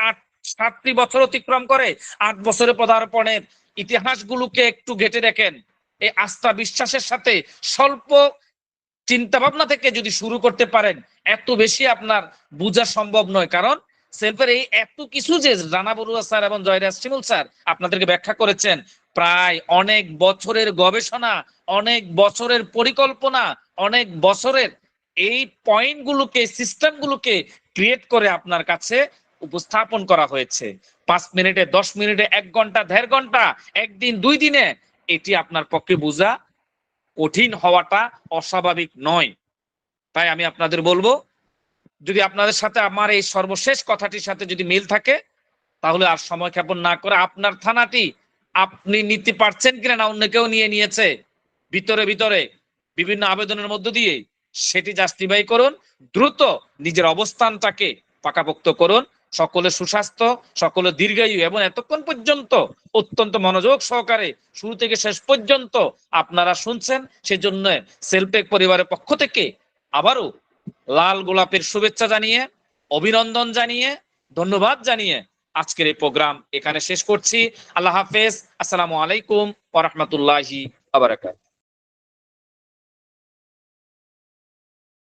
7টি বছর অতিক্রম করে 8 বছরে পদার্পণের ইতিহাসগুলোকে একটু ঘেটে দেখেন। এই আস্থা বিশ্বাসের সাথে স্বল্প চিন্তা ভাবনা থেকে যদি শুরু করতে পারেন, এত বেশি আপনার বোঝা সম্ভব নয়। কারণ সেলফের এই এত কিছু যে রানা বড়ুয়া স্যার এবং জয়রাজ শিমুল স্যার আপনাদেরকে ব্যাখ্যা করেছেন, প্রায় অনেক বছরের গবেষণা, অনেক বছরের পরিকল্পনা, অনেক বছরের এই পয়েন্টগুলোকে, সিস্টেমগুলোকে ক্রিয়েট করে আপনার কাছে উপস্থাপন করা হয়েছে। 5 মিনিটে, 10 মিনিটে, 1 ঘন্টা, 1.5 ঘন্টা, একদিন, 2 দিনে এটি আপনার পক্ষে বোঝা কঠিন হওয়াটা অস্বাভাবিক নয়। তাই আমি আপনাদের বলবো, যদি আপনাদের সাথে আমার এই সর্বশেষ কথাটির সাথে যদি মিল থাকে, তাহলে আর সময় ক্ষেপণ না করে আপনার থানাটি আপনি নিতে পারছেন কিনা, না অন্য কেউ নিয়ে নিয়েছে ভিতরে ভিতরে বিভিন্ন আবেদনের মধ্য দিয়ে, সেটি জাস্টিফাই করুন। দ্রুত নিজের অবস্থানটাকে পাকাপোক্ত করুন। সকলের সুস্বাস্থ্য, সকলের দীর্ঘায়ু এবং এতক্ষণ পর্যন্ত অত্যন্ত মনোযোগ সহকারে শুরু থেকে শেষ পর্যন্ত আপনারা শুনছেন, সেজন্য সেলফেক পরিবারের পক্ষ থেকে আবারও লাল গোলাপের শুভেচ্ছা জানিয়ে, অভিনন্দন জানিয়ে, ধন্যবাদ জানিয়ে আজকের এই প্রোগ্রাম এখানে শেষ করছি। আল্লাহ হাফেজ। আসসালামু আলাইকুম ওয়া রাহমাতুল্লাহি ওয়া বারাকাতুহু।